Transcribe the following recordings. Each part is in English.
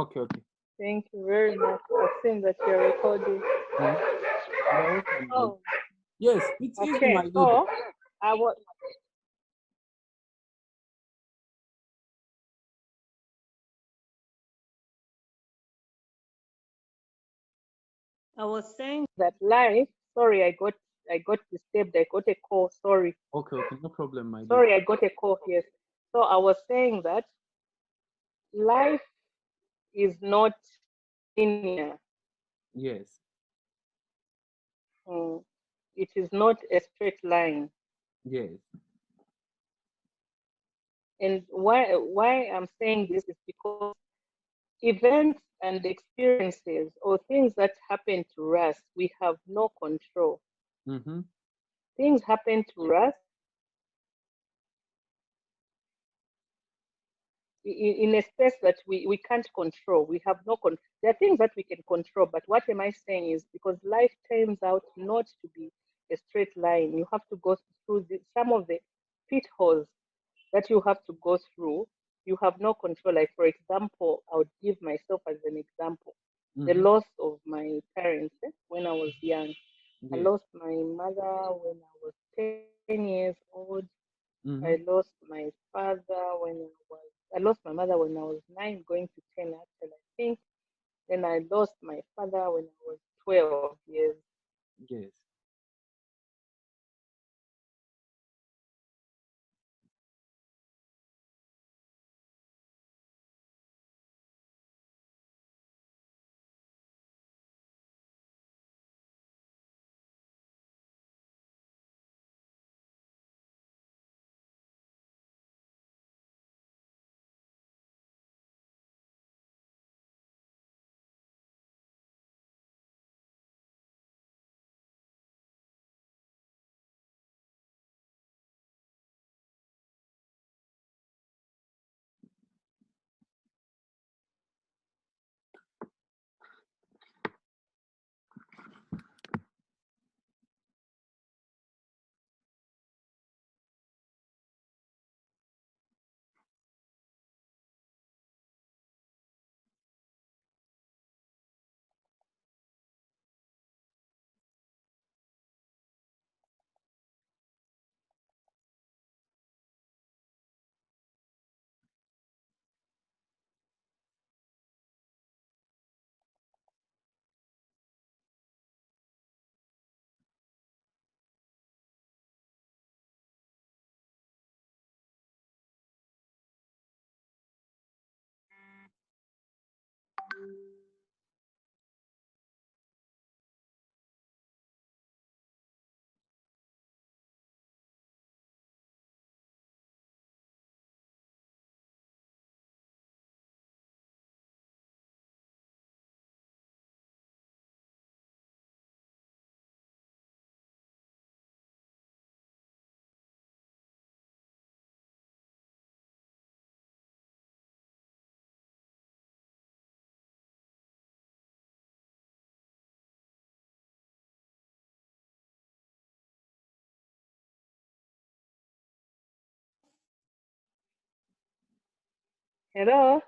Okay, okay. Thank you very much. I've seen that you're recording. Mhm. You're welcome, my leader. Oh, Yes, it's easy, my okay. leader. So I was saying that life. Sorry, I got disturbed. I got a call. Sorry, Okay, okay, no problem, my leader. sorry, I got a call. Yes. So I was saying that life is not linear. Yes, Mm. It is not a straight line. yes. And why I'm saying this is because events and experiences or things that happen to us, we have no control. Mm-hmm. Things happen to us in a space that we can't control. We have no control. There are things that we can control, but what am I saying is because life turns out not to be a straight line, you have to go through some of the pitfalls that you have to go through. You have no control. Like, for example, I would give myself as an example the Mm-hmm. loss of my parents when I was young. I Yes. lost my mother when I was 10 years old. I Mm-hmm. lost my father I lost my mother when I was 9, going to 10 actually, I think. Then I lost my father when I was 12 years. Yes. Hello?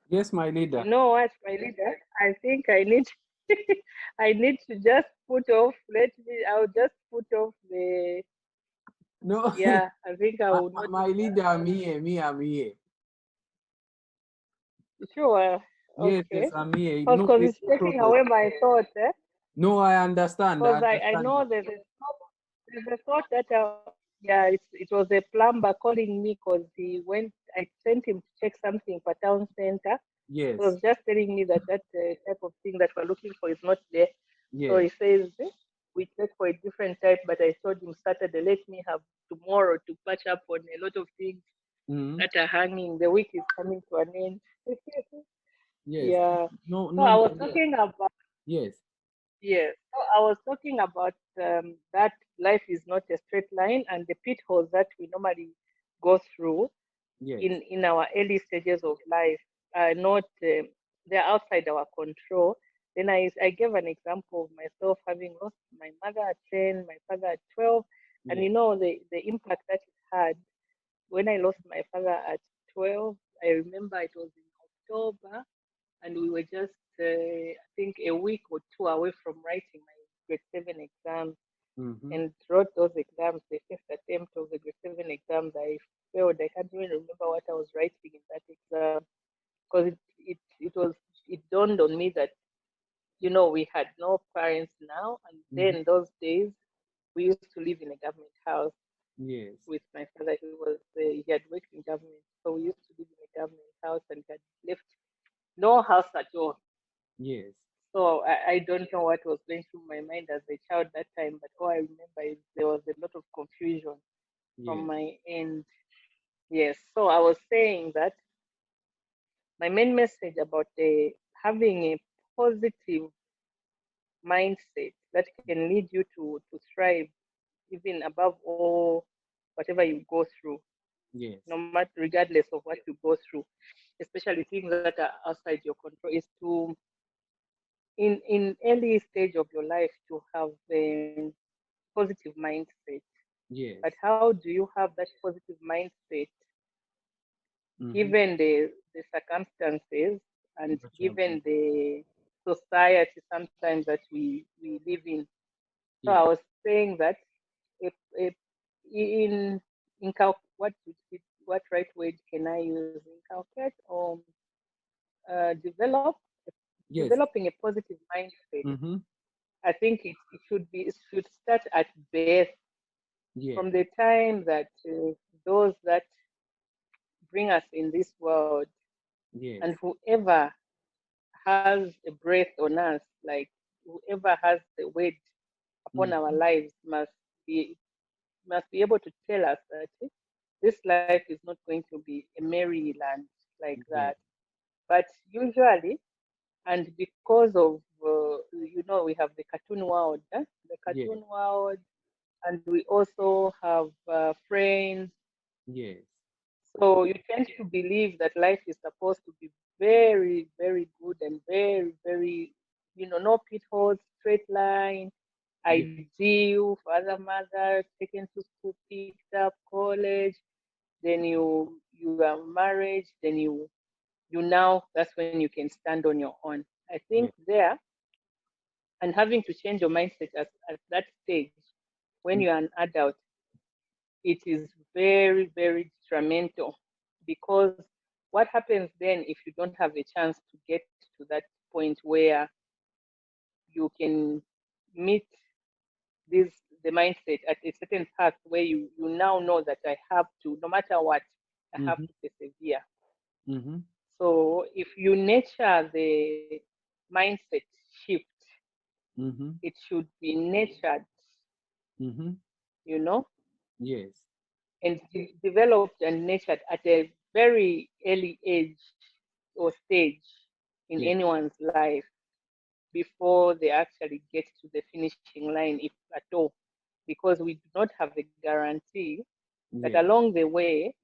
Yes, my You leader. know what, my leader? I think I need I need to just put off. I'll just put off the, No, yeah, I think I will not my do leader, I'm here. Me, I'm here. that. Sure. Yes, yes, Okay. I'm here. Because No, there's it's no taking problem. away my thoughts, eh? No, I understand. I Because I understand. know there's a thought that, yeah, it was a plumber calling me because I sent him to check something for town center. He Yes, was just telling me that type of thing that we're looking for is not there. So yes. he says, we check for a different type, but I told him Saturday, let me have tomorrow to patch up on a lot of things Mm-hmm. that are hanging. The week is coming to an end. Yes. Yeah. No, So no, I my was leader. talking about, Yes, yes. So I was talking about that life is not a straight line and the pitfalls that we normally go through yes, in our early stages of life are not they're outside our control. Then I gave an example of myself having lost my mother at 10, my father at 12, and yes, the impact that it had when I lost my father at 12. I remember it was in October. and we were just, I think, a week or two away from writing my grade 7 exams, and wrote those exams. The first attempt of the grade 7 exams, I failed. I can't even remember what I was writing in that exam, because it dawned on me that, we had no parents now, and then those days we used to live in a government house. Yes. With my father. He had worked in government, so we used to live in a government house, and had left no house at all. Yes. So I don't know what was going through my mind as a child that time, but all I remember is there was a lot of confusion from Yes. my end. Yes. So I was saying that my main message about having a positive mindset that can lead you to thrive, even above all, whatever you go through, Yes. no matter, regardless of what you go through, especially things that are outside your control, is to, in early stage of your life, to have a positive mindset. Yes. But how do you have that positive mindset given the circumstances and given Absolutely. the society sometimes that we live in? So I Yes. was saying that if in what right word can I use? Inculcate or develop, Yes. developing a positive mindset. Mm-hmm. I think it should start at birth, Yes. from the time that those that bring us in this world, Yes. and whoever has a breath on us, like whoever has the weight upon our Mm-hmm. lives, be be able to tell us that this life is not going to be a merry land like Yes. that. But usually, and because of we have the cartoon world, the Yes. cartoon world, and we also have friends. Yes. So you tend to believe that life is supposed to be very, very good and very, very, no pitfalls, straight line, Yes. ideal, father, mother, taken to school, picked up, college, then you are married, then you now, that's when you can stand on your own. I think Yes. there, and having to change your mindset at that stage, when Mm. you're an adult, it is very, very detrimental, because what happens then if you don't have a chance to get to that point where you can meet this the mindset at a certain path where you now know that I have to, no matter what, I have Mm-hmm. to persevere. Mm-hmm. So if you nurture the mindset shift, Mm-hmm. it should be nurtured, Mm-hmm. you know, Yes. and developed and nurtured at a very early age or stage in Yes. anyone's life, before they actually get to the finishing line, if at all, because we do not have a guarantee that Yes. along the way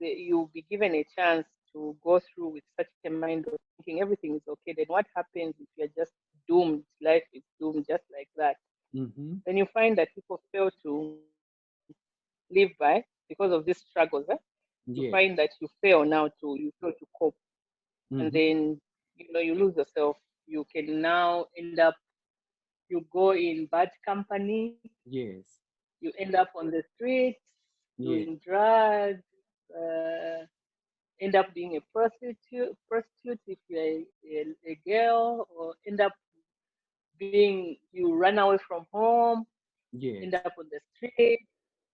you'll be given a chance to go through with such a mind of thinking everything is okay. Then what happens if you're just doomed? Life is doomed just like that. Mm-hmm. Then you find that people fail to live by because of these struggles. You find that Yes. you fail now you fail to cope, and Mm-hmm. then you lose yourself. You can now end up, you go in bad company, Yes. you end up on the streets Yes. doing drugs, uh, end up being a prostitute if you're a girl, or end up being, you run away from home, end Yes. up on the street,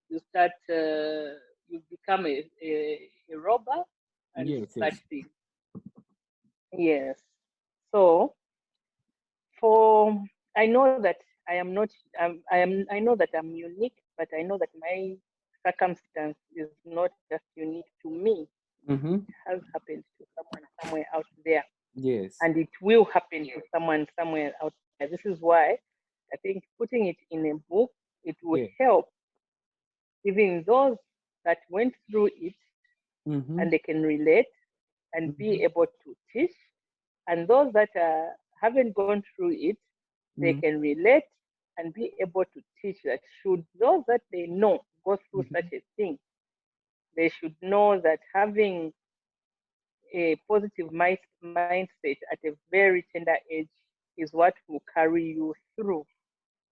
you start, you become a robber and Yes. such Yes. things. Yes. So for, I know that I am not, I know that I'm unique, but I know that my circumstance is not just unique to me. Mm-hmm. It has happened to someone somewhere out there, Yes. and it will happen to someone somewhere out there. This is why I think putting it in a book, it will Yes. help even those that went through it, Mm-hmm. and they can relate and Mm-hmm. be able to teach, and those that haven't gone through it, they Mm-hmm. can relate and be able to teach that should those that they know go through such Mm-hmm. a thing, they should know that having a positive mindset at a very tender age is what will carry you through.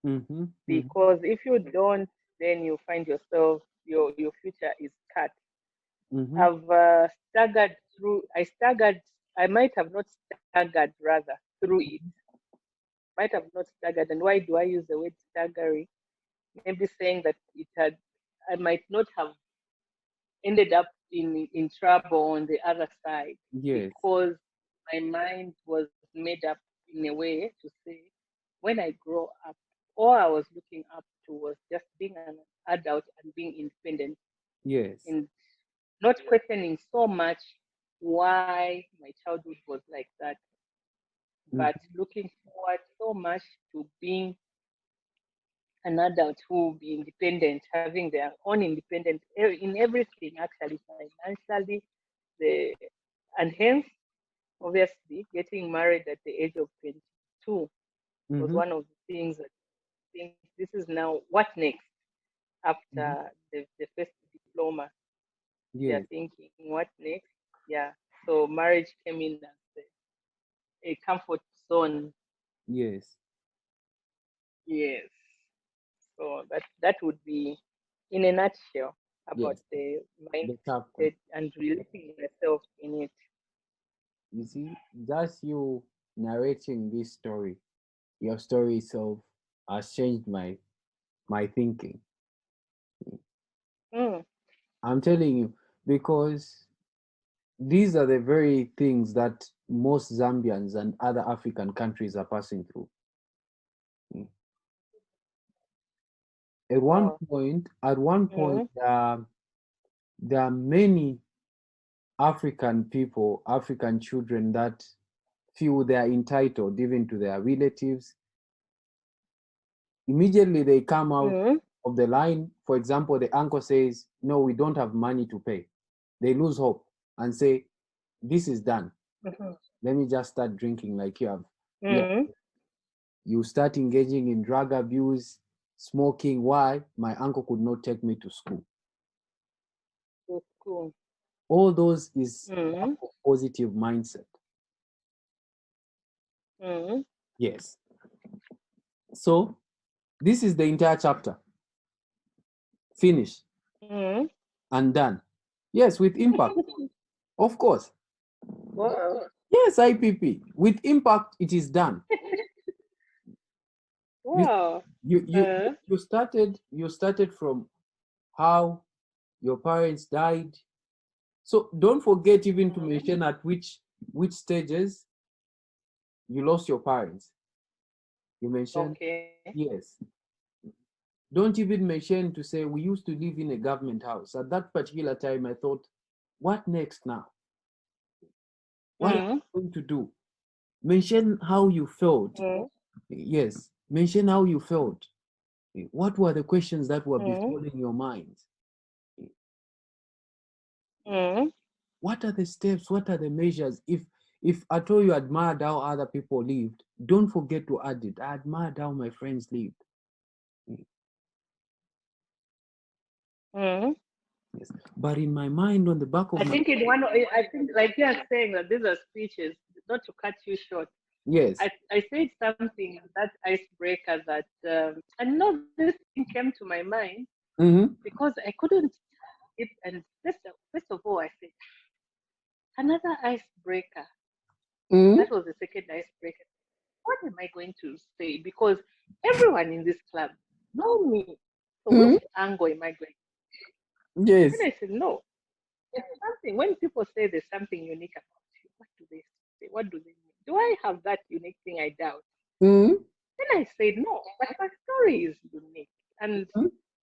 Mhm. Mhm. Because if you don't, then you find yourself, your future is cut. Mhm. I've I might have not staggered rather through it, might have not staggered. And why do I use the word staggering? Maybe saying that I might not have ended up in trouble on the other side Yes. because my mind was made up in a way to say, when I grow up, all I was looking up to was just being an adult and being independent Yes. and not questioning so much why my childhood was like that, but Mhm. looking forward so much to being an adult who will be independent, having their own independence in everything, actually, financially, the and hence, obviously, getting married at the age of 22 was Mhm. one of the things that I think this is now what next Mhm. after the first diploma. They're Yes. thinking, what next? Yeah. So marriage came in as a comfort zone. Yes. Yes. So that would be, in a nutshell, about Yes. the The chapter. mindset and releasing myself in it. You see, just you narrating this story, your story itself has changed my thinking. Mm, I'm telling you, because these are the very things that most Zambians and other African countries are passing through. wow. At one point, Mm, there are many African people, African children that feel they are entitled even to their relatives. Immediately they come out mm, of the line. For example, the uncle says, "No, we don't have money to pay." They lose hope and say, "This is done. mhm, Let me just start drinking like you have." Yeah, mm. you start engaging in drug abuse, smoking. Why? My uncle could not take me to school. So cool. All those is lack Mm, of positive mindset. mm, Yes. So this is the entire chapter. Finish mm. and done. Yes, with impact, of course. Wow. Yes, IPP. With impact, it is done. You Wow. you you Uh, you started from how your parents died. So don't forget even to mm, mention at which stages you lost your parents. You mentioned, okay. yes. Don't even mention to say we used to live in a government house. At that particular time, I thought, what next now? What am Mm, I going to do? Mention how you felt. mm, Yes, mention how you felt. What were the questions that were mm, befalling your mind? mm, What are the steps? What are the measures? If at all you admired how other people lived, don't forget to add it. I admired how my friends lived. mm. Yes. But in my mind, on the back of I my think in one, I think like you are saying that these are speeches, not to cut you short. yes. I said something that icebreaker that, and no, this thing came to my mind Mm-hmm. because I couldn't it. And first of all, I said another icebreaker. Mm-hmm. That was the second icebreaker. What am I going to say? Because everyone in this club know me. So which Mm-hmm. angle am I going? And Yes. I said no. It's something. When people say there's something unique about you, what do they say? What do they mean? Do I have that unique thing? I doubt. Mm-hmm. Then I said no, but my story is unique, and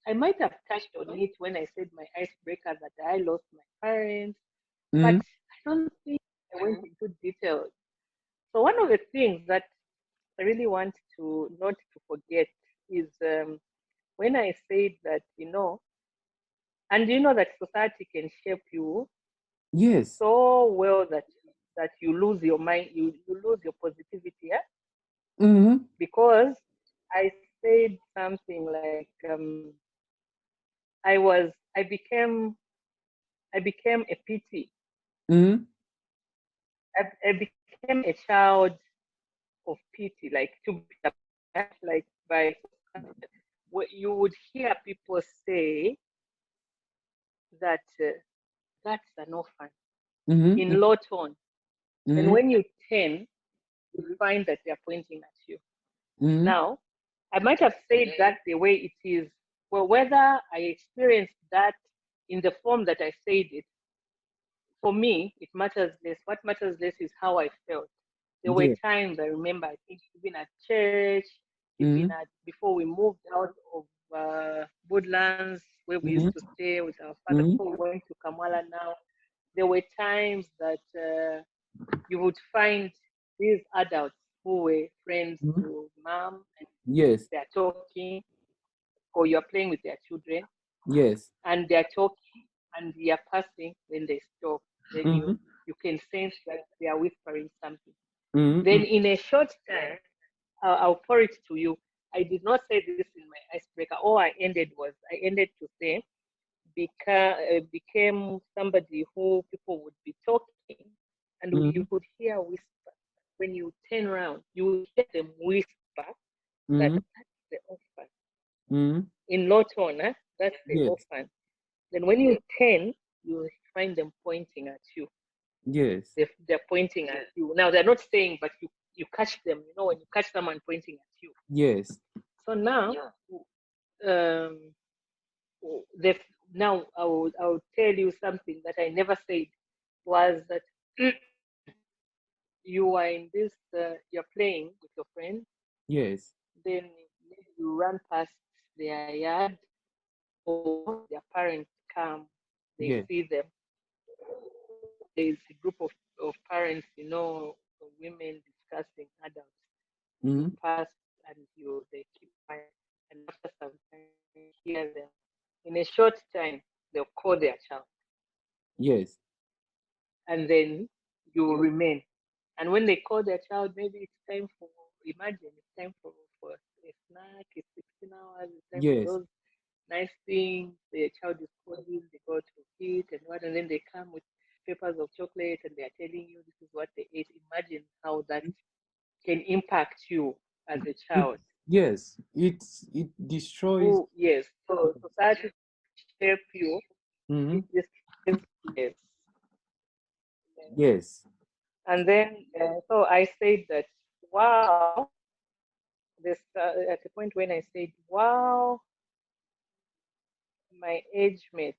I might have touched on it when I said my icebreaker that I lost my parents, but Mm-hmm. I don't think I went into details. So one of the things that I really want to not to forget is when I said that and that society can shape you Yes. so well that you lose your mind, you lose your positivity, yeah? Mm-hmm. Because I said something like I was I became a PT Mm-hmm. I became a child of pity, like to be like by what you would hear people say that that's an orphan Mm-hmm. in low tone. Then Mm-hmm. when you turn, you find that they're pointing at you. Mm-hmm. Now, I might have said that the way it is. Well, whether I experienced that in the form that I said it, for me, it matters less. What matters less is how I felt. There were Yeah. times I remember, I think, even at church, even Mm-hmm. at before we moved out of Woodlands, where we used Mm-hmm. to stay with our father, Mm-hmm. before we went to Kamala now, there were times that you would find these adults who were friends Mm-hmm. to mom and Yes. they're talking, or you're playing with their children, Yes. and they're talking and you're passing, then they stop. Then Mm-hmm. you can sense that they are whispering something. Mm-hmm. Then in a short time, I'll pour it to you. I did not say this in my icebreaker. All I ended to say became somebody who people would be talking, and Mm-hmm. you could hear whisper. When you turn around, you would hear them whisper that Mm-hmm. that's the orphan. Mm-hmm. In low tone, that's the Yes. orphan. Then when you turn, you find them pointing at you. Yes. They're pointing at you. Now they're not saying, but you catch them. You know when you catch someone pointing at you. Yes. So now, um, the now I will tell you something that I never said was that you are in this you're playing with your friends, Yes. then you run past their yard or their parents come, they Yes. see them. There's a group of parents, women discussing adults. You Mm-hmm. pass and they keep quiet. And after some time, you hear them. In a short time, they'll call their child. Yes. And then you will remain. And when they call their child, maybe it's time for, imagine, it's time for a snack, it's 16 hours, it's time for Yes. those nice things. The child is calling, they go to eat and what, and then they come with papers of chocolate and they're telling you this is what they ate. Imagine how that can impact you as a It, child. yes. It destroys. Oh, yes. So society shape you. Mm-hmm. It destroys, yes. Yes. And then, so I said that, wow, this at the point when I said, wow, my age mate,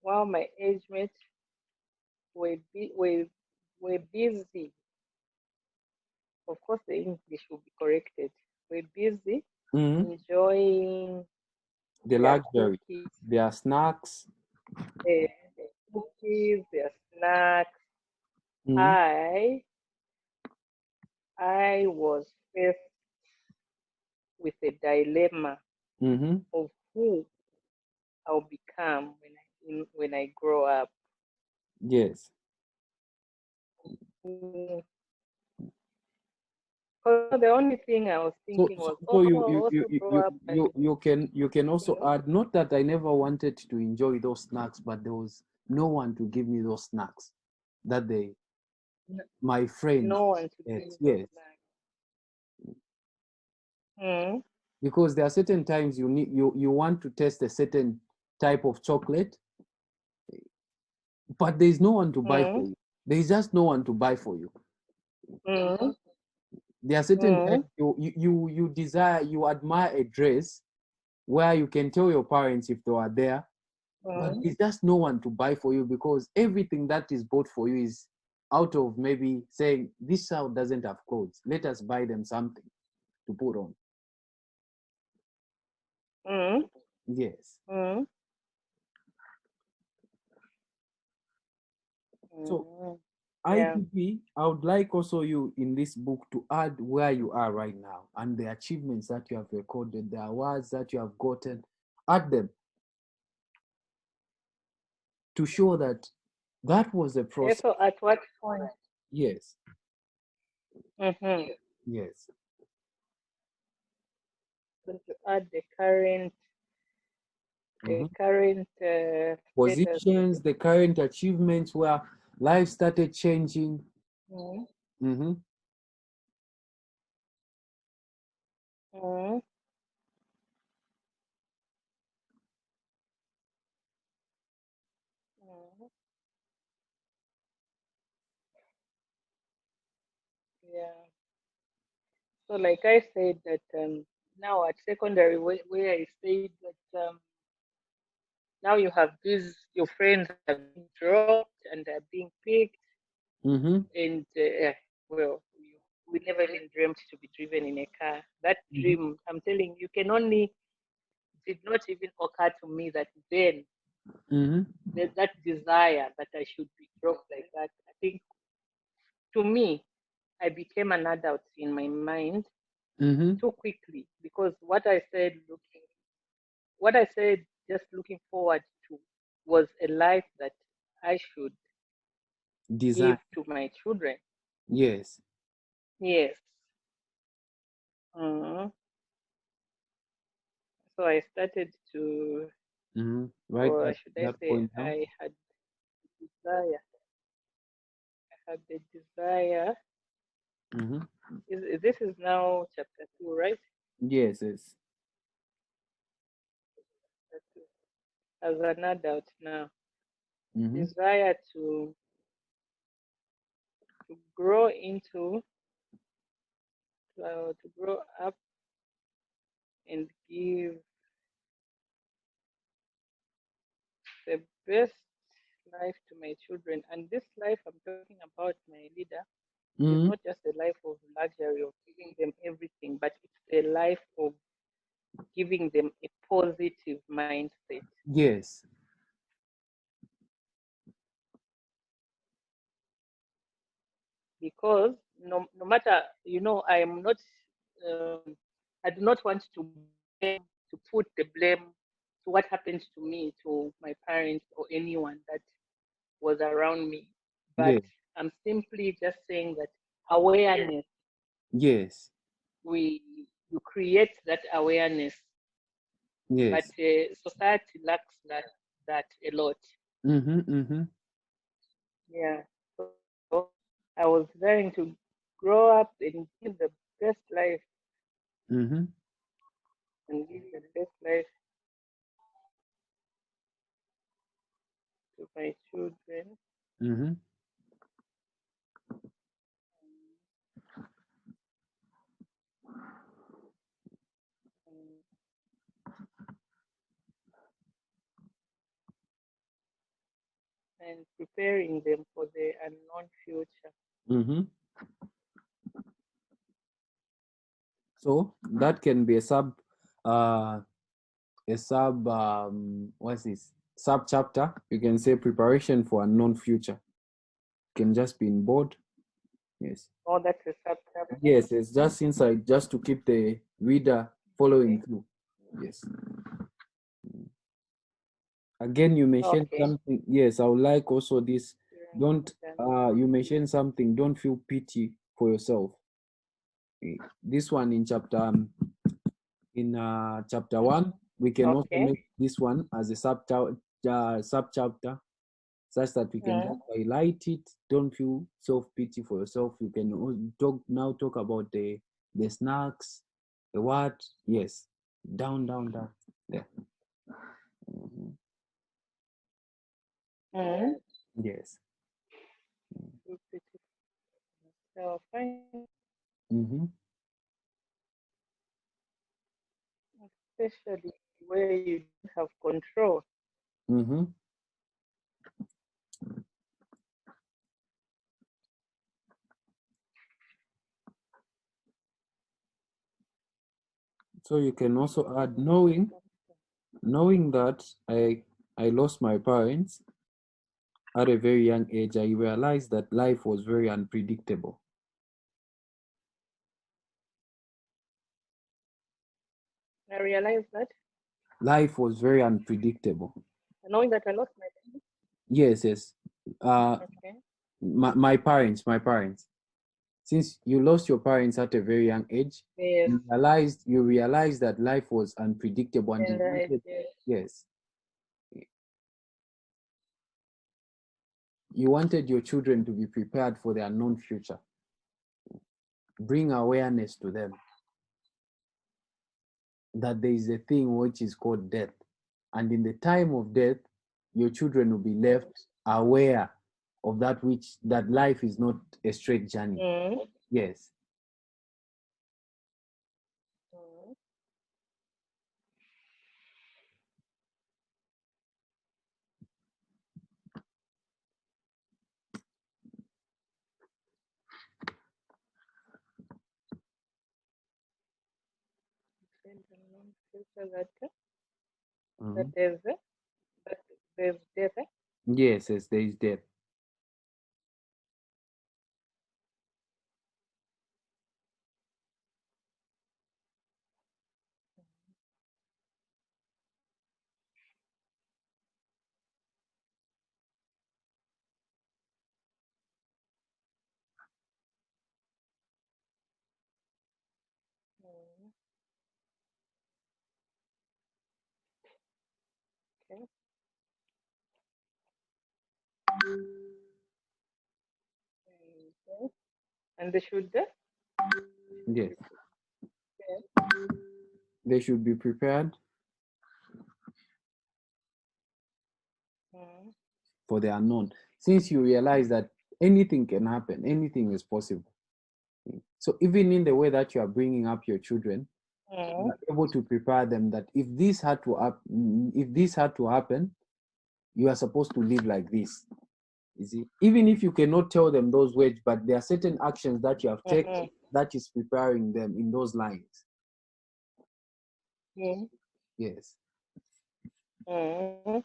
wow, my age mate were busy. Of course, the English will be corrected. We're busy Mm-hmm. enjoying The their luxury. cookies, Their snacks. their cookies, their snacks. Mm-hmm. I I was faced with a dilemma Mm-hmm. of who I'll become when I grow up. Yes. Because the only thing I was So, thinking so, was, so oh, I'll also grow up and you can also you add, not that I never wanted to enjoy those snacks, but there was no one to give me those snacks that they my friends. no one to give Yes, me those yes. snacks. Mm, Because there are certain times you want to test a certain type of chocolate, but there is no one to buy for mm, you. There is just no one to buy for you. mm, There are certain times mm, you desire, you admire a dress where you can tell your parents if they are there, but mm, it's just no one to buy for you because everything that is bought for you is out of maybe saying this child doesn't have clothes. Let us buy them something to put on. mm, Yes. mm, So mm. Yeah. IPP, I would like also you in this book to add where you are right now and the achievements that you have recorded, the awards that you have gotten, add them to show that that was a Yeah, process. so at what point? Yes, Mm-hmm. yes. To add the Mhm. current status. Positions, the current achievements where life started changing. Mm, Mm-hmm. mm, mm. Yeah. So, like I said, that now at secondary, where I said that now you have these, your friends are being dropped and are being picked, Mm-hmm. and well, we never even dreamt to be driven in a car. That Mm-hmm. dream, I'm telling you, can only did not even occur to me that then Mm-hmm. that desire that I should be dropped like that. I think to me, I became an adult in my mind Mm-hmm. too quickly because what I said just looking forward to was a life that I should Design. give to my children. Yes. Yes. Mhm. So I started to, Mm-hmm. Write or that should I that say, point down. I had desire. I had the desire. Mm-hmm. This is now chapter 2, right? Yes, yes. Chapter 2. As an adult now, Mm-hmm. desire to grow into, to grow up and give the best life to my children. And this life I'm talking about, my leader, is Mm-hmm. not just a life of luxury of giving them everything, but it's a life of giving them a positive mindset. Yes. Because no matter, I am not, I do not want to blame, to put the blame to what happened to me, to my parents or anyone that was around me. But Yes. I'm simply just saying that awareness, Yes. we you create that awareness, but Yes. society lacks that a lot. Mm-hmm. Mm-hmm. Yeah. So I was trying to grow up and give the best life Mm-hmm. and give the best life to my children. Mm-hmm. um, and preparing them for the unknown future. Mm-hmm. So that can be uh a sub what's this sub chapter. You can say preparation for a known future. Can just be in board. Yes. Oh, that's a sub chapter. Yes, it's just inside just to keep the reader following Okay. through. Yes. Again, you mentioned Okay. something. Yes, I would like also this. Don't Understand. you mentioned something, don't feel pity for yourself. This one in chapter one, we can also Okay. make this one as a sub chapter such that we can just Mm. highlight it. Don't feel self pity for yourself. You can talk about the snacks, the what? Yes, down. Yeah. Mhm. Mm. Yes. So beautiful. So fine. Mm-hmm. Especially where you don't have control. Mm-hmm. So you can also add knowing that I lost my parents at a very young age. I realized that life was very unpredictable. I realized that Life was very unpredictable. knowing that I lost my baby. Yes, yes. Uh, Okay. my parents. Since you lost your parents at a very young age, Yes. you realized that life was unpredictable, and And you I wanted, did. yes, You wanted your children to be prepared for their known future. Bring awareness to them that there is a thing which is called death. And in the time of death, your children will be left aware of that life is not a straight journey. Yes. That Mhm. there's death. Yes, yes, there is death. Okay. And they should Yes, okay. they should be prepared for the unknown. Since you realize that anything can happen, anything is possible. So even in the way that you are bringing up your children, you are able to prepare them that if this had to happen, you are supposed to live like this. You see, even if you cannot tell them those words, but there are certain actions that you have taken that is preparing them in those lines. Yes. And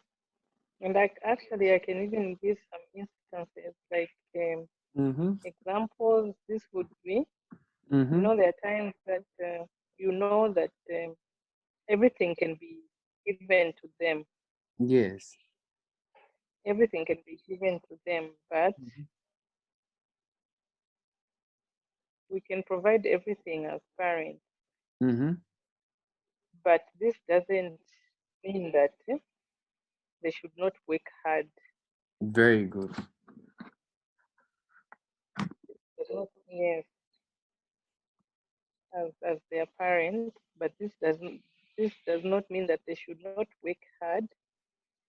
like actually, I can even give some instances like examples. This would be, there are times that you know that everything can be given to them. Yes. Everything can be given to them, but we can provide everything as parents. But this doesn't mean that they should not work hard. Very good. Yes, as their parents, but this does not mean that they should not work hard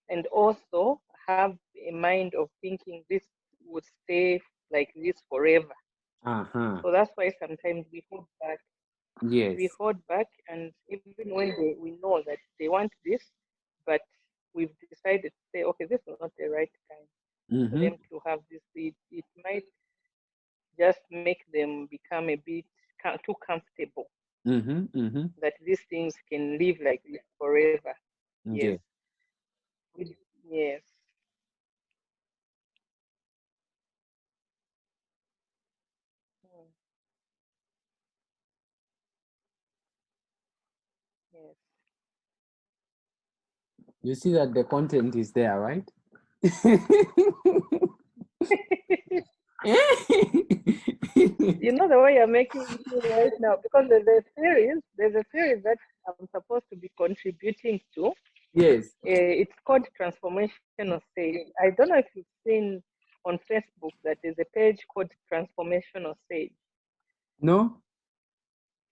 and also have a mind of thinking this would stay like this forever. So that's why sometimes we hold back. Yes. We hold back, and even when we know that they want this, but we've decided to say, okay, this is not the right time for them to have this. It might just make them become a bit too comfortable that these things can live like this forever. Yes. Yeah. Yes. Yes. You see that the content is there, right? You know the way you're making it right now, because there's a series that I'm supposed to be contributing to. Yes. It's called Transformational Sage. I don't know if you've seen on Facebook that there's a page called Transformational Sage. No?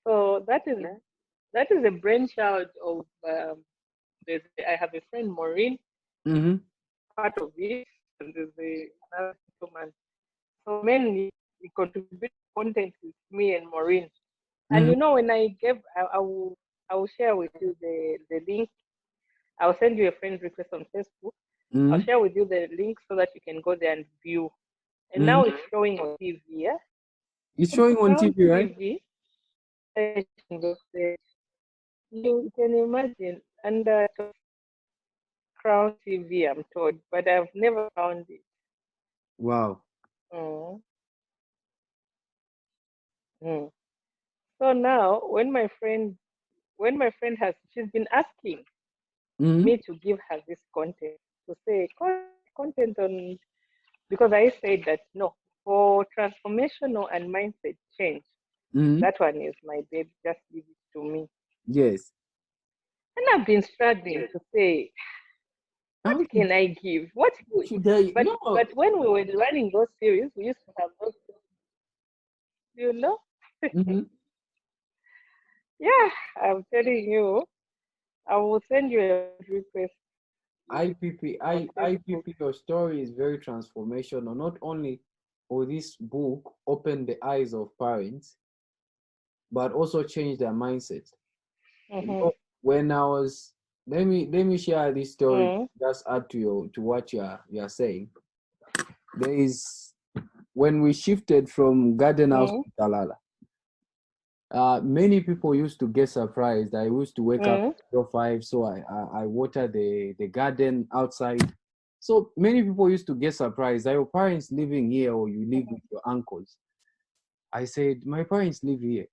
So that is a brainchild of I have a friend Maureen, part of it, and there's another gentleman. So mainly we contribute content with me and Maureen. And when I will share with you the link. I'll send you a friend request on Facebook. I'll share with you the link so that you can go there and view. And now it's showing on TV. Yeah, It's showing on Crown TV, right? TV. You can imagine under Crown TV, I'm told, but I've never found it. Wow. Mm. Mm. So now, when my friend she's been asking me to give her this content to say content on, because I said that no, for transformational and mindset change, that one is my baby. Just give it to me. Yes. And I've been struggling to say what How can I give? What would, should I? but No. when we were running those series, we used to have those, you know? Mhm. Yeah, I'm telling you, I will send you a friend request. IPP, On Facebook. IPP, your story is very transformational. Not only will this book open the eyes of parents, but also change their mindset. You Mm-hmm. know, when I was, let me share this story. Mm-hmm. Just add to what you are saying. There is when we shifted from Garden House Mm-hmm. to Talala. Many people used to get surprised. I used to wake up Mm-hmm. at 05, so I water the garden outside. So many people used to get surprised. Are your parents living here or you live with your uncles? I said, my parents live here.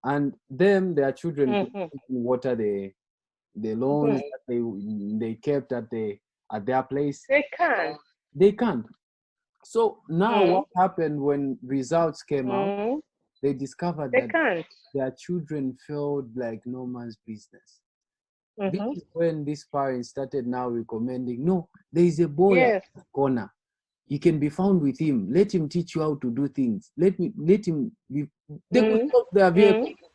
And them, their children could Mm-hmm. water the lawns Mm-hmm. that they kept at their place. They can. They can't. So now Mm-hmm. what happened when results came out? Mm-hmm. They discovered They that can't. their children felt like no man's business. This Mm-hmm. is when these parents started now recommending, no, there is a boy at Yes. the corner. You can be found with him. Let him teach you how to do things. Let him be. They could Mm-hmm. stop their vehicle. Mm-hmm.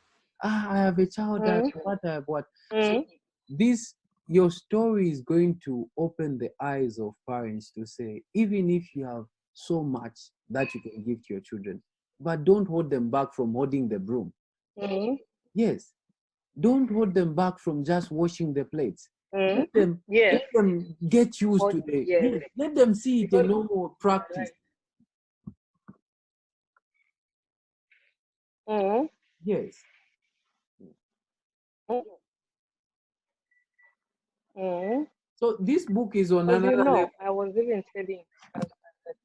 I have a child that Mm-hmm. what I have what. So Mm-hmm. this your story is going to open the eyes of parents to say, even if you have so much that you can give to your children, but don't hold them back from holding the broom. Mm-hmm. Yes, don't hold them back from just washing the plates. Mm-hmm. Let them Yes. let them get used to the Yes. yes, let them see it a Because normal practice. right. Mm-hmm. Yes. Mm-hmm. So this book is on Because another level. I was even telling my husband that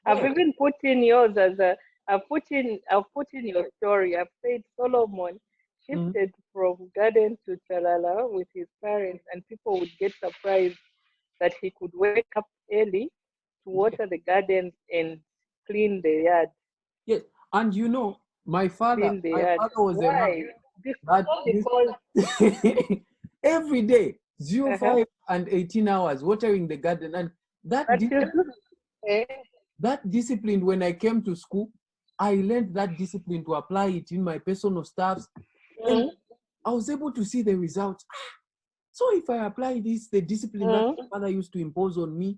I've Yes. even put in yours as a I've put in your story. I've said Solomon Mhm. shifted from garden to Chalala with his parents, and people would get surprised that he could wake up early to Yes. water the gardens and clean the yard. Yes. And my father, Clean the my yard. father was a man Why? that used Because every day, zero uh-huh. 05 and 18 hours watering the garden. And that But dis- eh, that discipline, when I came to school, I learned that discipline to apply it in my personal staffs. And mm, I was able to see the results. So if I apply the discipline that mm, my father used to impose on me,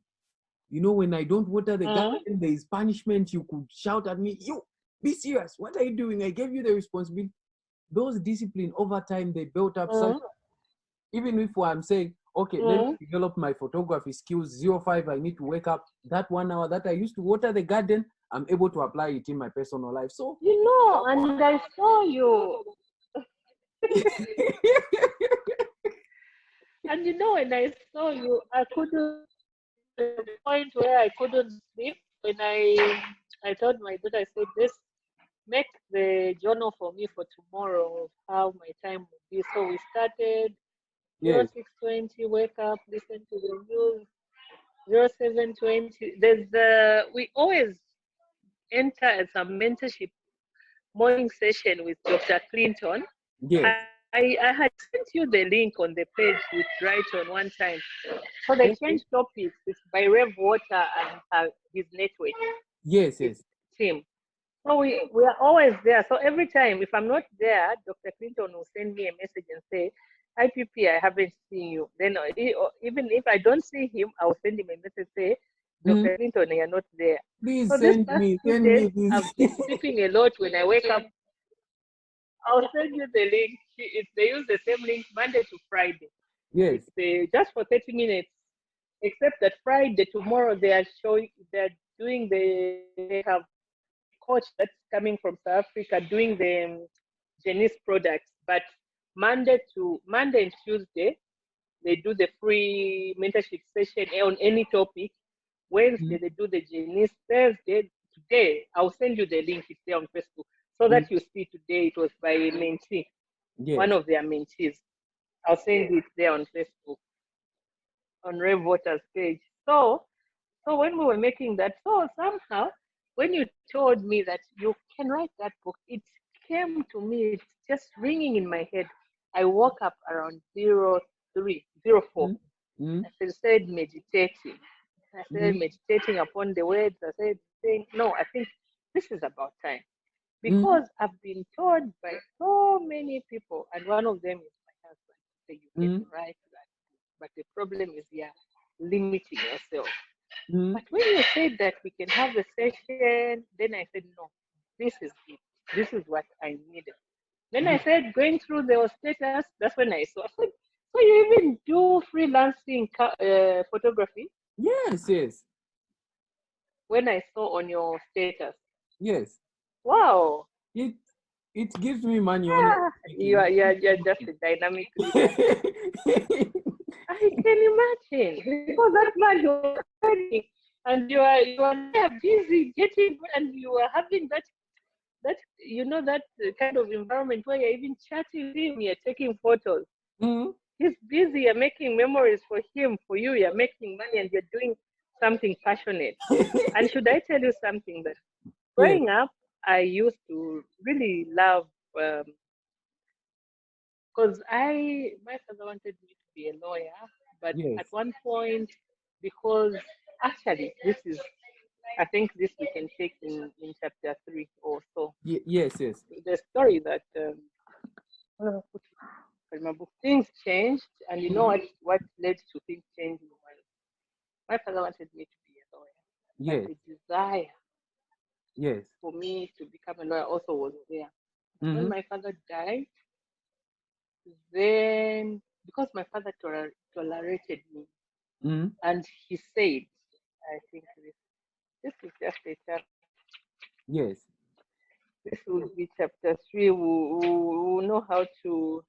when I don't water the garden, mm, there is punishment. You could shout at me, you be serious. What are you doing? I gave you the responsibility. Those discipline over time, they built up such, mm, even if I'm saying, okay, let mm. me develop my photography skills, 05, I need to wake up that 1 hour that I used to water the garden, I'm able to apply it in my personal life. So, And I saw you. And when I saw you, I couldn't. There was a point where I couldn't sleep. When I told my daughter, I said, "This make the journal for me for tomorrow of how my time will be." So we started yes, 0620, wake up, listen to the news. 0720. We always enter as a mentorship morning session with Dr. Clinton. yes, I had sent you the link on the page with Brighton one time. So they okay, changed topics. It's by Rev Water and his network, yes, his yes, team. So we are always there. So every time, if I'm not there, Dr. Clinton will send me a message and say, "Hi, PP, I haven't seen you." Then even if I don't see him, I'll send him a message say, Mhm. "Dr. Clinton, you're not there." Please So this past few send days, me this. I've been sleeping a lot. When I wake up, I'll send you the link. They use the same link Monday to Friday. Yes, It's just for 30 minutes. Except that Friday, tomorrow, they're doing they have a coach that's coming from South Africa doing the Janice products. But Monday and Tuesday, they do the free mentorship session on any topic. Mhm. Wednesday, they do the Janice. Thursday, today, I'll send you the link. It's there on Facebook. So Mhm. that you see today, it was by a mentee, one Yes, of their mentees. I'll send it there on Facebook, on Rev Waters page. So when we were making that, so somehow when you told me that you can write that book, it came to me, it's just ringing in my head. I woke up around 03 304. Mm-hmm. I said meditating. I Mm-hmm. said meditating upon the words. I said saying, no, I think this is about time. Mm-hmm. Because I've been told by so many people, and one of them is my husband, say you can Mm-hmm. write that. But the problem is you're limiting yourself. Mm-hmm. But when you said that we can have a session, then I said, no, this is it. This is what I needed. Then I said, going through the status, that's when I saw. I said, so you even do freelancing photography? Yes, yes, When I saw on your status, yes. wow, It it gives me money honestly ah, speaking. you're just a dynamic leader. I can imagine because that man was earning, and you are there busy getting, and you are having that that kind of environment where you're even chatting with him, you're taking photos. Mm-hmm. He's busy, you're making memories for him, for you, you're making money, and you're doing something passionate. And should I tell you something that Yes, growing up, I used to really love because my father wanted me to be a lawyer, but yes, at one point, because actually this is, I think this we can take in chapter 3 or so. yes, yes. The story that remember things changed, and you know Mm-hmm. what led to things changing was my father wanted me to be a lawyer, but Yes, the desire yes. for me to become a lawyer also was there. When Mm-hmm. my father died, then because my father tolerated me, Mm-hmm. and he said, I think this is just a chapter. Yes. This will be chapter 3. We know how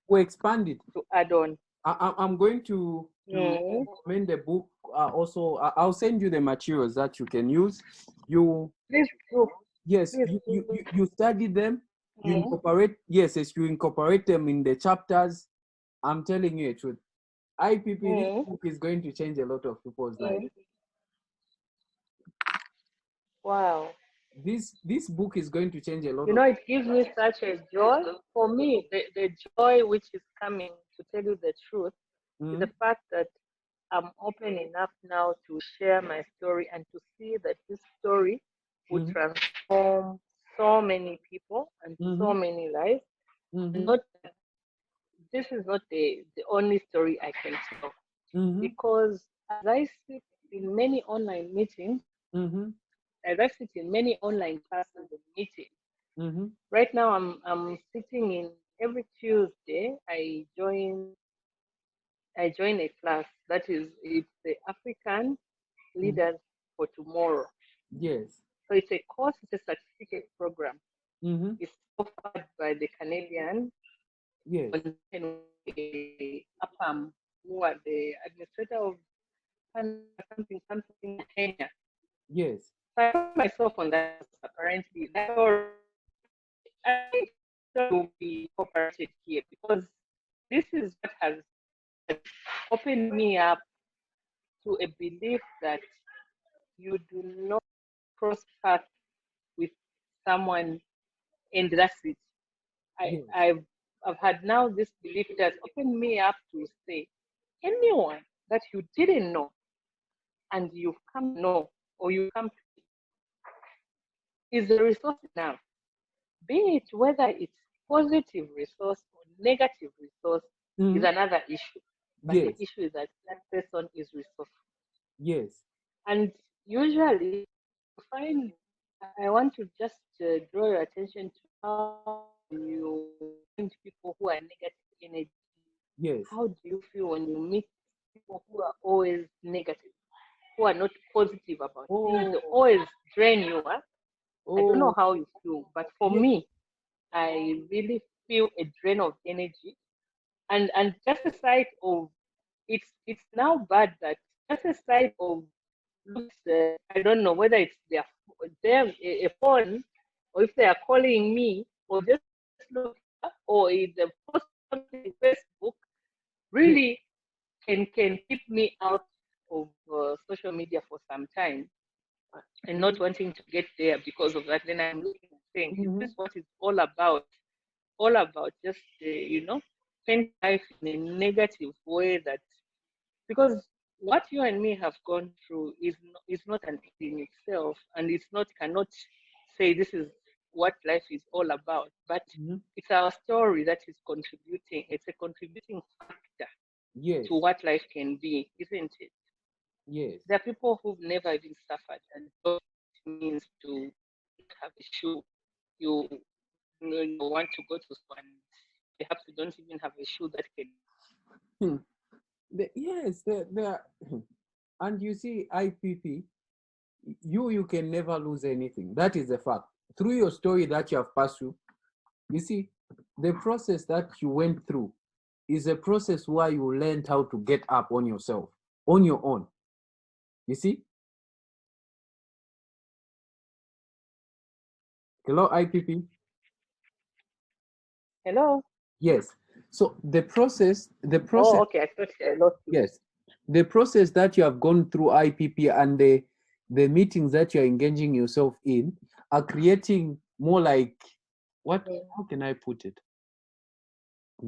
We expand it. to add on. I'm going to Mm. recommend the book. Also, I'll send you the materials that you can use. You Please do. yes, Please do. you study them. You Mm. incorporate yes, you incorporate them in the chapters. I'm telling you the truth. IPP, this Mm. book is going to change a lot of people's lives. Mm. Wow. This book is going to change a lot You of. know, it gives me such a joy. For me, the joy which is coming, to tell you the truth, is Mm-hmm. the fact that I'm open enough now to share my story and to see that this story would Mm-hmm. transform so many people and Mm-hmm. so many lives. And Mm-hmm. not this is not the only story I can tell. Mm-hmm. Because as I sit in many online meetings, Mm-hmm. as I sit in many online classes and meetings, Mm-hmm. right now I'm sitting in every Tuesday I join a class that is it's the African Mm-hmm. Leaders for Tomorrow. Yes. So it's a course, it's a certificate program. Mm-hmm. It's offered by the Canadian Yes. APAM, who are the administrator of something in Kenya. Yes. So I found myself on that course, apparently. I think it will be incorporated here because this is what has opened me up to a belief that you do not cross paths with someone and that's it. I, Yes. I've I've had now this belief that opened me up to say anyone that you didn't know and you've come to know or you come to is a resource enough. Be it whether it's positive resource or negative resource is Mm-hmm. another issue. But the Yes. issue is that that person is resourceful. Yes. And usually, you find I want to just draw your attention to how you find people who are negative energy. Yes. How do you feel when you meet people who are always negative, who are not positive about things, they Oh. always drain you? Huh? I don't know Oh. how you feel, but for Yes. me, I really feel a drain of energy. And just a sight of it's now bad that just a sight of looks I don't know whether it's them a phone or if they are calling me or just look or if they post something on Facebook Yes. really can keep me out of social media for some time and not wanting to get there because of that. Then I'm looking and saying, is Mm-hmm. this what it's all about? All about just paint life in a negative way, that because what you and me have gone through is not an end in itself, and it's not cannot say this is what life is all about, but Mm-hmm. it's our story that is contributing. It's a contributing factor Yes. to what life can be, isn't it? Yes. There are people who've never even suffered and know what it means to not have a shoe. You, you want to go to school and perhaps you don't even have a shoe that can. Hmm. Yes, and you see, IPP, you can never lose anything. That is a fact. Through your story that you have passed through, you see, the process that you went through is a process where you learned how to get up on yourself, on your own. You see? Hello, IPP? Hello? Yes. So the process, Oh, okay. I thought I lost you. yes, the process that you have gone through IPP and the meetings that you're engaging yourself in are creating more like, what, how can I put it?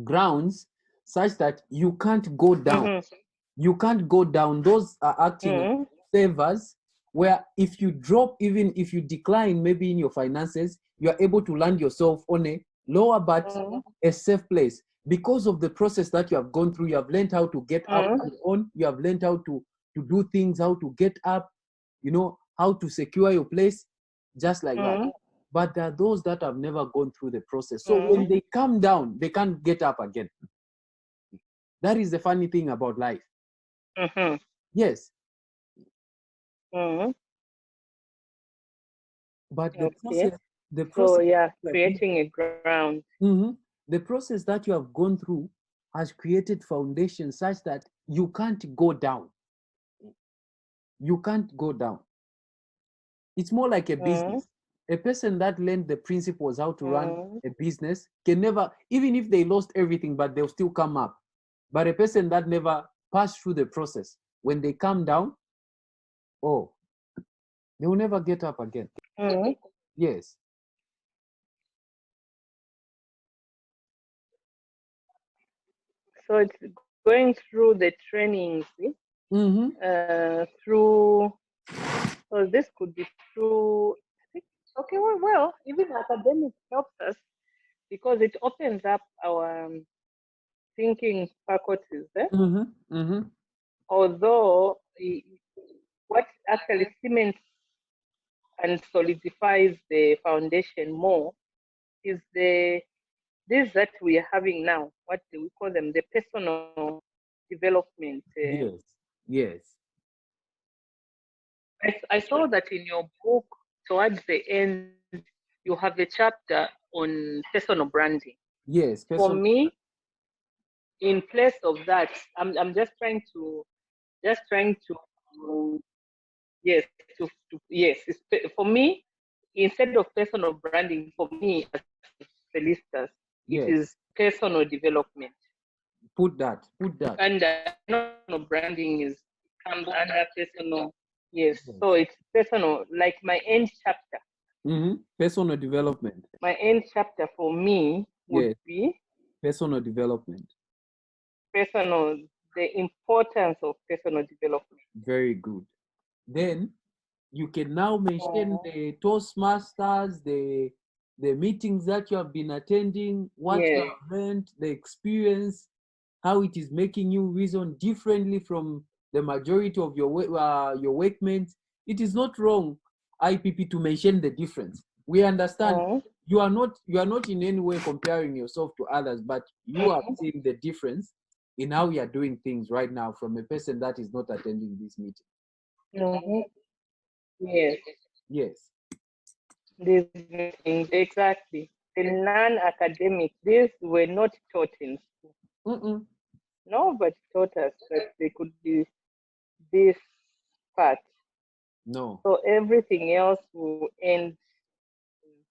Grounds such that you can't go down. Mm-hmm. You can't go down. Those are acting as Mm-hmm. savers, where if you drop, even if you decline maybe in your finances, you are able to land yourself on a lower but Mm-hmm. a safe place. Because of the process that you have gone through, you have learned how to get up Mm-hmm. on your own. You have learned how to do things, how to get up, how to secure your place, just like that. Mm-hmm. But there are those that have never gone through the process. So Mm-hmm. when they come down, they can't get up again. That is the funny thing about life. Mm-hmm. Yes, Mm-hmm. but Okay. the So process yeah, you have been, creating a ground. the process that you have gone through has created foundation such that you can't go down. You can't go down. It's more like a Mm-hmm. business. A person that learned the principles how to run Mm-hmm. a business can never, even if they lost everything, but they'll still come up. But a person that never passed through the process, when they come down, oh, they will never get up again. Mm-hmm. Yes. So it's going through the trainings, Mm-hmm. through. So this could be through. I think, okay, well, even academics helps us because it opens up our thinking faculties. Mm-hmm. Mm-hmm. Although what actually cements and solidifies the foundation more is this that we are having now. What do we call them? The personal development. Yes. Yes. I saw that in your book towards the end you have a chapter on personal branding. Yes. For Person. me, in place of that, I'm just trying to yes yes for me, instead of personal branding, for me as Felicitas, it Yes. is personal development. Put that. Put that. And personal branding is comes under personal. Yes, Yes. so it's personal. Like my end chapter. Mm-hmm. Personal development. My end chapter for me would Yes. be Personal development. personal. The importance of personal development. Very good. Then you can now mention Mhm. the Toastmasters, the meetings that you have been attending, what you Yes. have learned, the experience, how it is making you reason differently from the majority of your workmates. It is not wrong, IPP, to mention the difference. We understand Mhm. you are not in any way comparing yourself to others, but you are Mhm. seeing the difference in how you are doing things right now from a person that is not attending this meeting. Mhm. Yes. Yes. These things exactly. The non-academic. These were not taught in school. Mm-mm. Nobody taught us that they could be this part. No. So everything else will end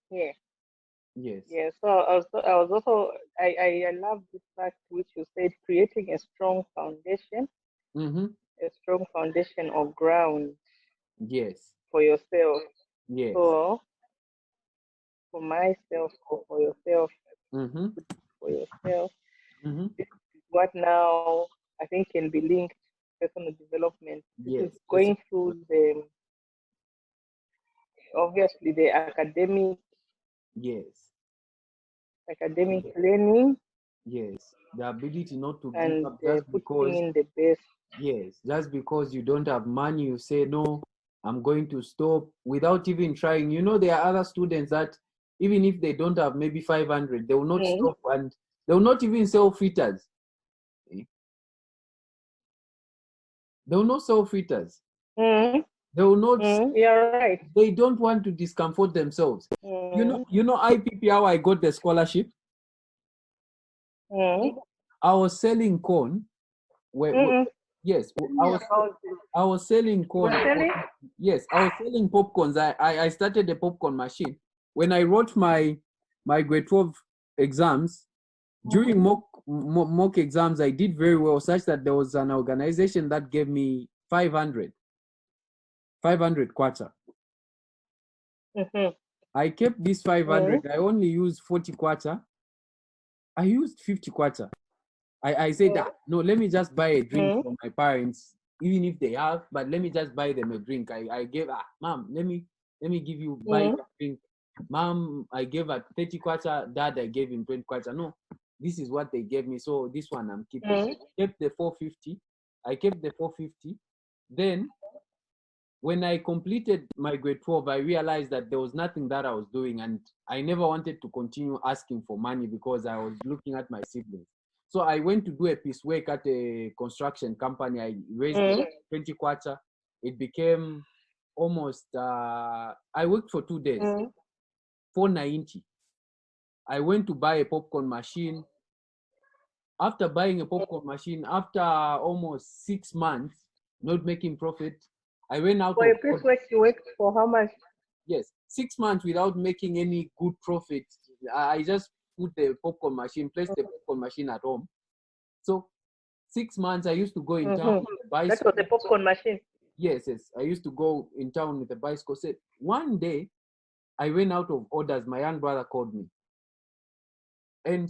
here. Yes. Yeah. So I was also I love the fact which you said, creating Mm-hmm. a strong foundation or ground Yes. for yourself. Yes. So for myself or for yourself, Mm-hmm. for yourself. Mm-hmm. This is what now I think can be linked to personal development. This is Yes. going through the obviously the Yes. academic learning Yes. The ability not to give and up just putting because, in the best. yes, just because you don't have money, you say, no, I'm going to stop without even trying. You know, there are other students that even if they don't have maybe 500, they will not Mm, stop and they will not even sell fritters. Eh? They will not sell fritters. mm, They will not, you're right. they don't want to discomfort themselves. Mm, You know, IPP, how I got the scholarship? mm, I was selling corn. mm. Yes, Tell me about this. I was selling You were corn. selling? Yes, I was selling popcorns. I started the popcorn machine. When I wrote my grade 12 exams, during mock exams, I did very well, such that there was an organization that gave me 500 kwacha. Mm-hmm. I kept this 500. I only used 40 kwacha. I used 50 kwacha. I said, "Ah, no, let me just buy a drink Mm, for my parents, even if they have, but let me just buy them a drink." I gave, mom, let me give you, buy mm, you a drink. Mom, I gave her 30 kwacha, dad, I gave him 20 kwacha. No, this is what they gave me, so this one I'm keeping. mm, Kept the 450. I kept the 450. Then when I completed my grade 12, I realized that there was nothing that I was doing, and I never wanted to continue asking for money because I was looking at my siblings. So I went to do a piece work at a construction company. I raised mm, 20 kwacha. It became almost, I worked for 2 days, mm. 490. I went to buy a popcorn machine. After buying a popcorn machine, after almost 6 months, not making profit, I went out For of a piece order. work, you worked for how much? Yes, 6 months without making any good profit. I just put the popcorn machine, placed the popcorn machine at home. So 6 months, I used to go in town Mm-hmm. with a That was a bicycle. popcorn machine. Yes, yes, I used to go in town with a bicycle. Said one day I went out of orders. My young brother called me, and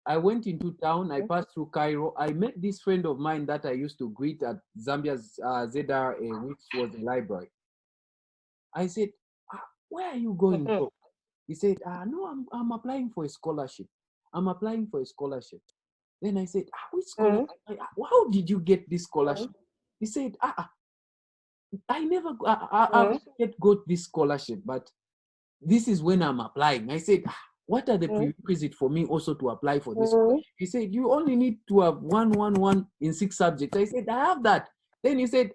I went into town. I passed through Cairo. I met this friend of mine that I used to greet at Zambia's ZRA, which was a library. I said, "Where are you going, Mm-hmm. bro?" He said, no, I'm applying for a scholarship. I'm applying for a scholarship. Then I said, which scholarship? Mm, How did you get this mm, scholarship? He said, I never, I've mm, not yet got this scholarship, but this is when I'm applying. I said, what are the mm, prerequisites for me also to apply for this mm, scholarship? He said, you only need to have 111 in 6 subjects. I said, I have that. Then he said,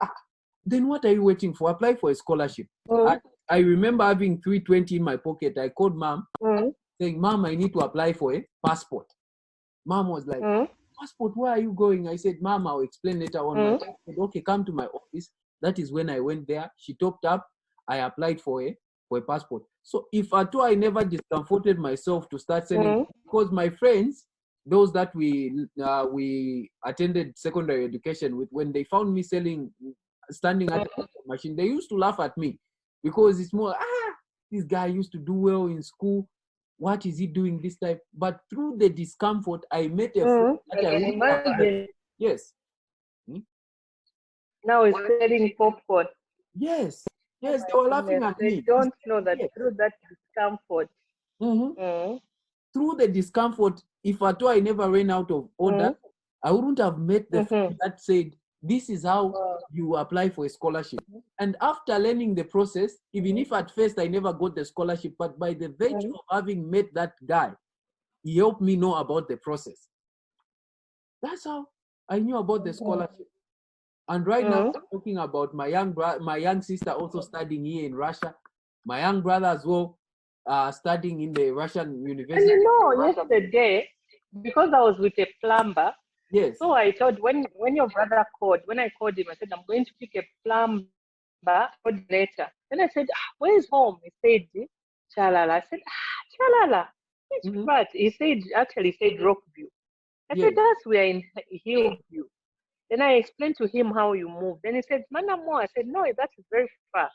then what are you waiting for? Apply for a scholarship. I, mm, I remember having 320 in my pocket. I called mom mm, saying, Mom, I need to apply for a passport. Mom was like, mm, passport, where are you going? I said, Mom, I'll explain later on. My mm, mom said, okay, come to my office. That is when I went there. She topped up. I applied for a passport. So if at all I never discomforted myself to start selling, mm, because my friends, those that we attended secondary education with, when they found me standing at the machine, they used to laugh at me because it's more, this guy used to do well in school. What is he doing this time? But through the discomfort, I met a friend I that I can wouldn't have met. imagine. Yes. Hmm? Now it's selling popcorn. Yes. Oh Yes, my they were laughing goodness. at They me. don't know that Yes. through that discomfort. Mhm. Mm, Through the discomfort, if at all I never ran out of order, mm, I wouldn't have met the mm-hmm. friend that said, this is how Wow. you apply for a scholarship. And after learning the process, even if at first I never got the scholarship, but by the virtue Mm, of having met that guy, he helped me know about the process. That's how I knew about the mm, scholarship. And right now, mm. I'm talking about my young sister also studying here in Russia. My young brother as well, studying in the Russian And university. you know, yesterday, because I was with a plumber, Yes. so I thought when your brother called, when I called him, I said, I'm going to pick a plumber coordinator. Then I said, where's home? He said, Chalala. I said, Chalala. Which Mhm. part? Actually he said Rockview. I said, Yes. that's where in Hillview. Then I explained to him how you move. Then he said, Manamo. I said, no, that is very far.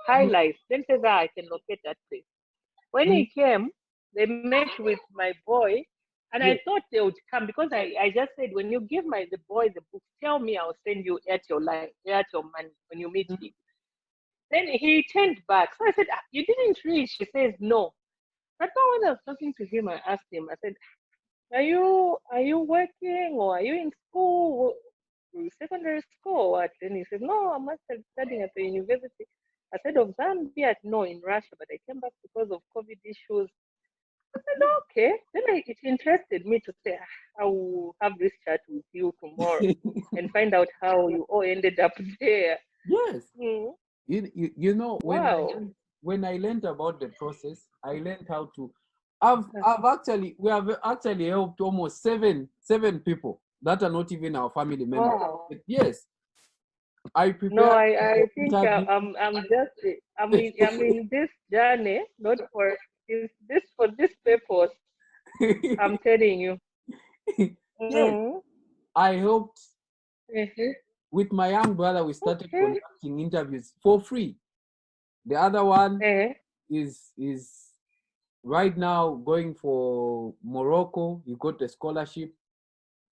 High Mhm. life. Then he says, I can locate that place. When Mhm. he came, they met with my boy. And Yes. I thought they would come because I just said, when you give the boy the book, tell me I'll send you at your money when you meet him. Then he turned back. So I said, you didn't read. She says, no. But now when I was talking to him, I asked him, I said, are you working or are you in school? Secondary school or what? And he said, no, I'm actually studying at the university. I said, of Zambia? No, in Russia, but I came back because of COVID issues. I said, okay. Then it interested me to say, I will have this chat with you tomorrow and find out how you all ended up there. Yes. Mm. You know, Wow. when I learned about the process, I learned how to. We have actually helped almost seven people that are not even our family members. Wow. But yes, I No, prepared I for think interview. I'm in this journey not for this purpose. I'm telling you. Yes, Mm-hmm. I helped Mm-hmm. with my young brother. We started Okay. conducting interviews for free. The other one Eh. is right now going for Morocco. He got a scholarship.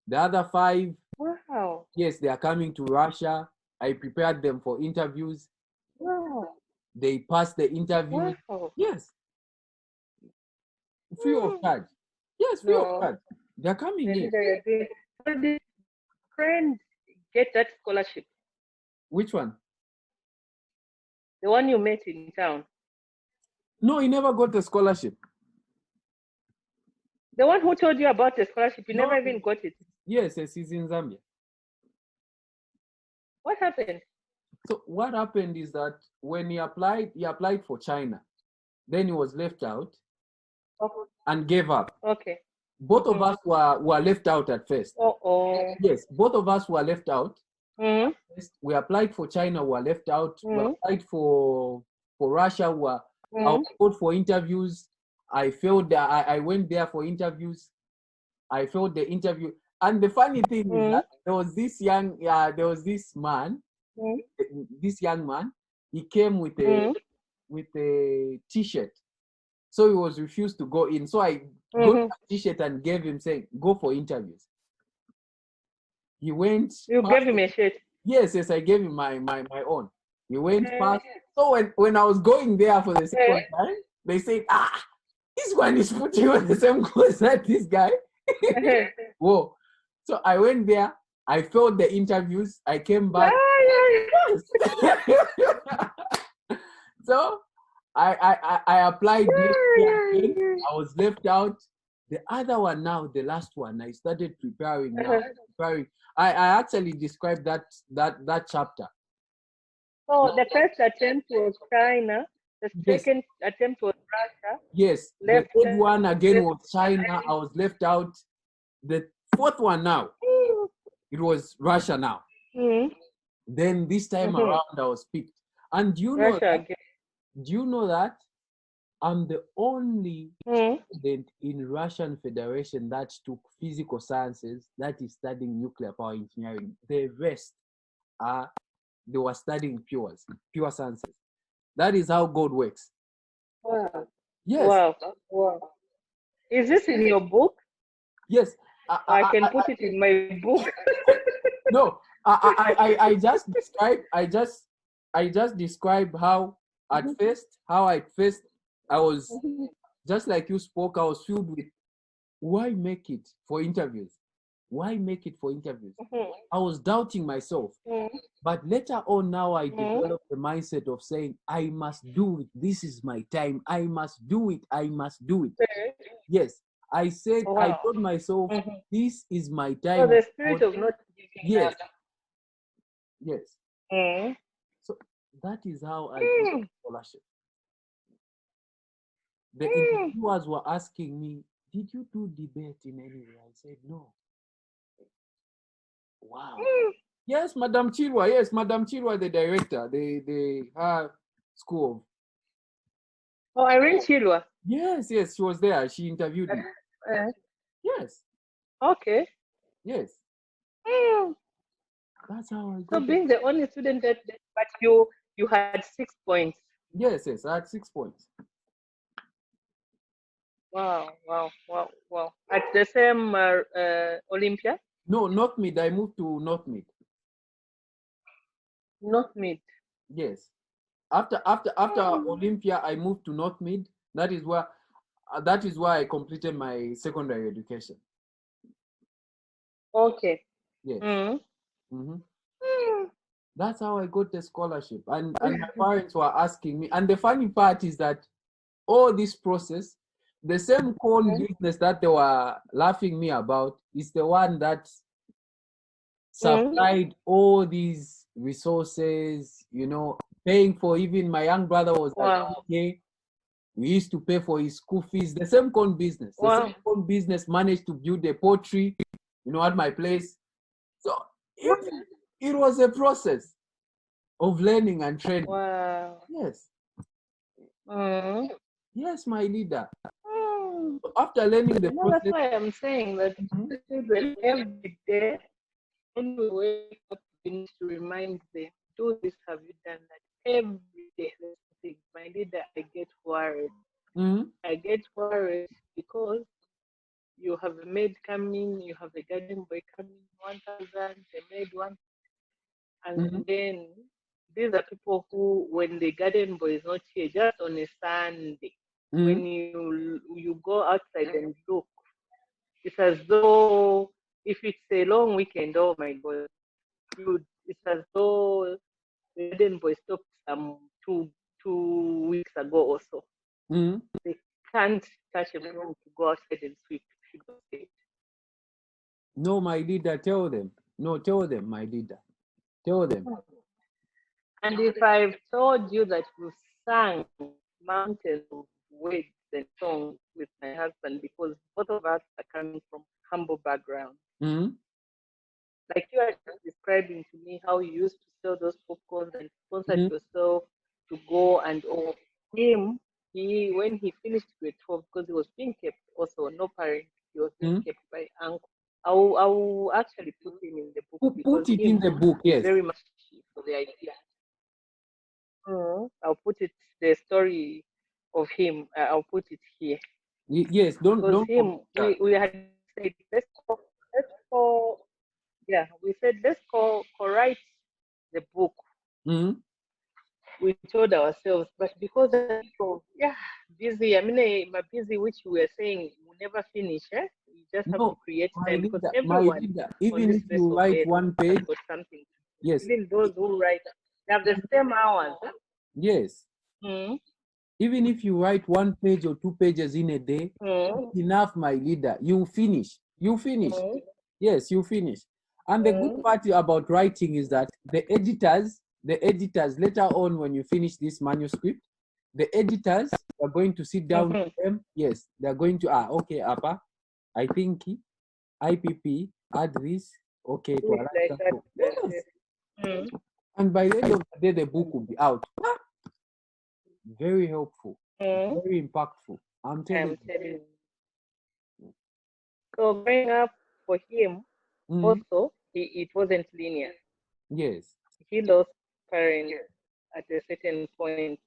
The other five, Wow. yes, they are coming to Russia. I prepared them for interviews. Wow. They passed the interviews. Wow. Yes, free of Mm. charge. Yes, free of No. charge. They're coming And here. they're doing. So did friend get that scholarship? Which one? The one you met in town. No, he never got a scholarship. The one who told you about the scholarship, you No. never even got it. Yes, he's in Zambia. What happened? So what happened is that when he applied for China. Then he was left out Oh, and gave up. okay. Both of us were left out at first. Oh. Yes, both of us were left out. Mm-hmm. We applied for China, we were left out. We Mm-hmm. applied for Russia, I was called for interviews. I failed. I went there for interviews. I failed the interview. And the funny thing is that there was this man, this young man. He came with a T-shirt, so he was refused to go in. So I got a T-shirt and gave him, saying, "Go for interviews." He went. You gave him a shirt. Yes, I gave him my own. He went past. So when I was going there for the second time, they said, this one is putting on the same clothes that this guy. Whoa. So I went there. I failed the interviews. I came back. So I applied next year again. I was left out. The other one now, the last one, I started preparing now. I actually described that chapter. So the first attempt was China. The second attempt was Russia. Yes. The third one again was China. I was left out. The fourth one now, it was Russia now. Then this time around, I was picked. And do you know that I'm the only student in Russian Federation that took physical sciences, that is studying nuclear power engineering. The rest they were studying pure sciences. That is how God works. Wow. Yes. Wow. Is this in your book? Yes. I can put it in my book. No, I just describe how at first I was just like you spoke. I was filled with why make it for interviews? Why make it for interviews? I was doubting myself. But later on now I developed the mindset of saying, I must do it. This is my time. I must do it. I must do it. Yes. I said, I told myself, this is my time. So the spirit of not giving up. Yes. So that is how I got scholarship. The interviewers were asking me, did you do debate in any way? I said, no. Wow. Yes, Madam Chirwa. Yes, Madam Chirwa, the director, her school. Oh, Irene Chilwa. Yes, she was there. She interviewed me. Yes. Okay. Yes. That's how I got. So being the only student but you had 6 points. Yes, I had 6 points. Wow. At the same Olympia, No, North Mid. I moved to North Mid. not mid. Yes. After Mm. Olympia, I moved to North Mid. That is why I completed my secondary education. Okay. Yes. Mm. Hmm. Mm. That's how I got the scholarship. And my parents were asking me. And the funny part is that all this process, the same corn Mm. business that they were laughing me about is the one that Mm. supplied all these resources, paying for, even my young brother was at Wow. UK. We used to pay for his school fees. The same corn business. The same Wow. corn business managed to build a poultry, at my place. So it was a process of learning and training. Wow. Yes. Mm. Yes, my leader. Mm. So after learning the That's process. why I'm saying that Mhm, the children every day, when we wake up, we need to remind them, do this, have you done that? Every day, there's something. My leader, I get worried. mhm, I get worried because you have a maid coming, you have a garden boy coming, 1,000, a maid one, and mhm, then these are people who, when the garden boy is not here, just on a Sunday, mhm, when you go outside and look, it's as though if it's a long weekend, oh my God, it's as though the garden boy stopped two weeks ago or so. mhm. They can't touch a broom to go outside and sweep. She got scared. No, my leader, tell them. No, tell them, my leader. Tell them. And if I've told you that we sang mountains of words and songs with my husband because both of us are coming from humble backgrounds. Mhm, Like you are just describing to me how you used to sell those popcorns and sponsored mhm, yourself to go and all. Him, he when he finished grade 12, because he was being kept also, no parent, he was being mhm. kept by uncle. I will actually put him in the book because Put it in him the book, is yes. very much for the idea. I'll put it the story of him. I'll put it here Yes, don't because forget him. that. We had said let's call yeah, we said let's call co-write the book. Mhm. We told ourselves, but because of yeah busy. I mean, busy, which we were saying we never finish. You just have to No, create my time because leader, my everyone leader. on Even this if face you of write earth one has page, got something to yes, do. Even those who write, they have the same hours. yes. Mm, Even if you write one page or two pages in a day, mm, it's enough, my leader. You finish. You finish. mm, Yes, you finish. And the good mm, part about writing is that the editors later on, when you finish this manuscript, the editors are going to sit down with mm-hmm. them. Yes, they're going to, okay, Appa, I think IPP add this, okay, to Do it like Alaska. that. So, yes. Mm, And by the end of the day, the book will be out. Very helpful, mm, very impactful. I'm telling I'm you. telling you. So growing up for him, Mhm. also, it wasn't linear. Yes. He lost parents at a certain point,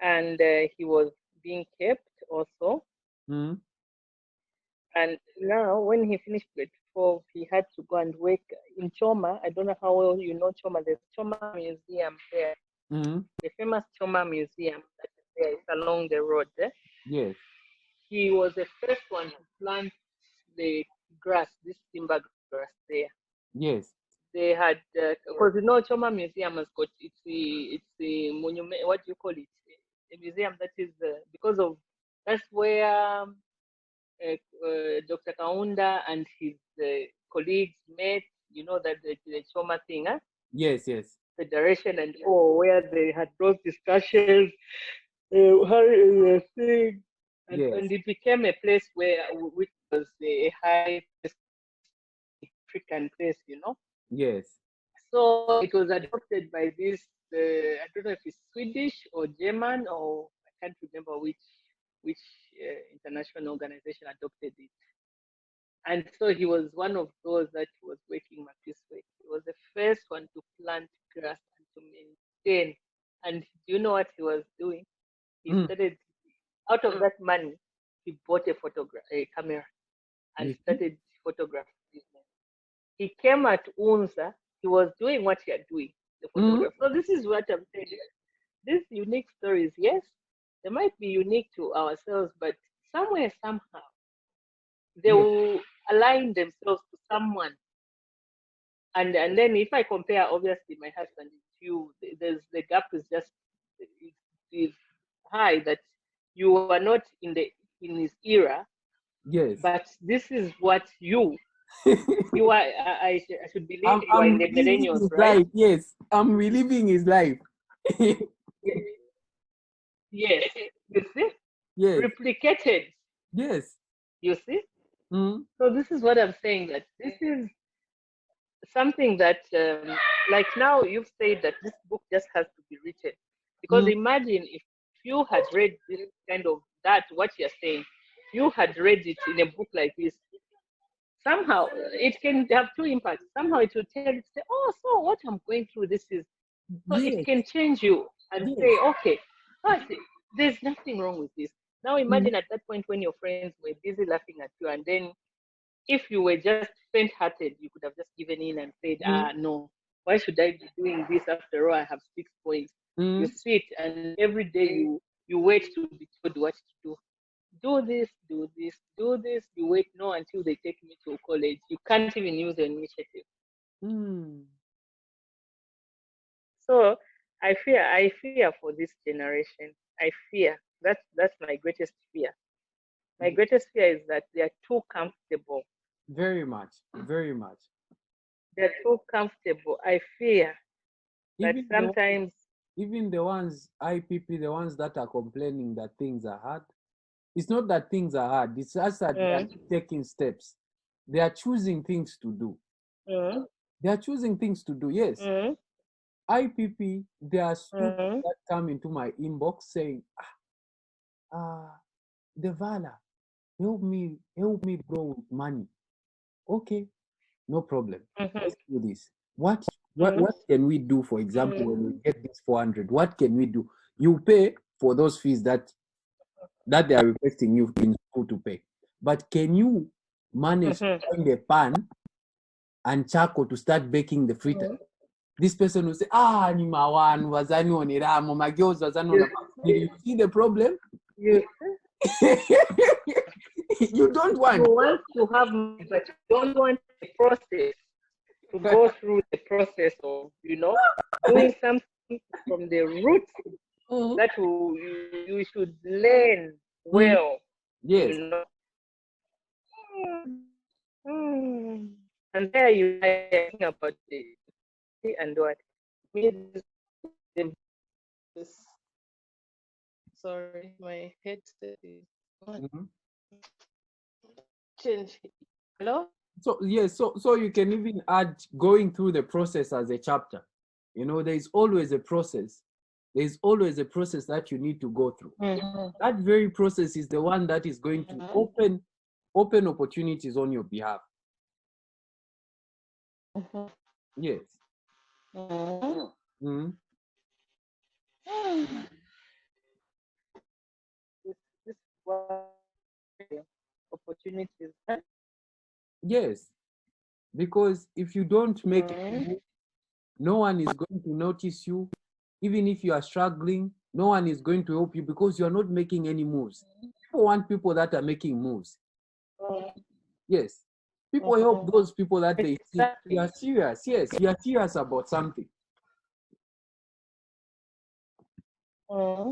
and he was being kept also. Mhm. And now, when he finished grade 12, he had to go and work in Choma. I don't know how well you know Choma. There's Choma Museum there, Mhm. the famous Choma Museum that is there. It's along the road. Yes. He was the first one to plant the grass, this timber grass there. Yes. They had because Choma Museum has got it's a monument. What do you call it? A museum that is because of that's where Dr. Kaunda and his colleagues met. You know that the Choma thing, Yes. Yes. Federation and all, where they had those discussions, how thing, and Yes. it became a place where which was a high African place. Yes. So it was adopted by this, I don't know if it's Swedish or German or I can't remember which international organization adopted it. And so he was one of those that was working this way. He was the first one to plant grass and to maintain. And do you know what he was doing? He Mm. started out of that money. he bought a camera and You see? started photography business. He came at UNSA, he was doing what you're doing, the Mm, photograph. So this is what I'm saying. These unique stories, yes, they might be unique to ourselves, but somewhere, somehow, they yes, will align themselves to someone. And then if I compare, obviously, my husband and you, there's the gap is just is high that you are not in his era, yes. but this is what you are. I should believe you are I'm in the reliving millennials, his right? life. Yes, I'm reliving his life. Yes, you see, Yes, replicated. yes. You see, Mm, so this is what I'm saying. That this is something that, like now, you've said that this book just has to be written, because mm, imagine if you had read this kind of that what you're saying, you had read it in a book like this. Somehow it can have two impacts. Somehow it will tell you, say, oh, so what I'm going through, this is, so it yes, can change you and yes. say, okay, but there's nothing wrong with this. Now Mm, imagine at that point when your friends were busy laughing at you, and then if you were just faint-hearted, you could have just given in and said, mm, no, why should I be doing this? After all, I have 6 points. You mm, sit and every day you wait to be told what to do. Do this, do this, do this. You wait no until they take me to college. You can't even use the initiative. mm. So I fear for this generation. I fear. That's my greatest fear. My greatest fear is that they are too comfortable. Very much, very much. They're too comfortable. I fear that Even the sometimes. even the ones IPP, the ones that are complaining that things are hard. It's not that things are hard. It's just that they are Mm, taking steps. They are choosing things to do. mm, They are choosing things to do. Yes, mm, IPP. There are people mm, that come into my inbox saying, Devala, help me, bro, with money. Okay, no problem. mhm, Let's do this. What mm, what can we do? For example, mm, when we get this 400, what can we do? You pay for those fees that they are requesting you in school to pay. But can you manage to mhm, find a pan and charcoal to start baking the fritter? mm. This person will say, ni mawan wazani oniramo, my girls wazani You Did see, you see the problem? you see, You don't you want. want to have money, but you don't want the process to go through the process of, doing something from the roots Mm, that you should learn mm, well, yes. you know. Mm, mm. And there you are talking about the and what me the this, sorry, my headset is on. Mhm. Change. Hello? So yes, so you can even add going through the process as a chapter. There's always a process. There's always a process that you need to go through. Mm-hmm. That very process is the one that is going to open opportunities on your behalf. Mm-hmm. Yes. Mm-hmm. Mhm. This is what opportunities. Yes. Because if you don't make a Mm-hmm. move, no one is going to notice you. Even if you are struggling, no one is going to help you because you are not making any moves. People want people that are making moves. Yes. People help Mm-hmm. those people that they see you Exactly. are serious. Yes, you are serious about something. Mm-hmm.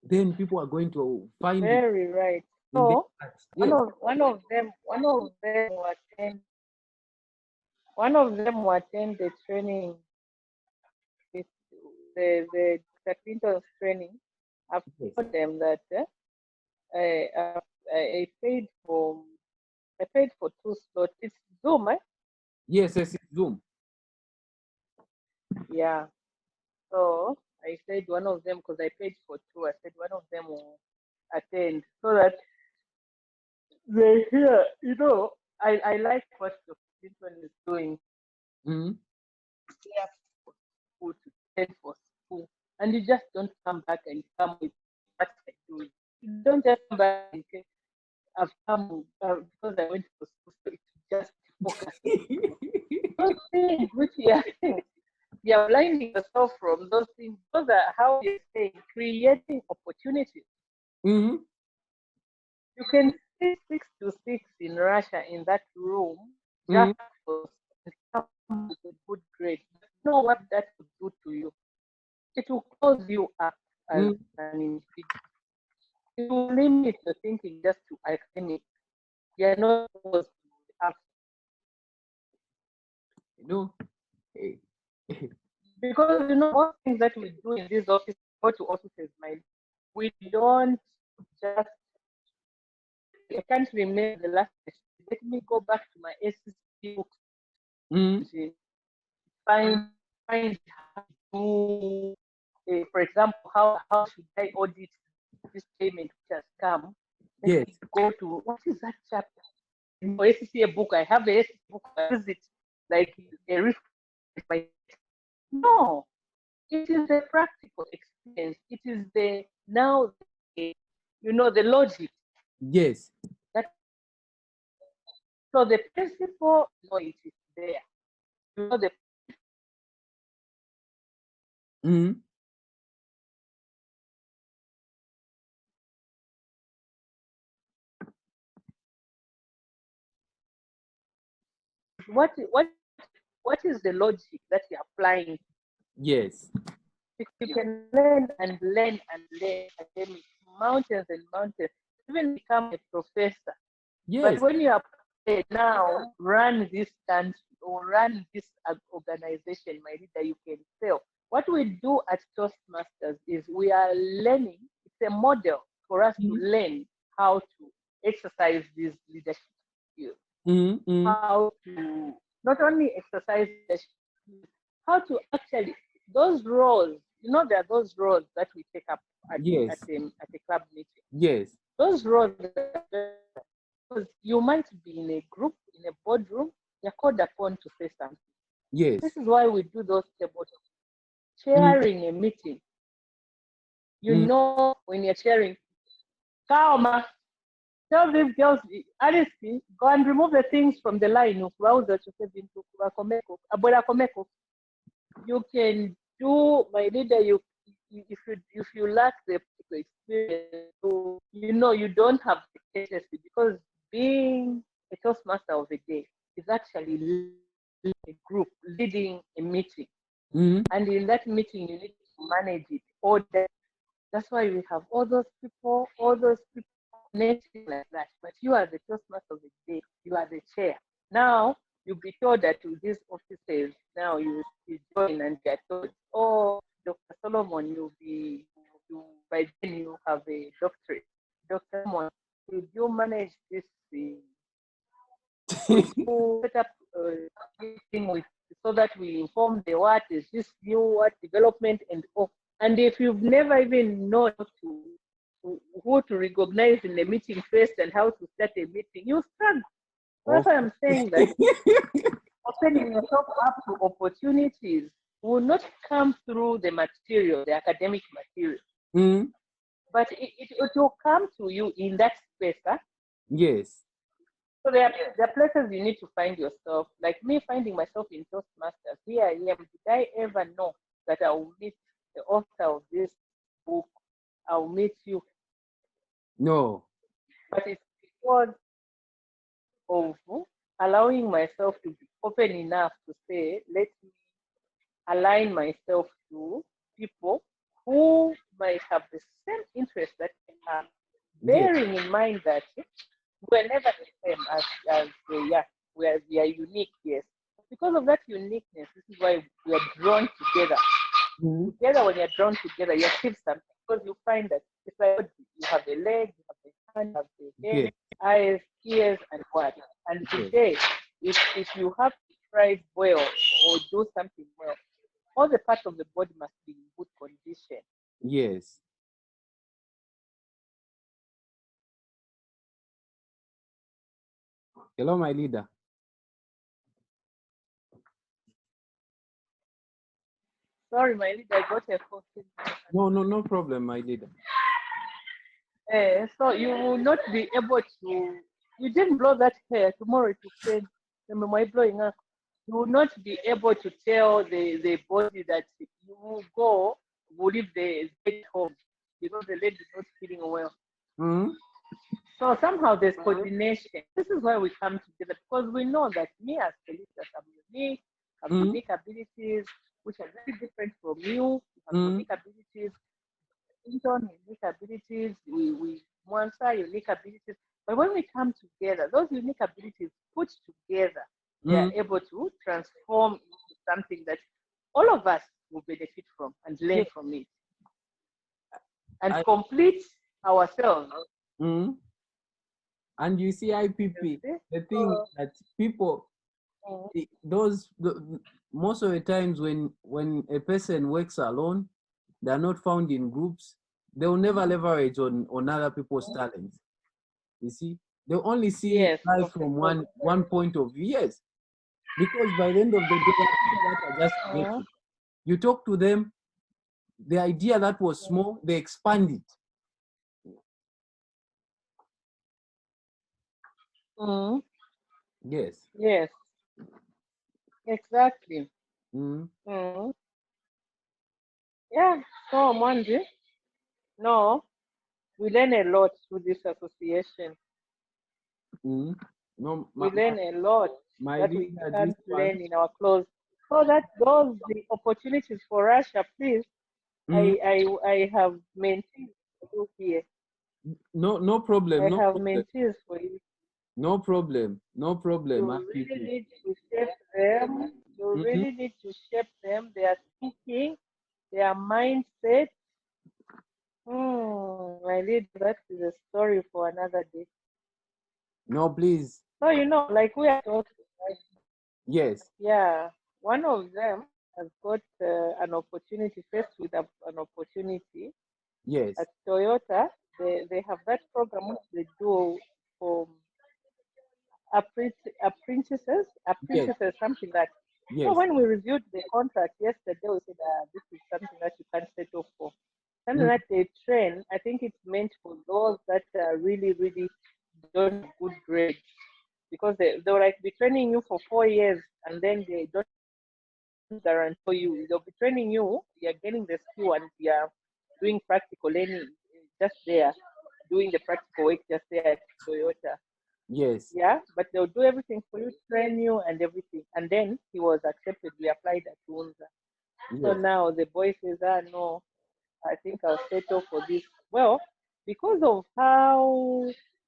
Then people are going to find it Very right. in their So hearts. one Yes. of one of them one of them will attend one of them will attend the training with the Dr. Clinton's training. I've Yes. told them that I paid for two slots. It's Zoom, eh? Yes, yes, it's Zoom. Yeah. So I said one of them, because I paid for two. I said one of them will attend so that they hear. I like what Dr. Clinton is doing. Mhm. Here for school to attend for school, and you just don't come back and come with what I do. You don't just come back and say, I've come because I went to school, so it's just focus on those things which you're blinding yourself from those things. Those are how you're saying creating opportunities. Mm-hmm. You can stay 6 to 6 in Russia in that room Mm-hmm. just for and come with a good grade. You know what that will do to you? It will close you up as Mm-hmm. an individual. It will limit your thinking just to academic. You're not supposed to have You know, eh, because you know most things that we do in this office, go to offices, we don't just. I can't remember the last. Let me go back to my SCC books mm-hmm. and find how to do. For example, how should I audit this payment which has come? Let Yes. me go to what is that chapter? In my SCCA book, I have the SCCA book. I use it like a reference. No, it is the practical experience. It is the now, the logic Yes. that. So the principle, no, it is there. You know the Mm-hmm. what is the logic that you're applying? Yes. You can learn and learn and learn academic mountains and mountains, even become a professor. But Yes. when you are now run this country or run this organization, my leader, you can fail. What we do at Toastmasters is we are learning. It's a model for us to Mm-hmm. learn how to exercise these leadership skills, Mm-hmm. how to not only exercise leadership skills, how to actually those roles. There are those roles that we take up at Yes. a club meeting. Yes. Those roles, because you might be in a group, in a boardroom, you're called upon to say something. This Yes. is why we do those table talks. Mm-hmm. Chairing a meeting, Mm-hmm. when you're chairing, Kaoma, tell these girls, Alice, go and remove the things from the line. You can do, my leader, if you lack the experience, you don't have the capacity because being a Toastmaster of the day is actually leading a group, leading a meeting. Mm-hmm. And in that meeting, you need to manage it. That's why we have all those people connecting like that. But you are the Toastmaster of the day. You are the chair. Now, you'll be told that to these offices, now you join and get told, oh, Dr. Solomon, by then you have a doctorate. Dr. Solomon, could you manage this? Could you set up thing with so that we inform the what is this new what development and all. And if you've never even known who to recognize in the meeting first and how to start a meeting, you struggle. That's Of why I'm saying that opening yourself up to opportunities will not come through the material, the academic material, mm-hmm. but it will come to you in that space. Huh? Yes. So there are places you need to find yourself. Like me finding myself in Toastmasters. Here I am. Did I ever know that I will meet the author of this book? I'll meet you. No. But it's because of allowing myself to be open enough to say, let me align myself to people who might have the same interest that I have, Yes. bearing in mind that we're never the same as we are unique, yes. Because of that uniqueness, this is why we are drawn together. Mm-hmm. Together, when you're drawn together, you achieve something because you find that it's like you have the leg, you have the hand, you have the head, Yes. eyes, ears, and what. And Yes. today, if you have to thrive well or do something well, all the parts of the body must be in good condition. Yes. Hello, my leader. Sorry, my leader, I got a phone. No, no, no problem, my leader. So you will not be able to. You didn't blow that hair. Tomorrow it will change. Remember blowing up. You will not be able to tell the body that you will go, will leave the bed home because the lady is not feeling well. Mm-hmm. So somehow there's coordination. This is why we come together because we know that me as Felicitas, I'm unique, have Mm-hmm. unique abilities which are very different from you. You have Mm-hmm. unique abilities, Clinton, unique abilities, we Mwansa, unique abilities. But when we come together, those unique abilities put together, they are Mm-hmm. able to transform into something that all of us will benefit from and Yeah, learn from it and I, complete ourselves. mm-hmm. And you see, You IPP, see? the thing that people, So, most of the times when a person works alone, they're not found in groups. They'll never leverage on other people's talents. You see, they only see yes, life of from course. one point of view. Yes, because by the end of the day, there are people that are just Mhm. getting. You talk to them, the idea that was small, they expand it. Mhm. Yes. Yes, exactly. Mm, Mhm. Yeah, so Monday, no, we learn a lot through this association. mm. No, We learn a lot my that we leader, this can't one. learn in our clothes. So that those the opportunities for Russia, please, Mm, I have mentees for you here. no problem, I no have problem, mentees for you. no problem, no problem, You really IPP. need to shape them. You Mm-hmm. really need to shape them. Their thinking, their mindset. My leader, that is a story for another day. No, please. So, like we are talking, right? Yes, Yeah, one of them has got an opportunity, faced with an opportunity yes, at Toyota. They have that program which they do for yes, apprentices, something like. So yes. when we reviewed the contract yesterday, we said this is something that you can't settle for. Something Mm, that they train, I think it's meant for those that really, really don't have good grades because they'll like be training you for 4 years and then they don't guarantee you. They'll be training you, you're getting the skill and you're doing practical learning just there, doing the practical work just there at Toyota. yes, Yeah, but they'll do everything for you, train you and everything. And then he was accepted. We applied at Tunza. So yes, now the boy says, no, I think I'll settle for this. Well, because of how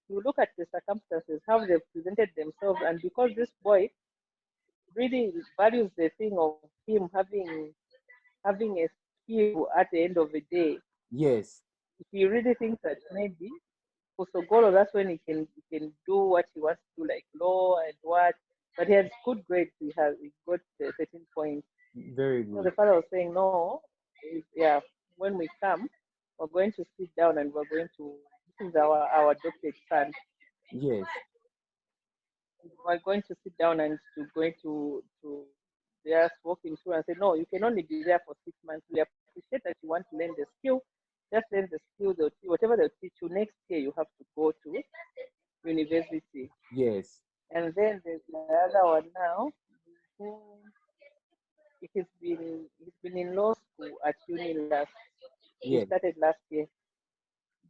you look at the circumstances, how they've presented themselves, and because this boy really values the thing of him having a skill at the end of the day, yes, he really thinks that maybe for Sogolo, that's when he can do what he wants to do, like law and what. But he has good grades. He got 13 points. very So good. the father was saying, no, yeah, when we come, we're going to sit down and we're going to. This is our adopted son. Yes, We're going to sit down and going to just walk him through and say, no, you can only be there for 6 months. We appreciate that you want to learn the skill. Just learn the skill. Whatever they'll teach you next year, you have to go to university. yes, And then there's the other one now. Who he's been in law school at uni last. He yes, started last year,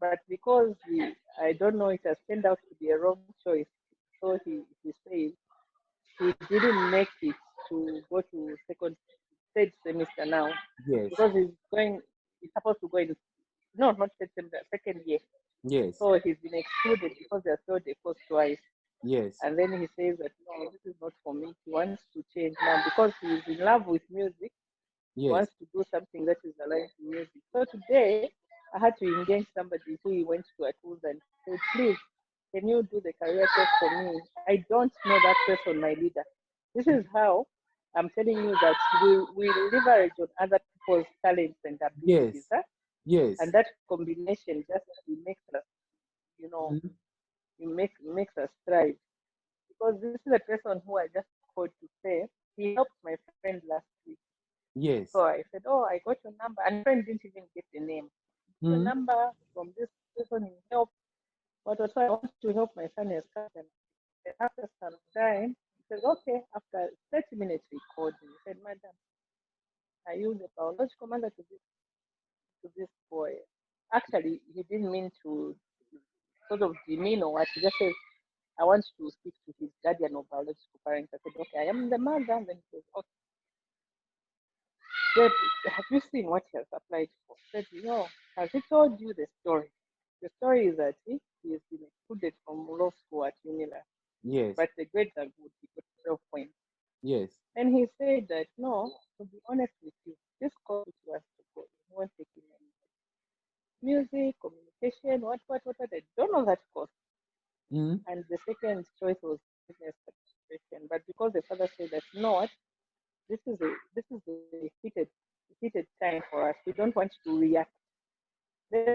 but because I don't know, it has turned out to be a wrong choice. So he says he didn't make it to go to third semester now yes, because he's supposed to go in, no, not third semester, second year. yes, So he's been excluded because they failed the course twice. yes, And then he says that no, this is not for me. He wants to change now because he's in love with music. He yes, wants to do something that is aligned to music. So today I had to engage somebody who he went to at Woods and said, please, can you do the career test for me? I don't know that person, my leader. This is how I'm telling you that we leverage on other people's talents and abilities. yes, Huh? And yes. that combination just makes us, you know, Mhm. makes us thrive. Because this is a person who I just called to say he helped my friend last week. So Yes. I said, oh, I got your number. And my friend didn't even get the name. Your Mhm. number from this. person in help. But also I want to help my son as cousin. And after some time, he said, okay, after 30 minutes he called me. He said, Madam, are you the biological mother to this boy? Actually, he didn't mean to sort of demean or what. He just said, I want to speak to his guardian or biological parents. I said, okay, I am the mother. And then he said, okay, Dad, have you seen what he has applied for? I said, no. Has he told you the story? The story is that he has been excluded from law school at Unila, Yes. but the grades are good. He got 12 points. Yes. And he said that, no, to be honest with you, this course which was to go, he won't take in any music, communication, what. I don't know that course. Mm-hmm. And the second choice was business administration. But because the father said that, no, this is a heated time for us. We don't want to react. Let's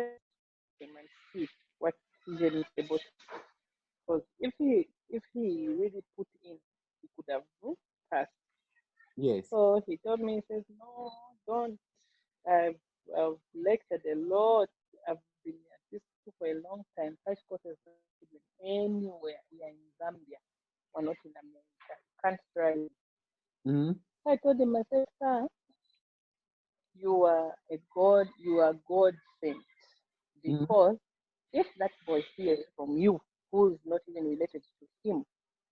him and see what decision is able to. Because if he really put in, he could have passed. Yes. So he told me, he says, no, don't. I've, I've lectured a lot. I've been at this school for a long time. Such courses are not given anywhere here in Zambia or not in America. You can't try it. Mm-hmm. I told him, I said, sir, you are God sent. Mm-hmm. Because if that boy hears from you, who is not even related to him,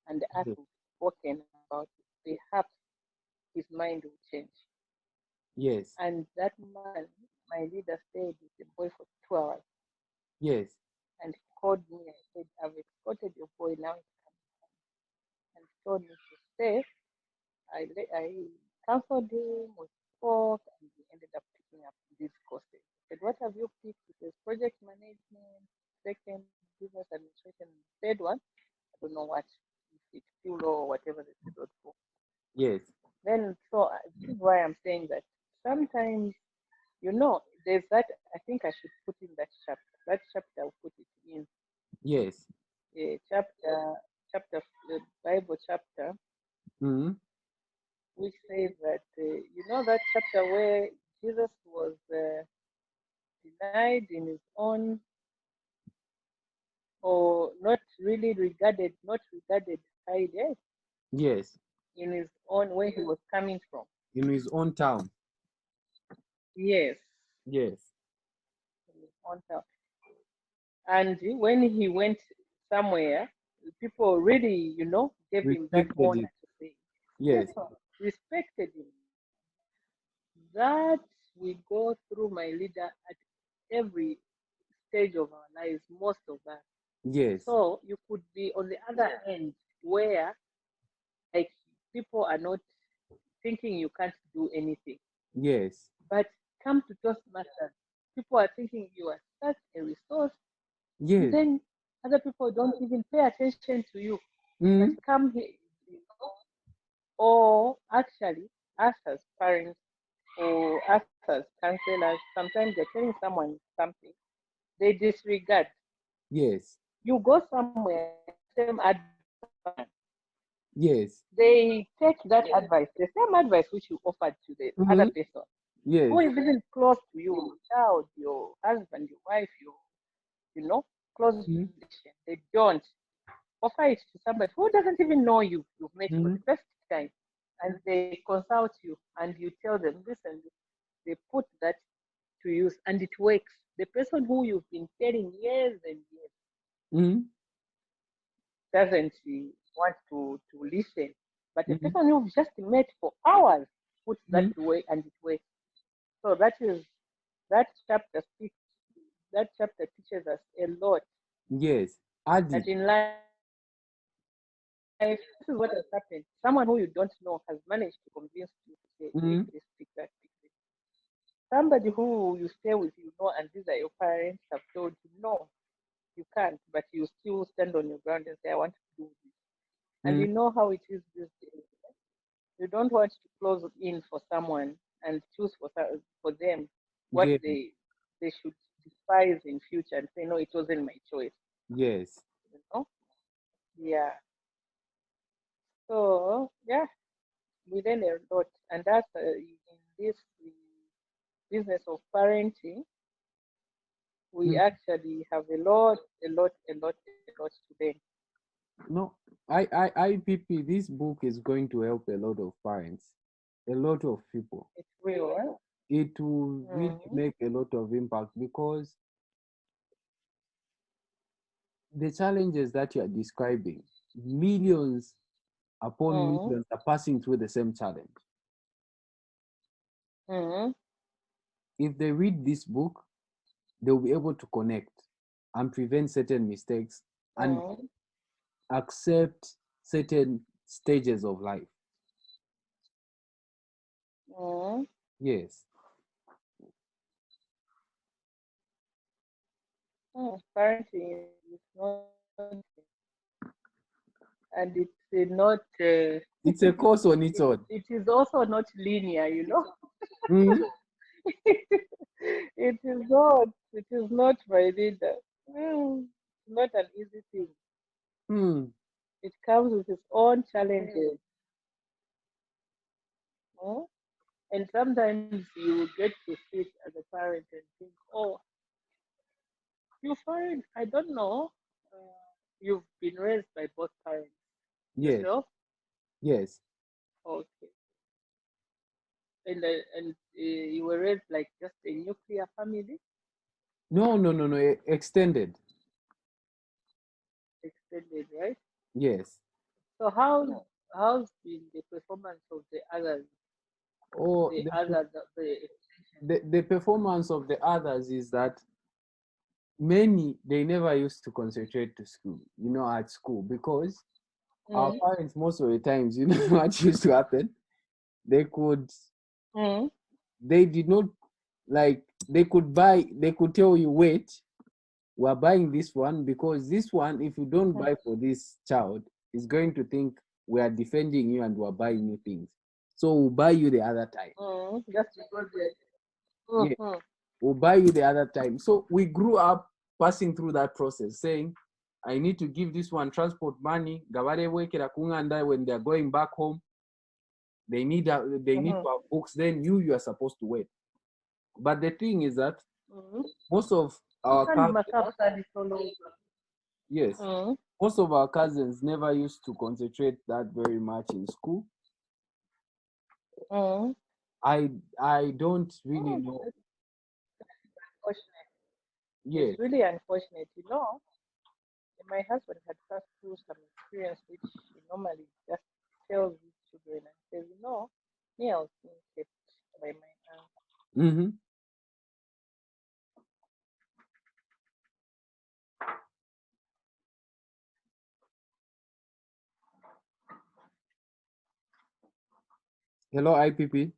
and us Yes. have spoken about it, perhaps his mind will change. Yes. And that man, my leader, stayed with the boy for 2 hours. Yes. And he called me and said, I've escorted your boy now. He's coming home. And he told me to stay. I counseled him, we spoke, and we ended up picking up these courses. I said, what have you picked? He says, project management, second, business administration, and the third one, I don't know what, if it's fuel or whatever they said was for. Yes. Then, so this is why I'm saying that sometimes, there's that, I think I should put in that chapter. That chapter, I'll put it in Yes. a chapter, the Bible chapter, Mm-hmm. which says that, that chapter where Jesus was denied in his own, or not regarded high death Yes. in his own, where he was coming from. In his own town. Yes, Yes. in his own town. And when he went somewhere, people really, gave him that Respected honor it. to say, Yes. yes, respected him. That we go through, my leader, at every stage of our lives, most of us. Yes. So you could be on the other end where, like, people are not thinking you can't do anything. Yes. But come to Toastmasters, people are thinking you are such a resource, and Yes. then other people don't even pay attention to you. But Mm-hmm. come here, or actually, us as parents or us as counselors, sometimes they're telling someone something, they disregard. Yes. You go somewhere, same advice to someone, Yes. they take that advice, the same advice which you offered to the other Mm-hmm. person, who Yes. is even close to you, your child, your husband, your wife, your, close Mm-hmm. relation. They don't offer it to somebody who doesn't even know you. You've met for Mm-hmm. the first time, and they consult you, and you tell them, listen, they put that to use, and it works. The person who you've been telling years and years Mm-hmm. doesn't want to listen. But the Mm-hmm. person you've just met for hours puts that Mm-hmm. to work, and it works. So that chapter speaks. That chapter teaches us a lot. Yes. Adi. That in life, this is what has happened. Someone who you don't know has managed to convince you to say, pick Mm-hmm. this, pick that, pick this. Somebody who you stay with, and these are your parents, have told you, no, you can't, but you still stand on your ground and say, I want to do this. And Mm-hmm. you know how it is these days. You don't want to close in for someone and choose for them what Yes. they should despise in future and say, no, it wasn't my choice. Yes. You know? Yeah. So yeah, we learn a lot, and that's in this business of parenting. we Mm. actually have a lot to learn. No, IPP, this book is going to help a lot of parents, a lot of people. It will. It will really Mm-hmm. make a lot of impact because the challenges that you are describing, millions upon Mm-hmm. millions are passing through the same challenge. Mm-hmm. If they read this book, they'll be able to connect and prevent certain mistakes and Mm-hmm. accept certain stages of life. Mm-hmm. Yes, Parenting is not easy, and it's not. it's a course on its own. It is also not linear, you know. Mhm. It is not. It is not my leader. It's not an easy thing. Hmm. It comes with its own challenges. Mm. And sometimes you get to sit as a parent and think, oh, you find, I don't know, you've been raised by both parents Yes, yourself. yes. Okay. And you were raised like just a nuclear family, No, no, no, no. Extended. extended, right? Yes. So how's been the performance of the others, Or the others, the extension? the performance of the others is that many they never used to concentrate to school, at school because our Mm, parents most of the times, what used to happen, they could mm, they did not like they could tell you, wait, we're buying this one because this one, if you don't mhm, buy for this child, is going to think we are defending you and we're buying you things. So we'll buy you the other time. just because they. Yeah, Mm-hmm, we'll buy you the other time. So we grew up passing through that process, saying, I need to give this one transport money. Gabare wekera kunganda when they're going back home. They need mm-hmm, to have books. Then you are supposed to wait. But the thing is that mm-hmm. most of our Kandi cousins, makapsali solo. yes, Mm, most of our cousins never used to concentrate that very much in school. mm. I don't really Oh, know. that's unfortunate. Yes. It's really unfortunate. My husband had passed through some experience which he normally just tells his children and says, me, I was being kept by my aunt. Mm-hmm. Hello, IPP.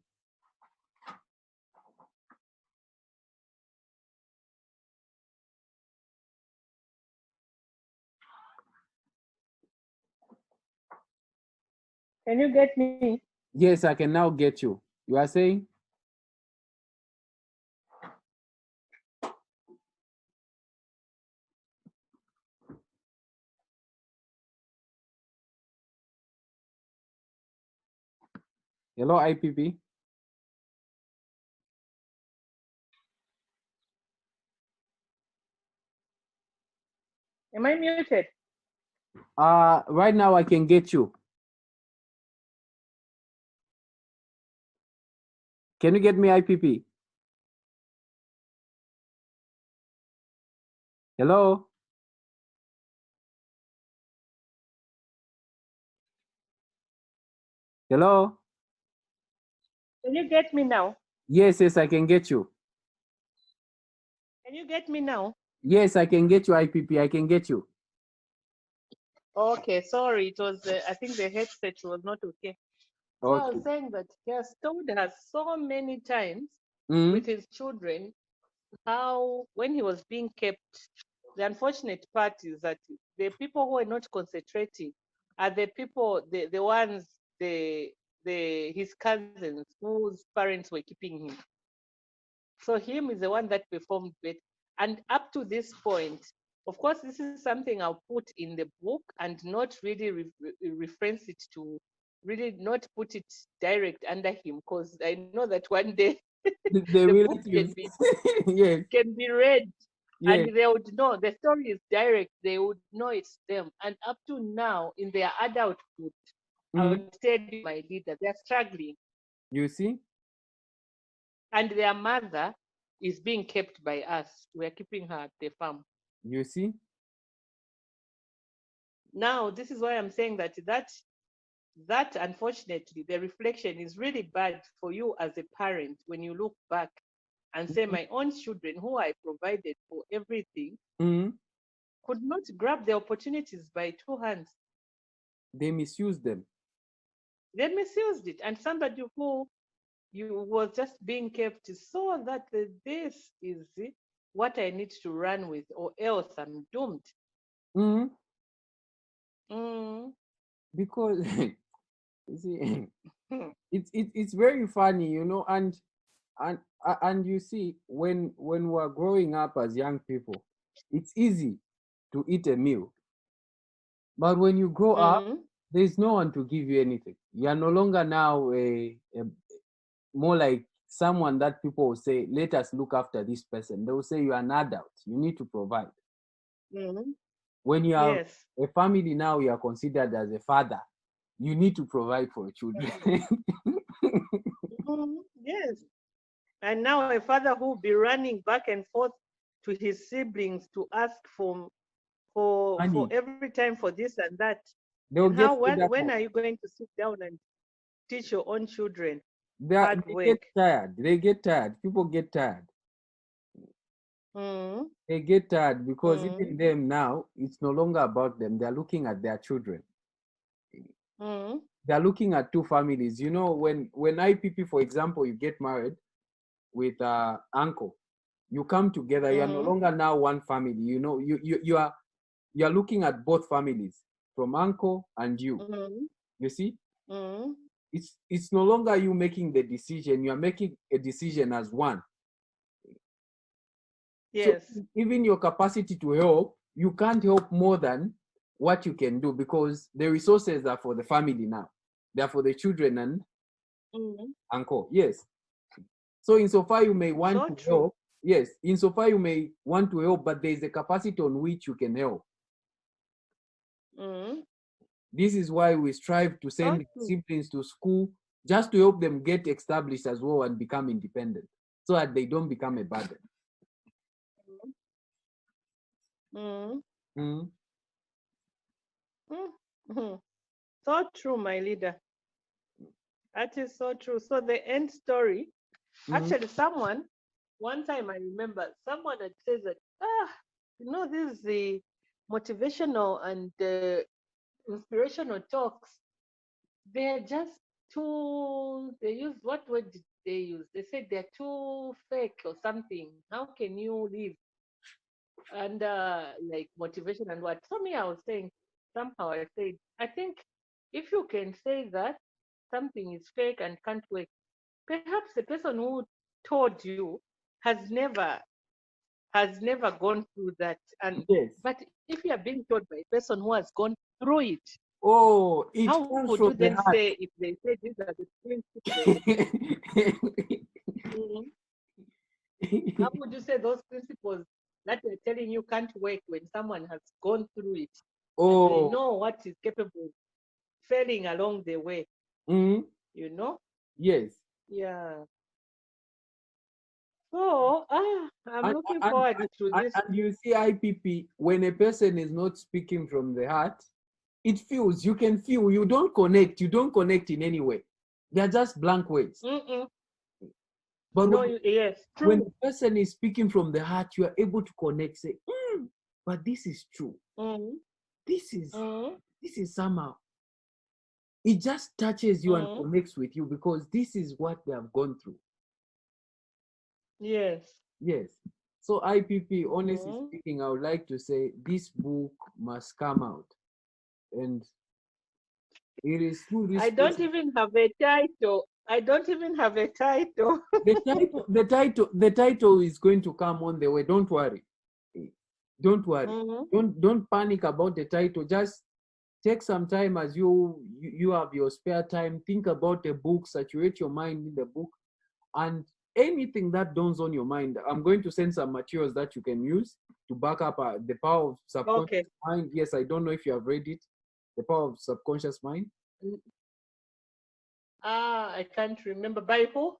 Can you get me? Yes, I can now get you. You are saying? Hello, IPP. Am I muted? Right now I can get you. Can you get me, IPP? Hello? Hello? Can you get me now? Yes, yes, I can get you. Can you get me now? Yes, I can get you, IPP. I can get you. Okay, sorry. It was, I think the headset was not okay. So I was Okay. saying that he has told us so many times Mm-hmm. with his children how, when he was being kept, the unfortunate part is that the people who are not concentrating are the people, the ones, his cousins whose parents were keeping him. So him is the one that performed better. And up to this point, of course, this is something I'll put in the book and not really reference it to, really not put it direct under him, because I know that one day The the book relatives. Yes. can be read Yes. And they would know the story is direct. They would know it's them. And up to now, in their adulthood, I Mm. would tell you, my leader, they're struggling, You see? and their mother is being kept by us. We're keeping her at the farm. You see? Now, this is why I'm saying that unfortunately, the reflection is really bad for you as a parent when you look back and say, my own children who I provided for everything Mm. could not grab the opportunities by two hands. They misuse them. They misused it. And somebody who you was just being kept saw that this is what I need to run with, or else I'm doomed. Mm. Mm. Because you see, it's very funny, you know, and and you see, when we're growing up as young people, it's easy to eat a meal, but when you grow up, Mm. there's no one to give you anything. You are no longer now a more like someone that people will say, let us look after this person. They will say, you're an adult, you need to provide. Mm. When you have Yes. a family now, you are considered as a father, you need to provide for your children. Mm. Yes. And now a father who will be running back and forth to his siblings to ask for Money, every time for this and that. they'll And how get fed up when of. are you going to sit down and teach your own children hard They work? get tired. They get tired. People get tired. Mm. They get tired because Mm. even them now, it's no longer about them. They're looking at their children. Mm. They're looking at two families. You know, when IPP, for example, you get married with uncle, you come together. You are no Mm. longer now one family. You know, you are looking at both families from uncle and you. Mm. You see, Mm. it's no longer you making the decision. You are making a decision as one. So Yes. even your capacity to help, you can't help more than what you can do because the resources are for the family now. They are for the children and Mm. uncle. Yes. So insofar you may want So to true. help, yes, insofar you may want to help, but there is a capacity on which you can help. Mm. This is why we strive to So send true. siblings to school just to help them get established as well and become independent so that they don't become a burden. Mm. Mm, Mm. Mm. So true, my leader. That is so true. So the end story, mm, actually, one time I remember someone had said that, this is the motivational and inspirational talks. They're just they use, what word did they use? They said they're too fake or something. How can you live under like motivation and what? For me, I was saying, somehow I said, I think if you can say that something is fake and can't work, perhaps the person who told you has never has never gone through that. And yes. but if you are being told by a person who has gone through it, Oh, it how comes would you from the then heart. say, if they say these are the principles, mhm, how would you say those principles that they're telling you can't work when someone has gone through it and they Oh, know what is capable of failing along the way, mm, you know? yes. Yeah. So I'm And, looking and, forward to this and new. you see, IPP, when a person is not speaking from the heart, it feels, you can feel, you don't connect in any way. They're just blank words. Mm-mm. But No, yes, when true. the person is speaking from the heart, you are able to connect, say, but this is true. Mm-hmm. This is, Mm-hmm. this is somehow. It just touches you and Mm-hmm. connects with you because this is what they have gone through. Yes. Yes. So IPP, honestly Mm-hmm. speaking, I would like to say this book must come out. And it is through this I don't process. even have a title. I don't even have a title. The title is going to come on the way. Don't worry. Don't worry. Mm-hmm. Don't panic about the title. Just take some time as you have your spare time. Think about the book, saturate your mind in the book, and anything that dawns on your mind. I'm going to send some materials that you can use to back up the power of subconscious Okay. mind. Yes, I don't know if you have read it, The Power of Subconscious Mind. I can't remember. By who?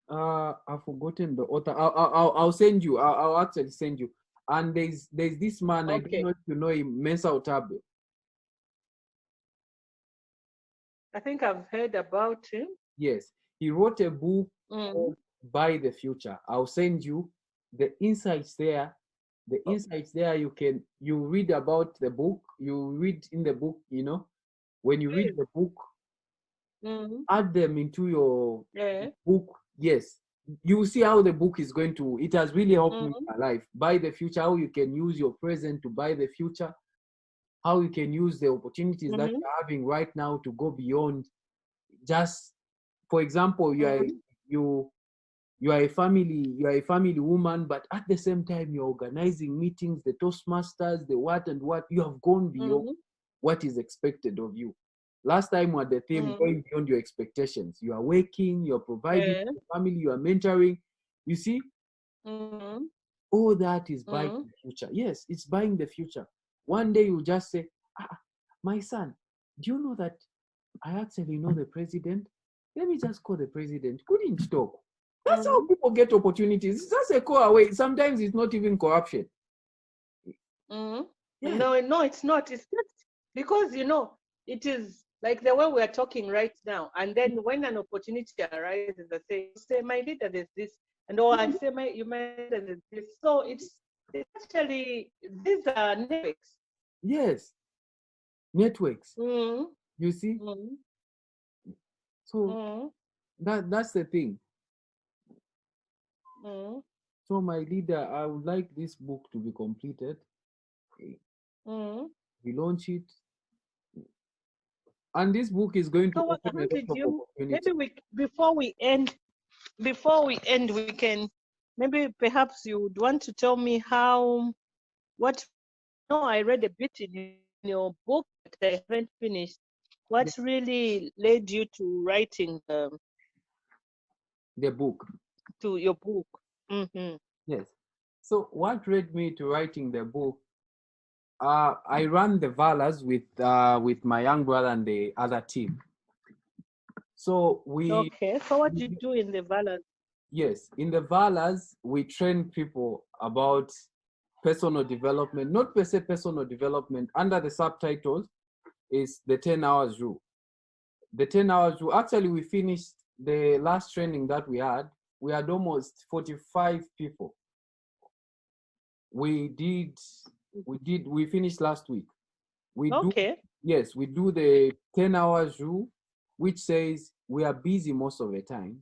I've forgotten the author. I'll send you. I'll actually send you. And there's this man. I don't Okay. know if you know him, Mensa Otabe. I think I've heard about him. Yes, he wrote a book called By the Future. I'll send you the insights there. The insights there, you read about the book. You read in the book. When you read the book, add them into your book. Yes, you will see how the book is going to. It has really helped me in my life. Buy the future. How you can use your present to buy the future. How you can use the opportunities that you're having right now to go beyond. Just, for example, you are a family woman, but at the same time you're organizing meetings, the Toastmasters, the what and what. You have gone beyond what is expected of you. Last time we had the theme going beyond your expectations. You are working, you're providing for the family, you are mentoring. You see, all that is buying the future. Yes, it's buying the future. One day you just say, my son, do you know that I actually know the president? Let me just call the president. Couldn't talk. That's how people get opportunities. It's just a call away. Sometimes it's not even corruption. Yeah. No, it's not. It's just because, it is like the way we are talking right now. And then when an opportunity arises, I say, my leader, there's this. And I say, you might leader, there's this. So it's actually, these are networks. Yes. Networks. You see? So that's the thing. So my leader, I would like this book to be completed. We launch it. And this book is going to open a lot of opportunities. Maybe before we end, we can, maybe perhaps you would want to tell me I read a bit in your book that I haven't finished. What really led you to writing the book? To your book? Yes. So what led me to writing the book? I ran the Valas with my young brother and the other team. So So what do you do in the Valas? Yes, in the Valas, we train people about personal development, not per se personal development. Under the subtitles is the 10 hours rule. The 10 hours rule, actually we finished the last training that we had almost 45 people. We finished last week. We do the 10 hours rule, which says we are busy most of the time,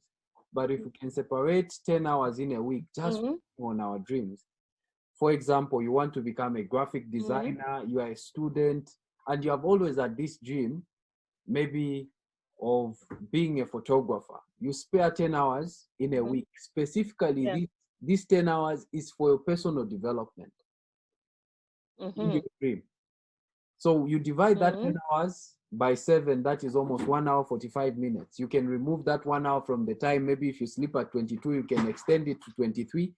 but if we can separate 10 hours in a week just on our dreams. For example, you want to become a graphic designer, you are a student, and you have always had this dream, maybe of being a photographer. You spare 10 hours in a week. Specifically, this 10 hours is for your personal development in your dream. So you divide that 10 hours by 7, that is almost 1 hour 45 minutes. You can remove that 1 hour from the time. Maybe if you sleep at 22, you can extend it to 23.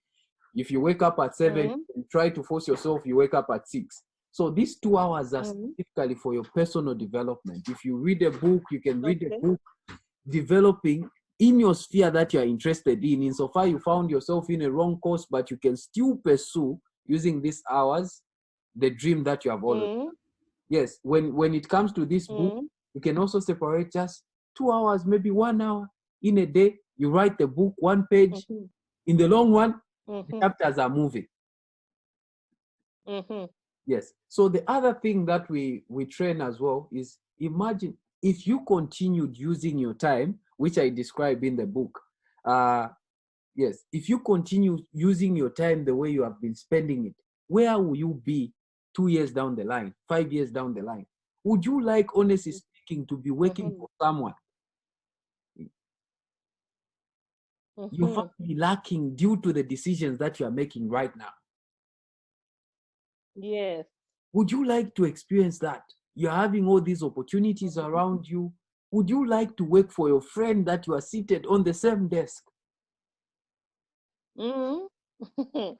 If you wake up at 7 and try to force yourself, you wake up at 6. So these 2 hours are specifically for your personal development. If you read a book, you can read a book developing in your sphere that you are interested in. Insofar you found yourself in a wrong course, but you can still pursue using these hours the dream that you have already. Yes, when it comes to this book, you can also separate just 2 hours, maybe 1 hour in a day. You write the book, 1 page. In the long run, the chapters are moving. Yes. So the other thing that we train as well is, imagine if you continued using your time, which I describe in the book. Yes, if you continue using your time the way you have been spending it, where will you be 2 years down the line, 5 years down the line? Would you like, honestly speaking, to be working for someone you might be lacking due to the decisions that you are making right now? Yes. Would you like to experience that? You're having all these opportunities around you. Would you like to work for your friend that you are seated on the same desk? Mm-hmm.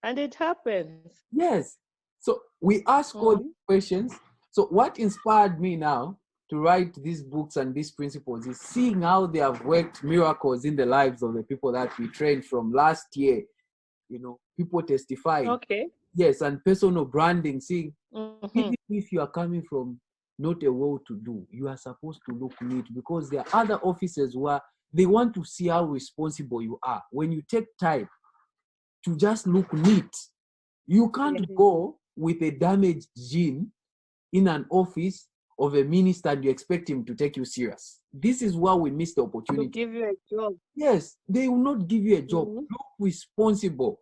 And it happens. Yes. So we ask all these Mm-hmm. questions. So what inspired me now to write these books and these principles is seeing how they have worked miracles in the lives of the people that we trained from last year. You know, people testifying. Okay. Yes, and personal branding, seeing Mm-hmm. even if you are coming from not a well-to-do, you are supposed to look neat because there are other offices where they want to see how responsible you are. When you take time to just look neat, you can't Yes. go with a damaged gene in an office of a minister and you expect him to take you serious. This is where we miss the To opportunity. give you a job. Yes, they will not give you a job. Mm-hmm. Look responsible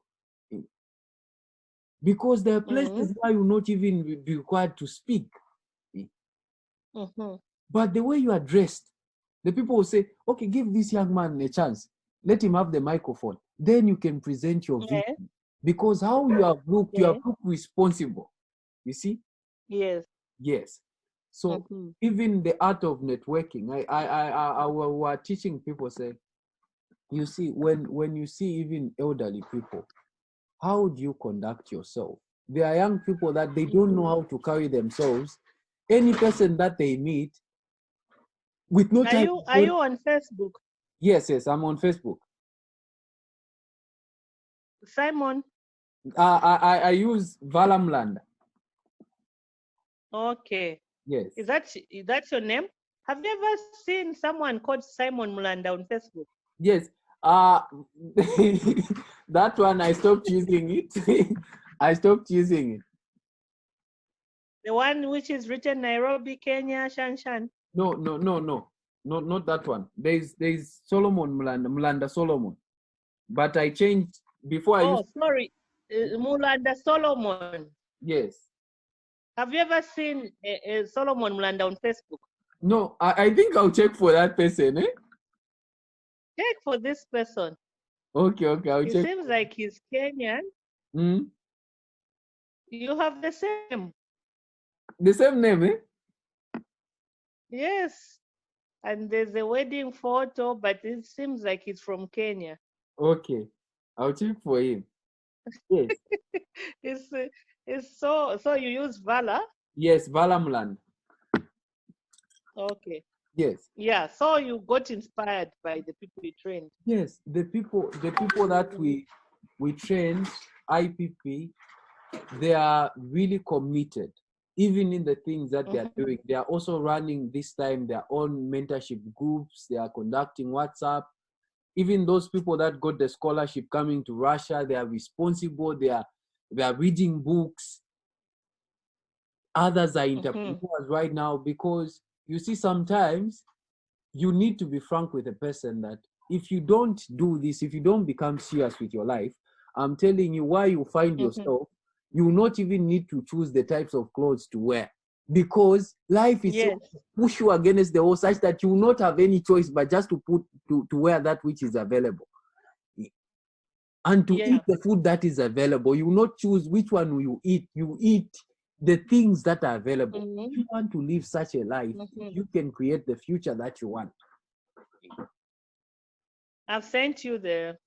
because there are Mm-hmm. places where you will not even be required to speak. Mm-hmm. But the way you are dressed, the people will say, okay, give this young man a chance. Let him have the microphone. Then you can present your vision. Yes. Because how you have Okay. looked responsible. You see? Yes. Yes. So Mm-hmm. even the art of networking, I were teaching people say, you see, when you see even elderly people, how do you conduct yourself? There are young people that they don't know Mm-hmm. how to carry themselves. Any person that they meet with no Are time. you on Facebook, Yes, yes, I'm on Facebook. Simon? I use Valamland. Okay. Yes, Is that your name? Have you ever seen someone called Simon Mulanda on Facebook? yes. Uh that one I stopped using it. I stopped using it. The one which is written Nairobi, Kenya, Shanshan. No, no, no, no, not that one. There's Solomon Mulanda Solomon. But I changed before I used. Oh, sorry, Mulanda Solomon. Yes. Have you ever seen Solomon Mulanda on Facebook? No, I think I'll check for that person. Eh? Check for this person. Okay, okay, I'll He check. seems like he's Kenyan. Mm? You have the same. The same name, eh? Yes. And there's a wedding photo, but it seems like he's from Kenya. Okay, I'll check for him. Yes, It's, uh, it's so you use Vala? yes, Valamland. Okay. Yes, Yeah, so you got inspired by the people you trained. yes. The people that we train, IPP, they are really committed. Even in the things that they are Mhm, doing, they are also running this time their own mentorship groups. They are conducting WhatsApp. Even those people that got the scholarship coming to Russia, they are responsible. They are reading books. Others are mhm, entrepreneurs right now because you see sometimes you need to be frank with a person that if you don't do this, if you don't become serious with your life, I'm telling you why you find mhm. yourself, you will not even need to choose the types of clothes to wear because life is so Yes, push you against the wall such that you will not have any choice but just to wear that which is available and to yeah. eat the food that is available. You will not choose which one will you eat. You eat the things that are available. If Mhm, you want to live such a life, mhm. you can create the future that you want. I've sent you the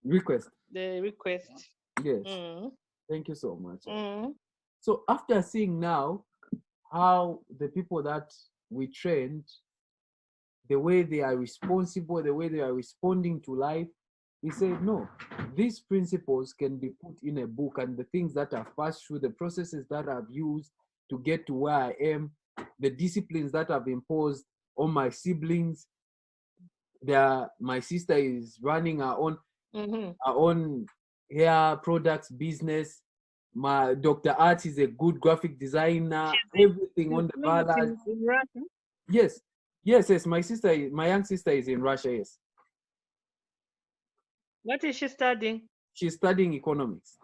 Request. the request. Yes. Mm, Thank you so much. mm, So after seeing now how the people that we trained, the way they are responsible, the way they are responding to life, we said, no, these principles can be put in a book and the things that I've passed through, the processes that I've used to get to where I am, the disciplines that I've imposed on my siblings. My sister is running mhm. her own hair products business. My Dr. Art is a good graphic designer, everything She's on the doing it ballot. in Russia. Yes, yes, yes. My young sister is in Russia. Yes, What is she studying? she's studying economics.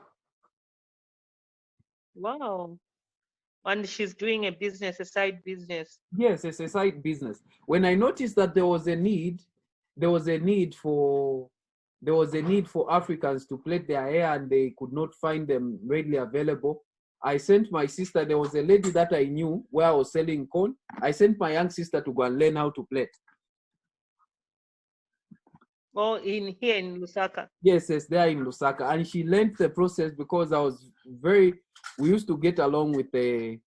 Wow. And she's doing a business, a side business. Yes, it's a side business. When I noticed that there was a need for Africans to plait their hair and they could not find them readily available. I sent my sister, there was a lady that I knew where I was selling corn. I sent my young sister to go and learn how to plait. Oh, in here in Lusaka. Yes, yes, they are in Lusaka, and she learned the process because I was very. We used to get along with the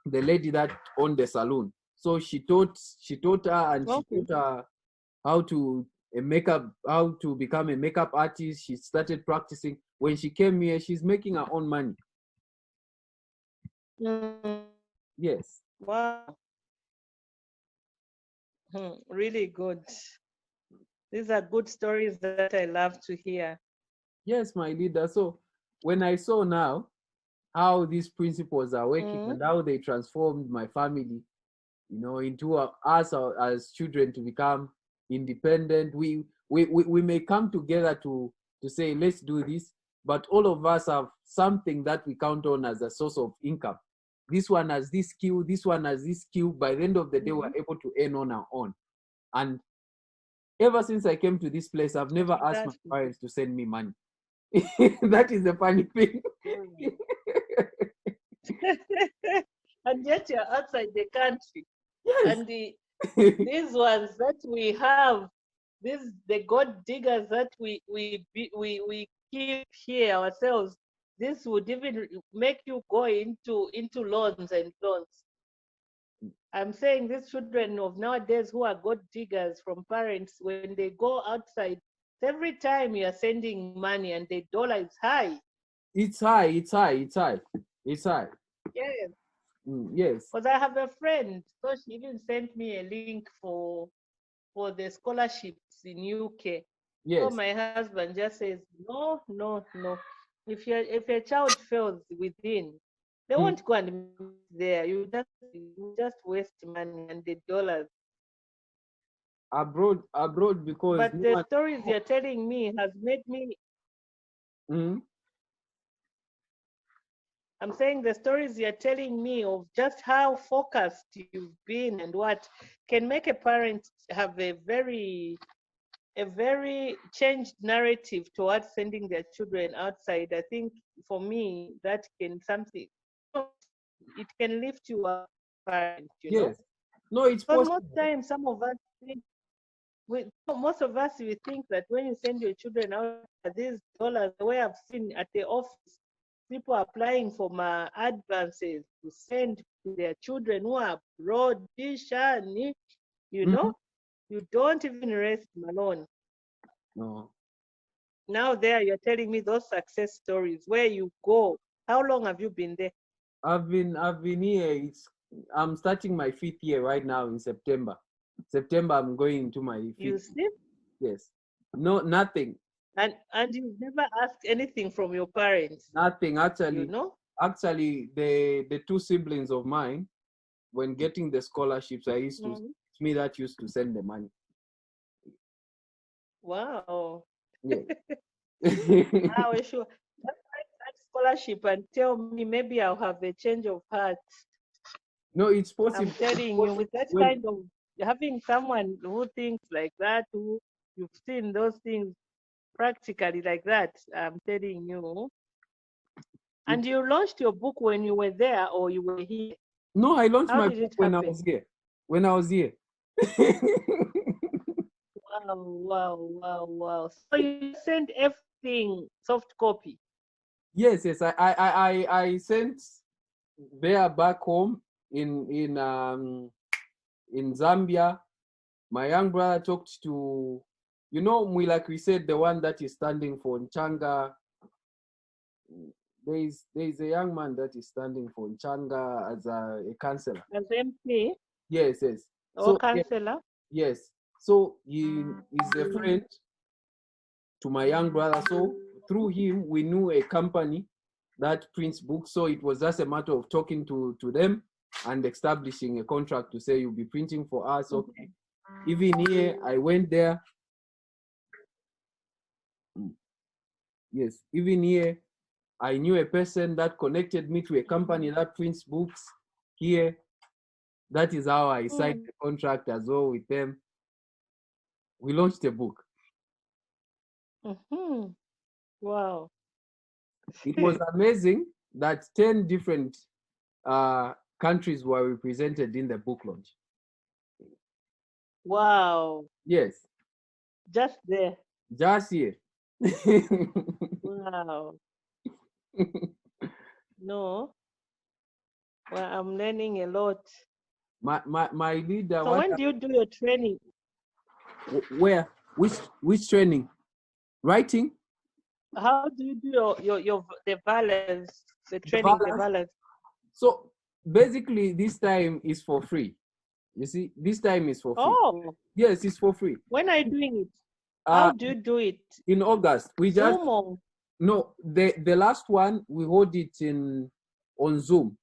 lady that owned the salon. So she taught her, and she Okay. taught her how to how to become a makeup artist. She started practicing. When she came here, she's making her own money. Mm, Yes, wow. Really good. These are good stories that I love to hear. yes, my leader. So when I saw now how these principles are working Mm, and how they transformed my family, into us as children to become independent. We may come together to say let's do this, but all of us have something that we count on as a source of income. This one has this skill, this one has this skill. By the end of the day, we're mhm. able to earn on our own. And ever since I came to this place, I've never asked my Exactly. parents to send me money. That is the funny thing. Mm. And yet you're outside the country. Yes. And these ones that we have, these the gold diggers that we keep here ourselves, this would even make you go into loans and loans. I'm saying these children of nowadays who are gold diggers from parents, when they go outside, every time you are sending money and the dollar is high. It's high, it's high, it's high, it's high. Yes, Yes, because I have a friend, so she even sent me a link for the scholarships in UK. So yes. my husband just says, no, no, no. If your child fails within, they Mm. won't go and admit there. You just waste money and the dollars. Abroad, because But no the one. stories you're telling me has made me. Mm. I'm saying the stories you're telling me of just how focused you've been and what can make a parent have a very changed narrative towards sending their children outside. I think for me that can something it can lift you up, parent. Yes. No, it's Because most possible. times some of us think most of us we think that when you send your children out these dollars, the way I've seen at the office, people applying for my advances to send to their children who are abroad, Shani, you Mhm. know, you don't even rest alone. No, Now there you're telling me those success stories where you go. How long have you been there? I've been here. I'm starting my fifth year right now in September. September, I'm going into my You fifth. see? Yes. No, nothing, And you've never asked anything from your parents, nothing. you Actually, know? actually, the two siblings of mine, when getting the scholarships, Mhm. it's me that used to send the money. Wow. Yes. Wow, sure. Just write that scholarship and tell me maybe I'll have a change of heart. No, it's I'm possible. It's telling you, possible. with that When kind of having someone who thinks like that, who you've seen those things practically like that, I'm telling you. it And you launched your book when you were there or you were here. No, I launched How my did book it when I happen? was here. When I was here. Wow, wow, wow, wow. So you just sent everything soft copy. Yes, yes. I sent there back home in Zambia. My young brother talked to, like we said, the one that is standing for Nchanga. There is a young man that is standing for Nchanga as a counselor. As MP Yes, yes. or So yeah, counselor? yes. So he is a friend to my young brother. So through him, we knew a company that prints books. So it was just a matter of talking to them and establishing a contract to say you'll be printing for us. Mhm. Okay. Even here, I went there. Yes, even here, I knew a person that connected me to a company that prints books here. That is how I signed Mm. the contract as well with them. We launched a book. Mhm. Wow. It was amazing that 10 different countries were represented in the book launch. Wow. Yes. Just there. Just here. Wow. No. Well, I'm learning a lot. My leader, So when do you do your training? where? Which training? Writing? How do you do your the balance, the The training, the balance? balance? So basically, this time is for free. You see, this time is for free. Oh, Yes, it's for free. when are you doing it? Uh, How do you do it? in August, we just Zoom or no the last one we hold it in on Zoom,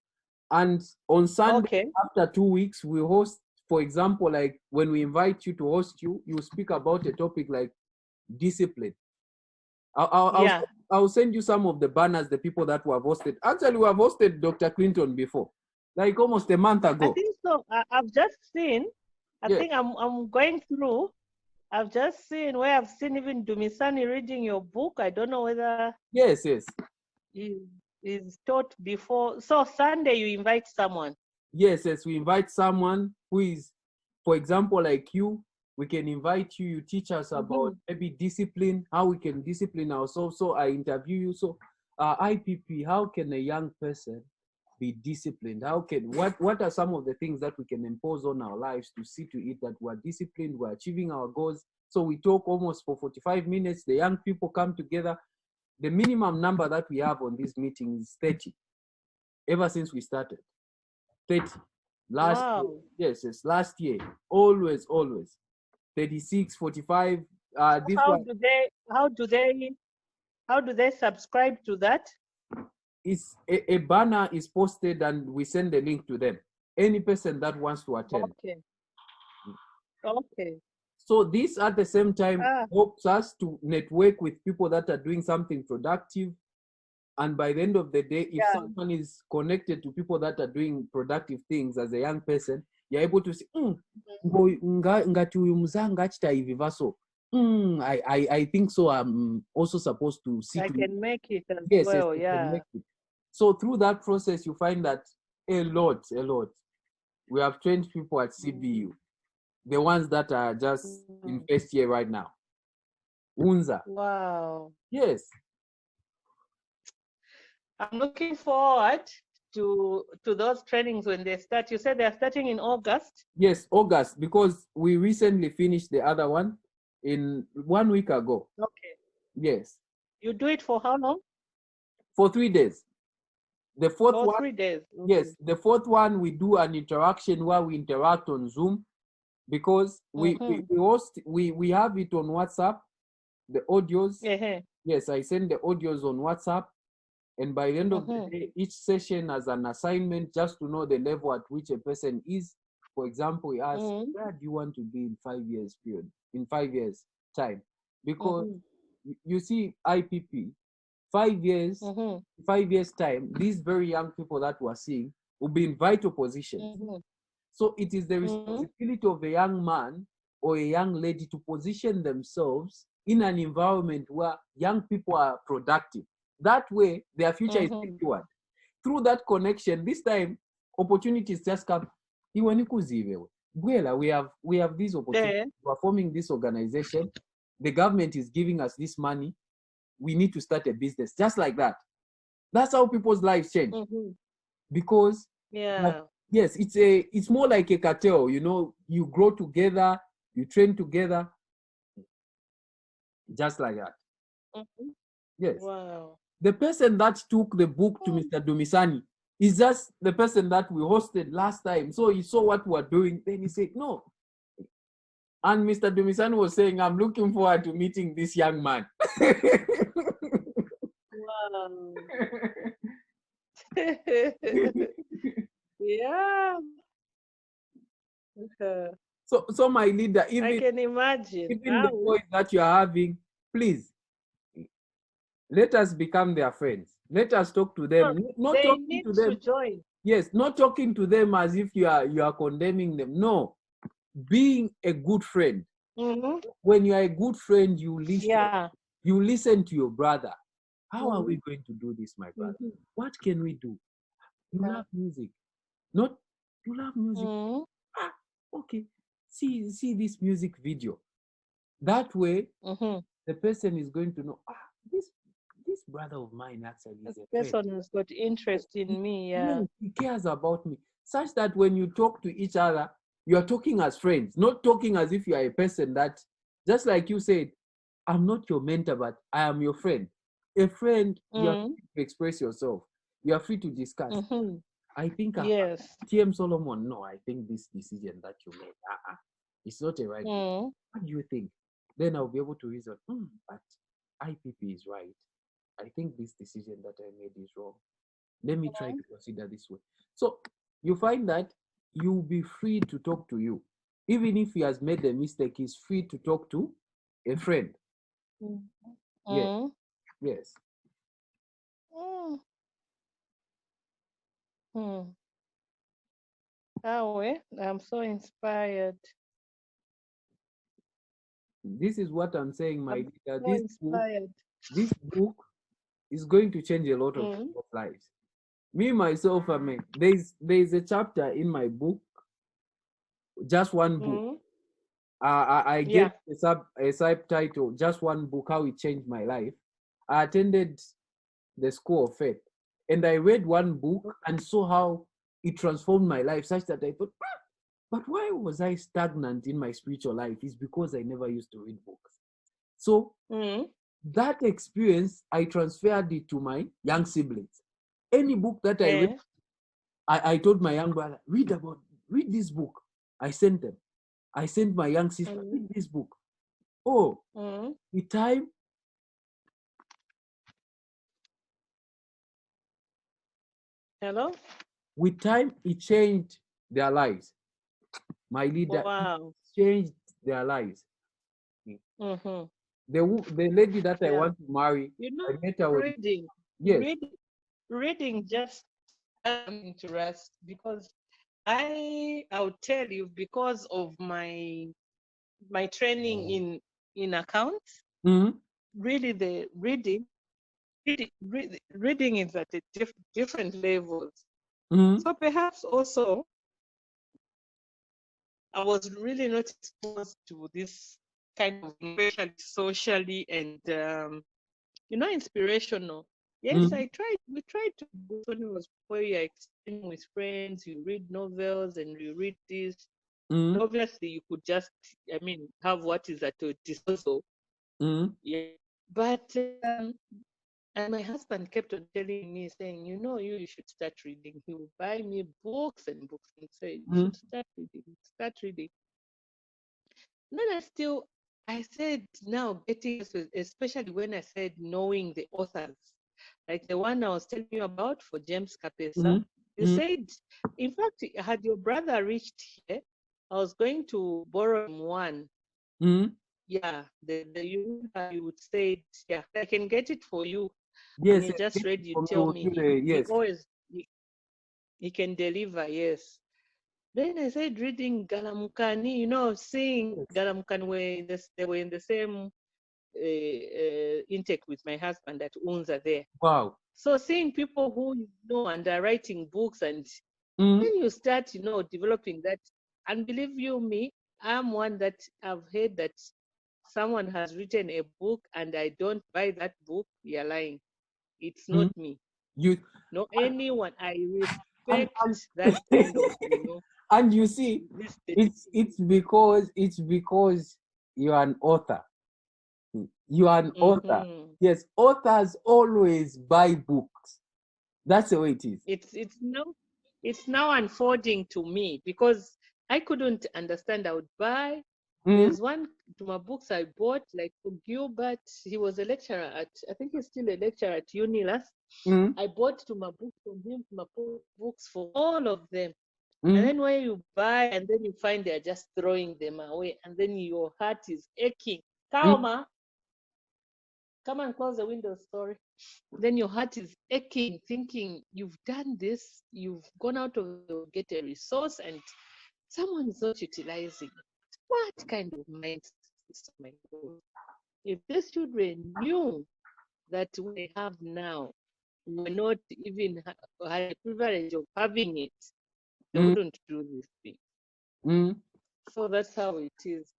and on Sunday okay. after 2 weeks we host. For example, like when we invite you to host you speak about a topic like discipline. I'll, I'll, I'll Yeah. I'll send you some of the banners, the people that we have hosted. Actually, we have hosted Dr. Clinton before, like almost a month I ago. think so. I've just seen. I Yes, think I'm going through. I've just seen where I've seen even Dumisani reading your book. I don't know whether yes. is is taught before. So Sunday you invite someone. Yes. We invite someone who is, for example, like you. We can invite you. You teach us about Mhm. maybe discipline, how we can discipline ourselves. So I interview you. So, IPP, how can a young person be disciplined? How can what are some of the things that we can impose on our lives to see to it that we're disciplined, we're achieving our goals? So we talk almost for 45 minutes. The young people come together. The minimum number that we have on this meeting is 30. Ever since we started, 30. Last year, Wow. yes, last year, always 36, 45. So This one how do they subscribe to that? is a banner is posted and we send the link to them. Any person that wants to attend. Okay. Okay. So this at the same time Ah. helps us to network with people that are doing something productive. And by the end of the day, if Yeah. someone is connected to people that are doing productive things as a young person, you're able to see, ngati uyu mzanga achita hivi vaso. I think so. I'm also supposed to see I to it. can make it as Yes, well. you can Yeah. make it. So through that process, you find that a lot. We have trained people at CBU, the ones that are just in first year right now. Unza. Wow. Yes, I'm looking forward to those trainings when they start. You said they're starting in August. yes, August, because we recently finished the other one in 1 week ago. Okay. Yes, You do it for how long? for 3 days. The fourth For one, 3 days. yes, Okay. the fourth one we do an interaction where we interact on Zoom because Mm-hmm. we have it on WhatsApp, the audios. Yeah. Yes, I send the audios on WhatsApp. And by the end of the Mm-hmm. day, each session has an assignment just to know the level at which a person is. For example, we ask, Mm-hmm. where do you want to be in 5 years period, in 5 years time? Because Mm-hmm. you see, IPP, 5 years, Mm-hmm. 5 years time, these very young people that we're seeing will be in vital positions. Mm-hmm. So it is the Mm-hmm. responsibility of a young man or a young lady to position themselves in an environment where young people are productive. That way, their future is Mm-hmm. secured. Through that connection, this time opportunities just come. We have these opportunities. There. We're forming this organization. The government is giving us this money. We need to start a business. Just like that. That's how people's lives change. Mm-hmm. Because like, Yeah. yes, it's more like a cartel. You grow together, you train together, just like that. Mm-hmm. Yes. Wow. The person that took the book to Mr. Dumisani is just the person that we hosted last time. So he saw what we're doing, then he said, no. And Mr. Dumisani was saying, I'm looking forward to meeting this young man. Wow. Yeah. So my leader, I even can imagine. even the Wow. boys that you're having, please let us become their friends. Let us talk to No, them. Not they talking need to to them. join. Yes, not talking to them as if you are condemning them. No, being a good friend. Mm-hmm. When you are a good friend, you listen. Yeah. You listen to your brother. How are Mm-hmm. we going to do this, my brother? Mm-hmm. What can we do? You Yeah. love music. Not you love music. Mm-hmm. Ah, okay. See this music video. That way, Mm-hmm. the person is going to know, this brother of mine actually This is a friend. person has got interest in me. Yeah. Yes, he cares about me. Such that when you talk to each other, you are talking as friends, not talking as if you are a person that, just like you said, I'm not your mentor, but I am your friend. A friend, you are Mm-hmm. free to express yourself. You are free to discuss. Mm-hmm. I think Yes. TM Solomon, no, I think this decision that you made, it's not a right decision. Mm. What do you think? Then I'll be able to reason, but IPP is right. I think this decision that I made is wrong. Let me try to consider this way. So you find that you'll be free to talk to you. Even if he has made a mistake, he's free to talk to a friend. Yes, Mm. yes. Mm. Mm. Oh, I'm so inspired. This is what I'm saying, my I'm leader. so inspired. This book is going to change a lot of Mm. people's lives. Me myself, I mean, there's a chapter in my book, just one book. Mm. I Yeah. get a subtitle, just one book, how it changed my life. I attended the School of Faith, and I read one book and saw how it transformed my life, such that I thought, but why was I stagnant in my spiritual life? It's because I never used to read books. So Mm. that experience, I transferred it to my young siblings. Any book that I read, Eh. I told my young brother, read this book. I sent them. I sent my young sister, Mm. read this book. Oh, Mm. with time, Hello. with time, it changed their lives. My leader, it Wow. changed their lives. Mm-hmm. The lady that I Yeah. want to marry, You know, I met her when, reading, yes. reading just adds something to us because I'll tell you because of my training in accounts. Mm-hmm, Really, the reading is at a different levels. mm-hmm, So perhaps also I was really not exposed to this kind of, especially socially and inspirational. Yes, mm-hmm, I tried. We tried to do when it was where you're exchanging with friends, you read novels and you read this. And mm-hmm, obviously, you could just, have what is at your disposal. mm-hmm, Yeah. But, and my husband kept on telling me, saying, you should start reading. He would buy me books and books and say, you mm-hmm, should start reading, start reading. And then I said, now getting, especially when I said knowing the authors, like the one I was telling you about for James Kapesa. You mm-hmm, said, in fact, had your brother reached here, I was going to borrow him one. mm-hmm. Yeah, you would say, yeah, I can get it for you. When Yes, you yes, just get it read, you for me. tell We'll me do the, he yes. always he can deliver. Yes. Then I said reading Galamukani, seeing Yes. Galamukani they were in the same intake with my husband at Unza there. Wow. So seeing people who and are writing books, and Mm-hmm, then you start, developing that. And believe you me, I'm one that I've heard that someone has written a book and I don't buy that book, you're lying. It's not mm-hmm. me. You No, anyone. I and respect that kind of, and you see, this it's dedication. because you are an author. You are an author. Mm-hmm. Yes, authors always buy books. That's the way it is. It's now unfolding to me because I couldn't understand. I would buy. Mm-hmm, There's one to my books I bought, like for Gilbert. He was a lecturer I think he's still a lecturer at Unilas. mm-hmm, I bought to my books from him, to my books for all of them. And mm-hmm, then when you buy and then you find they're just throwing them away, and then your heart is aching. Kaoma, come and close the window, sorry. Then your heart is aching, thinking you've done this, you've gone out of your way to get a resource, and someone is not utilizing it. What kind of mindset is this? Oh my God. If these children knew that what they have now, were not even had the privilege of having it, they mm-hmm, wouldn't do this thing. mm-hmm. So that's how it is.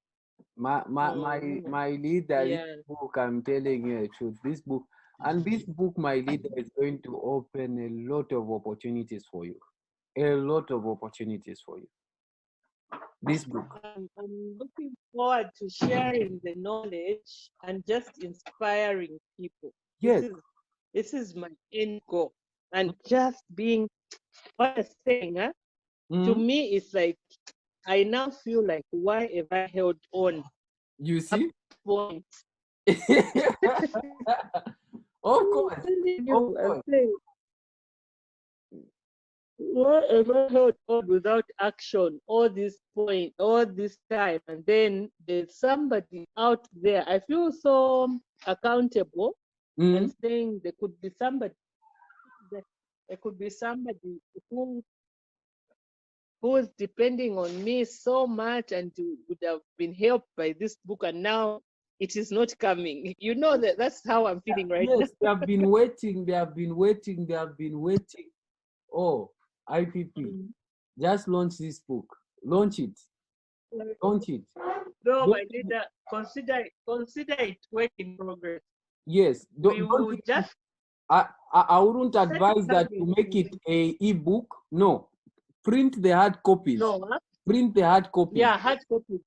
My leader, this Yeah. book, I'm telling you the truth, this book, and this book, my leader, is going to open a lot of opportunities for you. A lot of opportunities for you. This book. I'm looking forward to sharing the knowledge and just inspiring people. Yes. This is my end goal. And just being what I'm saying, huh? To Mhm. me, it's like I now feel like, why have I held on You up see? to point? Of I'm course. telling Of you, I'm course. saying, why have I held on without action all this point, all this time? And then there's somebody out there. I feel so accountable and Mhm. saying there could be somebody, there could be somebody who is depending on me so much and would have been helped by this book, and now it is not coming. You know that's how I'm feeling right now. Yes, they have been waiting. They have been waiting. They have been waiting. Oh, IPP, just launch this book. Launch it. Launch it. No, my Don't, leader, consider it work in progress. yes. We Don't will even, just I wouldn't set it advise that coming. to make it a ebook. No. Print the hard copies. No, huh? Print the hard copies. Yeah, hard copies.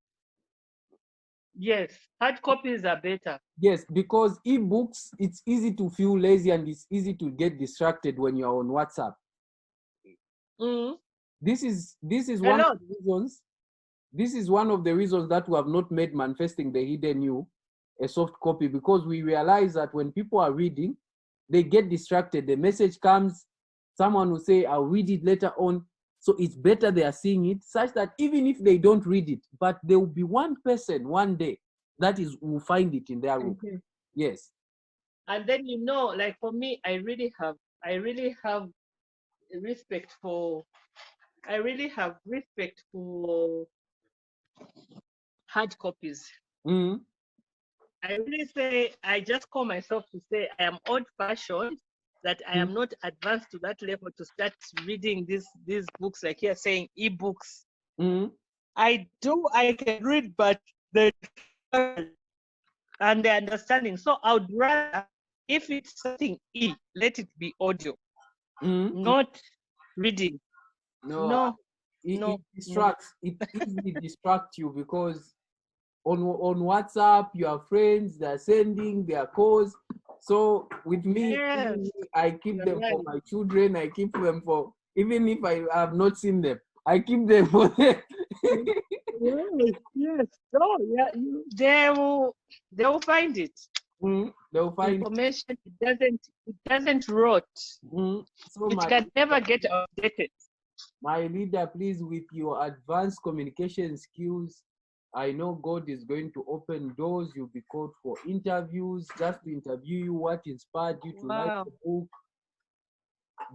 Yes, hard copies are better. Yes, because ebooks, it's easy to feel lazy and it's easy to get distracted when you're on WhatsApp. Mm. This is A one of lot. the reasons. This is one of the reasons that we have not made Manifesting the Hidden You a soft copy, because we realize that when people are reading, they get distracted. The message comes, someone will say, I'll read it later on. So it's better they are seeing it, such that even if they don't read it, but there will be one person one day that is will find it in their room. Mm-hmm. Yes. And then like for me, I really have respect for I really have respect for hard copies. Mm-hmm. I really say, I just call myself to say I am old fashioned, that I am not advanced to that level to start reading these books, like you're saying, ebooks. Mm-hmm. I can read, but the and the understanding. So I would rather, if it's something let it be audio, not reading. No, No, it no. distracts. It easily distracts you because on WhatsApp, your friends, they're sending their calls. So with me, Yes, I keep you're them right. for my children. I keep them for, even if I have not seen them, I keep them for them. Yes. No, yeah, they will find it. They'll find. Information, it doesn't rot. So It can never get outdated. my leader, please, with your advanced communication skills, I know God is going to open doors. You'll be called for interviews, just to interview you, what inspired you to write Wow. the book.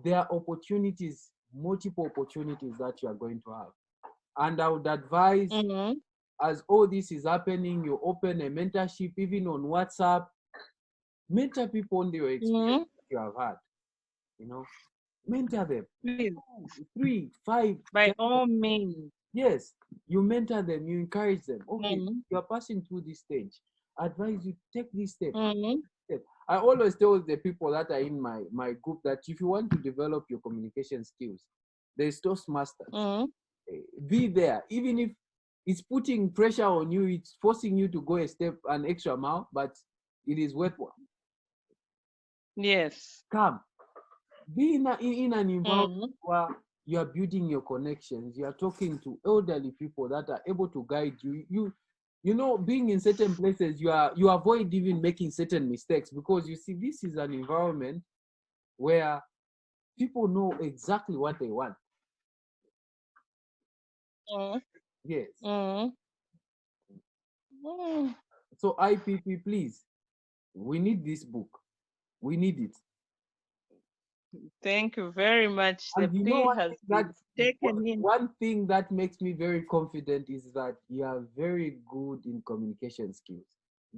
There are opportunities, multiple opportunities that you are going to have. And I would advise, as all this is happening, you open a mentorship, even on WhatsApp. Mentor people on your experience that you have had. Mentor them. Please, 3, 5. by all means. Yes, you mentor them, you encourage them. Okay, you are passing through this stage. I advise you take this step. I always tell the people that are in my group that if you want to develop your communication skills, there's Toastmasters. Be there, even if it's putting pressure on you, it's forcing you to go an extra mile, but it is worthwhile. Yes. Come, be in an environment where you are building your connections. You are talking to elderly people that are able to guide you. Being in certain places, you avoid even making certain mistakes, because you see, this is an environment where people know exactly what they want. Yes. So IPP, please, we need this book. We need it. Thank you very much. The And plea has been taken in. one thing that makes me very confident is that you are very good in communication skills.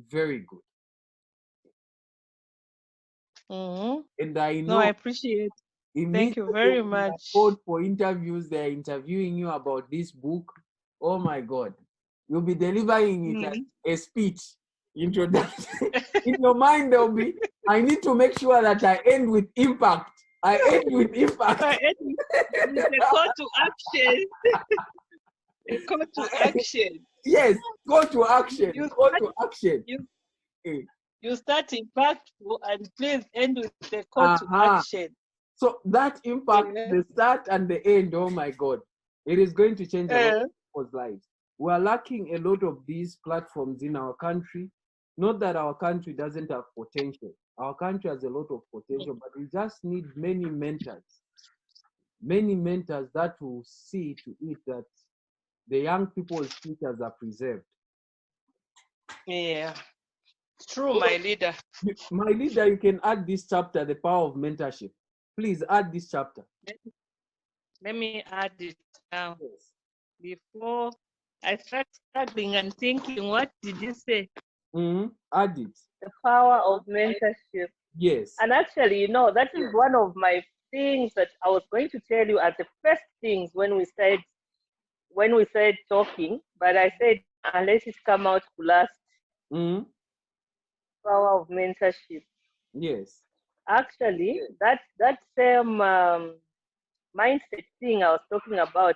Very good. And I know, No, I appreciate. Thank you immediately very when you are much. called for interviews, they're interviewing you about this book. Oh my God. You'll be delivering it like a speech, introduction. In your mind, there'll be, I need to make sure that I end with impact. I end with impact. With a call to action. A call to action. Yes, call to action. Call to action. You start impactful and please end with a call to action. So that impact, the start and the end, oh my God, it is going to change a lot of people's lives. We are lacking a lot of these platforms in our country. Not that our country doesn't have potential. Our country has a lot of potential, but we just need many mentors that will see to it that the young people's futures are preserved. Yeah, true, my leader. My leader, you can add this chapter, the power of mentorship. Please add this chapter. Let me add it now. Before I start struggling and thinking, what did you say? Add it. The power of mentorship. Yes. And actually, you know, that is one of my things that I was going to tell you as the first things when we said talking, but I said, let it come out last. Power of mentorship. Yes. Actually, that same mindset thing I was talking about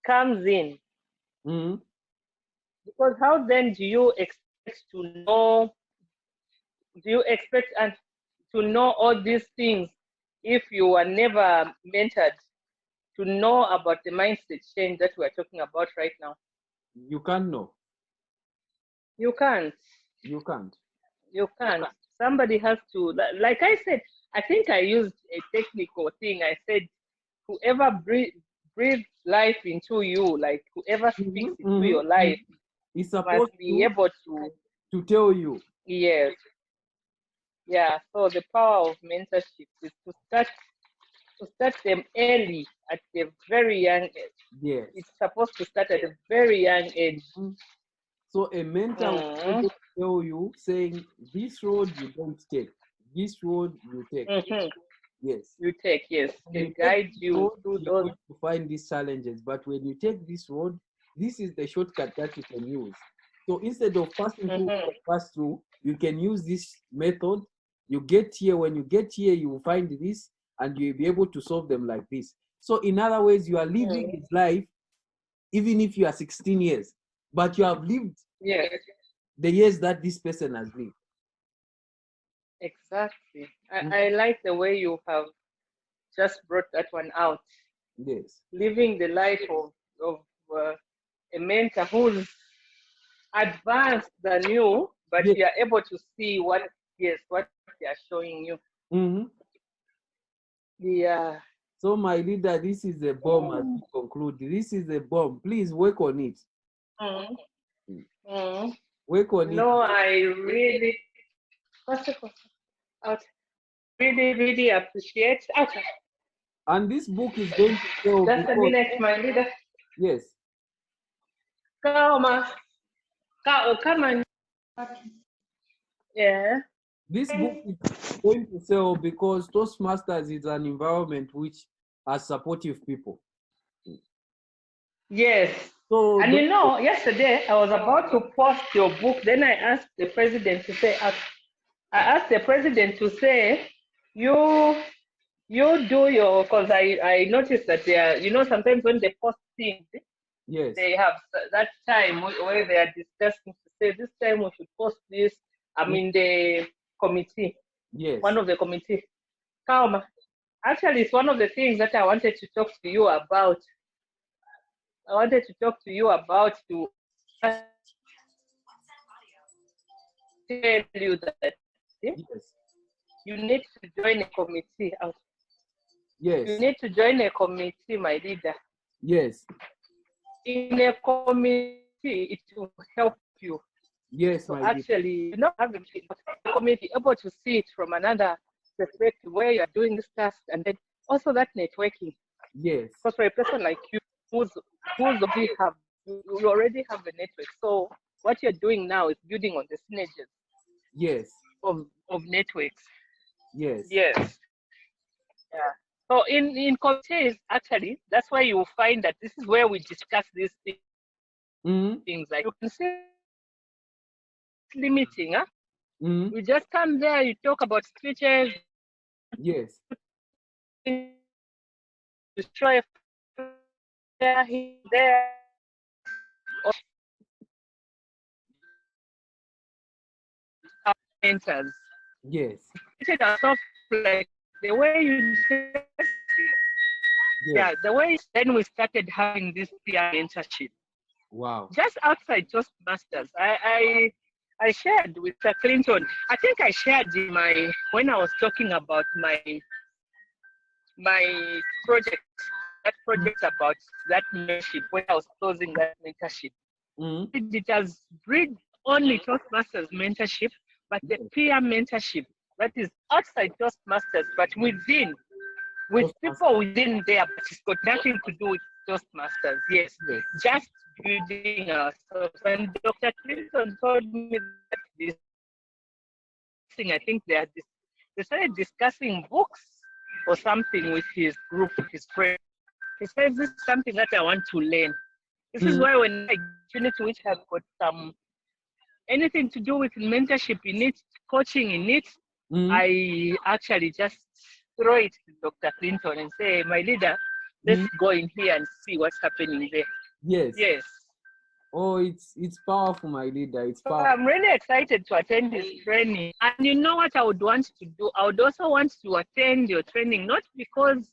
comes in. Because how then do you expect to know? Do you expect to know all these things if you were never mentored to know about the mindset change that we're talking about right now? You can't know. You can't. You can't. You can't. Somebody has to, like I said, I think I used a technical thing. I said, whoever breathes life into you, like whoever speaks into your life, is supposed must be able to tell you. Yes. Yeah. So the power of mentorship is to start them early at a very young age. Yes. It's supposed to start at a very young age. So a mentor will tell you, saying, this road you don't take, this road you take. Yes. You take, yes. They guide you through you're those. going to find these challenges, but when you take this road, this is the shortcut that you can use. So instead of passing through, pass through, you can use this method. You get here. When you get here, you will find this, and you'll be able to solve them like this. So in other words, you are living his life, even if you are 16 years, but you have lived the years that this person has lived. Exactly. I like the way you have just brought that one out. Yes. Living the life of a mentor who's advanced than you, but you are able to see what they are showing you. Yeah. So my leader, this is a bomb as we conclude. This is a bomb. Please work on it. Work on it. No, I really, really appreciate. Okay. And this book is going to sell. Just a minute, my leader. Yes. Come on. Yeah. This book is going to sell because Toastmasters is an environment which has supportive people. Yes. So and you know, yesterday I was about to post your book. Then I asked the president to say, you do your, because I noticed that they are, you know, sometimes when they post things, they have that time where they are discussing to say, this time we should post this. I'm in the committee. Yes. One of the committee. Kauma. Actually, it's one of the things that I wanted to talk to you about. To tell you that you need to join a committee. Yes. You need to join a committee, my leader. Yes. In a committee, it will help you. Yes, so actually, you know, having a committee able to see it from another perspective where you are doing this task, and then also that networking. Yes. Because for a person like you, you already have a network. So what you're doing now is building on the synergies. Yes. Of networks. Yes. Yes. Yeah. So in committees, actually, that's why you will find that this is where we discuss these things. Like you can see limiting, huh? You just come there, you talk about scriptures, Yes. you show a flyer here, there, or mentors. Yes. It ourselves like the way you just, Yes. the way then we started having this peer mentorship. Wow. Just outside Toastmasters. I shared with Clinton. I think I shared in my when I was talking about my project, that project about that mentorship, when I was closing that mentorship. It has bred only Toastmasters mentorship, but the peer mentorship that is outside Toastmasters, but within, with people within there, but it's got nothing to do with Toastmasters. Yes, just building ourselves. And Dr. Clinton told me that this thing, I think they started discussing books or something with his group, his friends. He says, this is something that I want to learn. This is why when I opportunity which have got some anything to do with mentorship in it, coaching in it, I actually just throw it to Dr. Clinton and say, my leader, let's go in here and see what's happening there. Yes. Yes. Oh, it's powerful, my leader. It's So powerful. I'm really excited to attend this training. And you know what I would want to do? I would also want to attend your training, not because,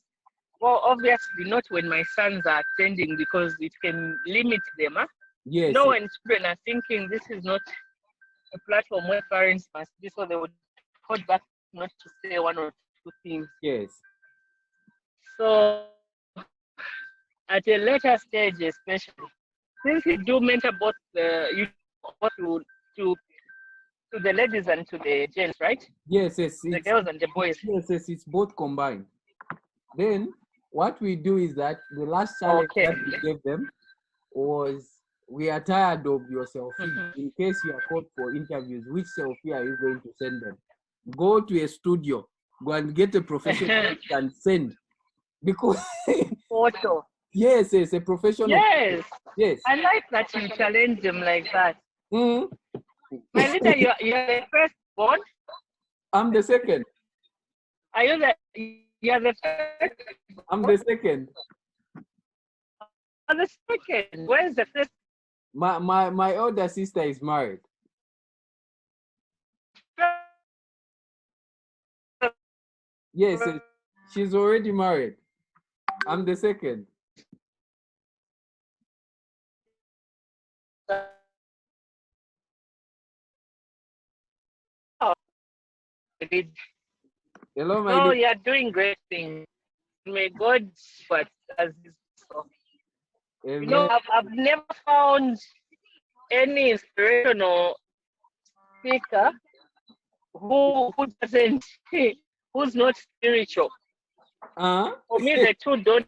well, obviously not when my sons are attending because it can limit them. Huh? Yes. No, when children are thinking this is not a platform where parents must be, so they would hold back not to say one or two things. Yes. So at a later stage, especially, since you do mentor both to to the ladies and to the gents, right? Yes, yes, The girls and the boys. yes, it's both combined. Then what we do is that the last challenge that we gave them was, we are tired of your selfie. In case you are called for interviews, which selfie are you going to send them? Go to a studio, go and get a professional and send. Because Photo. yes, it's a professional. Yes. Yes. I like that you challenge them like that. My leader, you're the first born. I'm the second. Are you you're the first? I'm the second. I'm the second. Where's the first? My older sister is married. Yes, she's already married. I'm the second. Hello, my No, lady. you're doing great things. May God, but as so. Amen. You know, I've never found any inspirational speaker who doesn't who's not spiritual. For me, the two don't.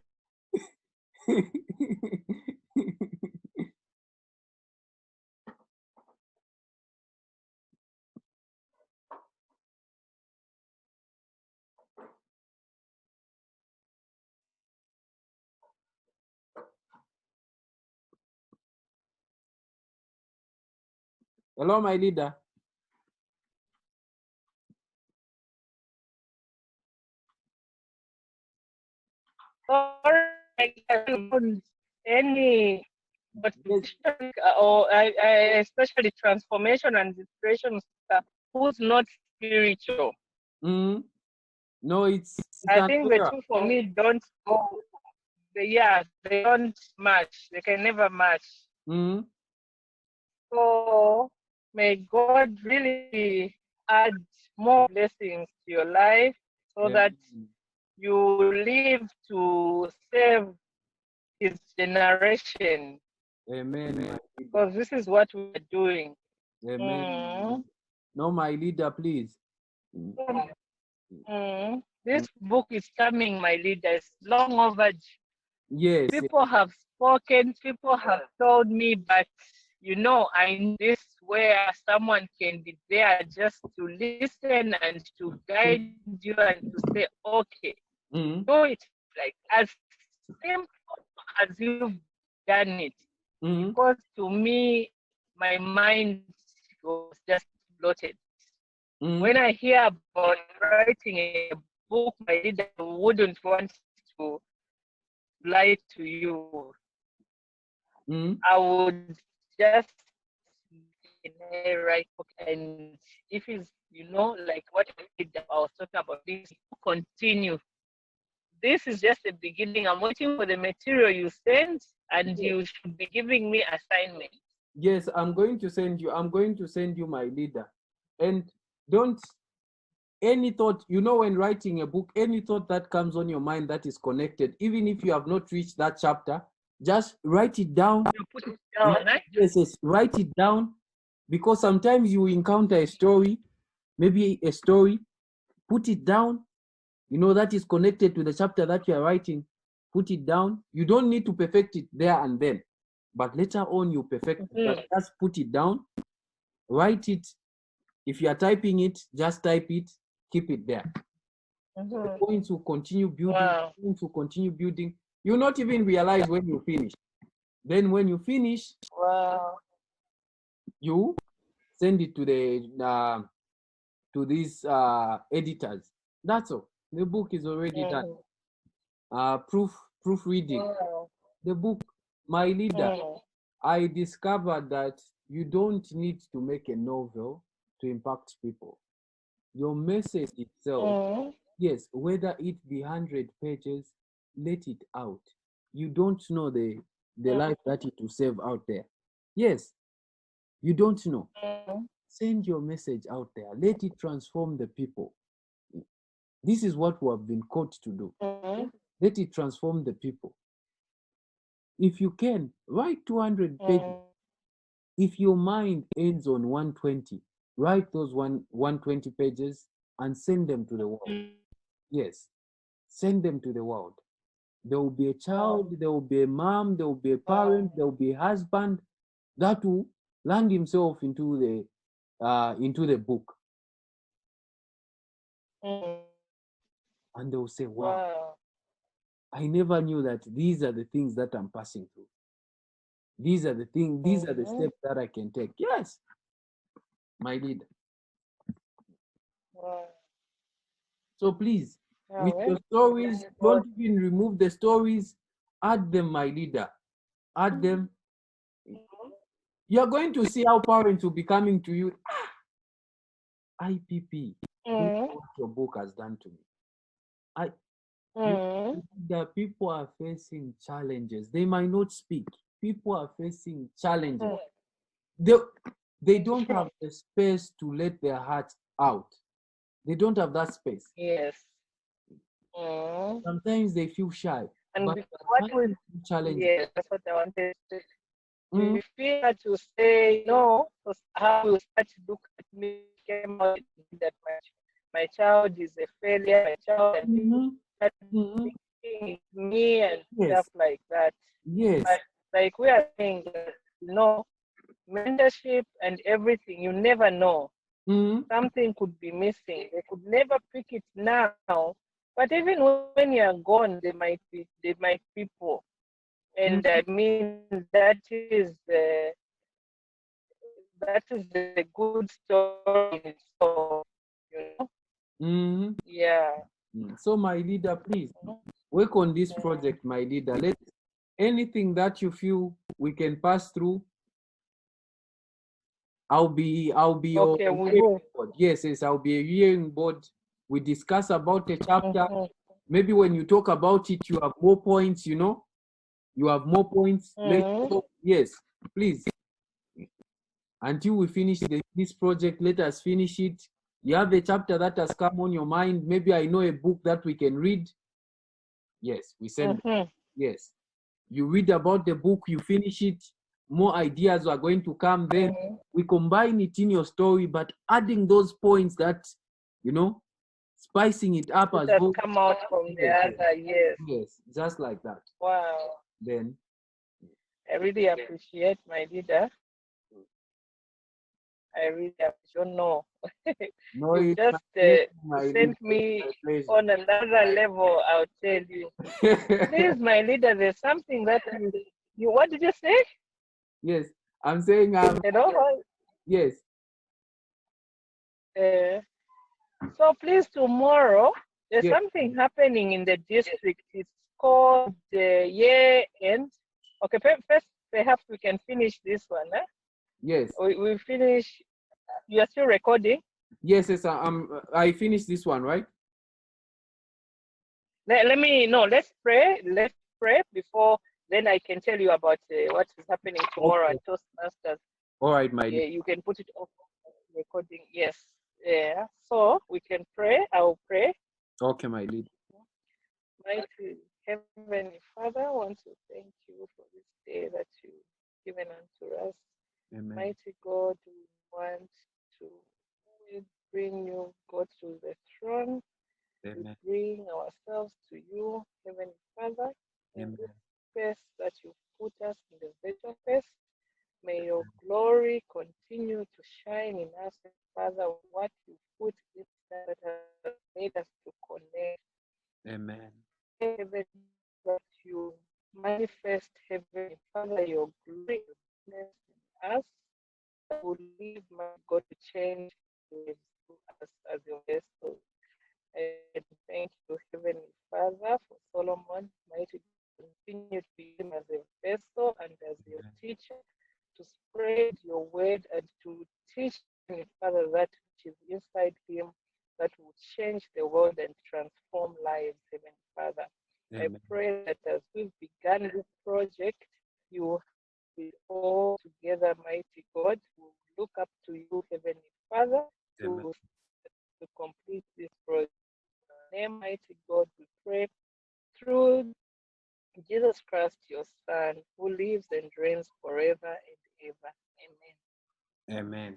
Hello, my leader. Any motivation or especially transformation and inspiration stuff who's not spiritual. No, it's I think the two for me don't go. They don't match. They can never match. So may God really add more blessings to your life so that you live to save his generation. Amen. Because this is what we're doing. Amen. No, my leader, please. This book is coming, my leader. It's long overdue. Yes. People have spoken, people have told me, but you know, I need this where someone can be there just to listen and to guide you and to say, okay, Mm-hmm. Do it like as simple as you've done it. Mm-hmm. Because to me, my mind was just bloated. Mm-hmm. When I hear about writing a book, my leader wouldn't want to lie to you. Mm-hmm. I would just in a right book, and if it's like what I did, I was talking about this, continue. This is just the beginning. I'm waiting for the material you sent, and you should be giving me assignments. Yes, I'm going to send you my leader. And don't any thought, when writing a book, any thought that comes on your mind that is connected, even if you have not reached that chapter, just write it down. You put it down, right? Yes, yes, write it down, because sometimes you encounter a story, maybe a story, put it down, that is connected to the chapter that you are writing. Put it down. You don't need to perfect it there and then, but later on you perfect it. But just put it down, write it. If you are typing it, just type it, keep it there. The points will continue building, Wow. points will continue building. You'll not even realize when you finish. Then when you finish, Wow. you send it to these editors. That's all. The book is already done. Proofreading. Wow. The book, my leader. Mm. I discovered that you don't need to make a novel to impact people. Your message itself, Mm. yes, whether it be 100 pages, let it out. You don't know the life that it will save out there. Yes, you don't know. Mm. Send your message out there. Let it transform the people. This is what we have been called to do. Mm. Let it transform the people. If you can, write 200 pages. Mm. If your mind ends on 120, write those 120 pages and send them to the world. Yes, send them to the world. There will be a child, there will be a mom, there will be a parent, there will be a husband that will land himself into the book, Mm. and they will say, "Wow, Wow. I never knew that these are the things that I'm passing through. These are the things. These are the steps that I can take." Yes, my leader. Wow. So please, Yeah, with well, your stories, don't even remove the stories. Add them, my leader. Add them. You're going to see how parents will be coming to you. IPP, look Mm. what your book has done to me. I, you, Mm. the people are facing challenges. They might not speak. People are facing challenges. They, they don't have the space to let their heart out. They don't have that space. Yes. Mm. Sometimes they feel shy, And but because what we, challenges. yes, that's what I wanted to. Mm, We fear to say no, because how we start to look at me came out that my child is a failure, my child, and people mhm, start mhm. thinking it's me and stuff Yes, like that. yes. But like we are saying, mentorship and everything, you never know. Mm, Something could be missing. They could never pick it now. But even when you're gone, there might be people. mm, And I mean that is a good story in itself, you know? mm. Yeah. So, my leader, please work on this project, my leader. Let anything that you feel we can pass through. I'll be your Okay, we hearing will. board. Yes, yes, I'll be a hearing board. We discuss about a chapter. Mm-hmm. Maybe when you talk about it, you have more points. You have more points. Mm-hmm. Yes, please. Until we finish this project, let us finish it. You have a chapter that has come on your mind. Maybe I know a book that we can read. Yes, we send. Mm-hmm. Yes, you read about the book, you finish it, more ideas are going to come. Then we combine it in your story, but adding those points that, spicing it up It as has well. come out from the Yes, yes, other, yes. yes, just like that. Wow. Then, I really appreciate my leader. I really don't know. No, You've it's just my leader. sent me My pleasure. on another level. I'll tell you. Please, my leader, there's something that you what did you say? Yes, I'm saying You know, yes, uh, so please tomorrow there's yes, something happening in the district. It's called the year end. Okay, first perhaps we can finish this one. yes, We finish. You are still recording. yes. I finished this one, right? Let me no. Let's pray. Let's pray before. Then I can tell you about what is happening tomorrow Okay. at Toastmasters. All right, my Yeah, leader. you can put it off recording. Yes. Yeah. So we can pray. I will pray. Okay, my leader. Mighty Heavenly Father, I want to thank you for this day that you've given unto us. Amen. Mighty God, we want to bring you, God, to the throne. We Amen. bring ourselves to you, Heavenly Father, in Amen. this space that you put us in the virtual space. May your glory continue to shine in us, Father, what you put inside that has made us to connect. Amen. Heavenly, that you manifest, Heavenly Father, your glory and goodness in us, that will leave, my God, to change lives through us as your vessels. And thank you, Heavenly Father, for Solomon, mighty God, continue to use him as a vessel and as your Amen. teacher to spread your word and to teach, Heavenly Father, that which is inside him that will change the world and transform lives, Heavenly Father. I Amen. pray that as we've begun this project, you will have it all together, mighty God. We will look up to you, Heavenly Father, Amen. to complete this project. In your name, mighty God, we pray through Jesus Christ, your Son, who lives and reigns forever and ever. Amen. Amen.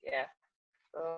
Yeah. So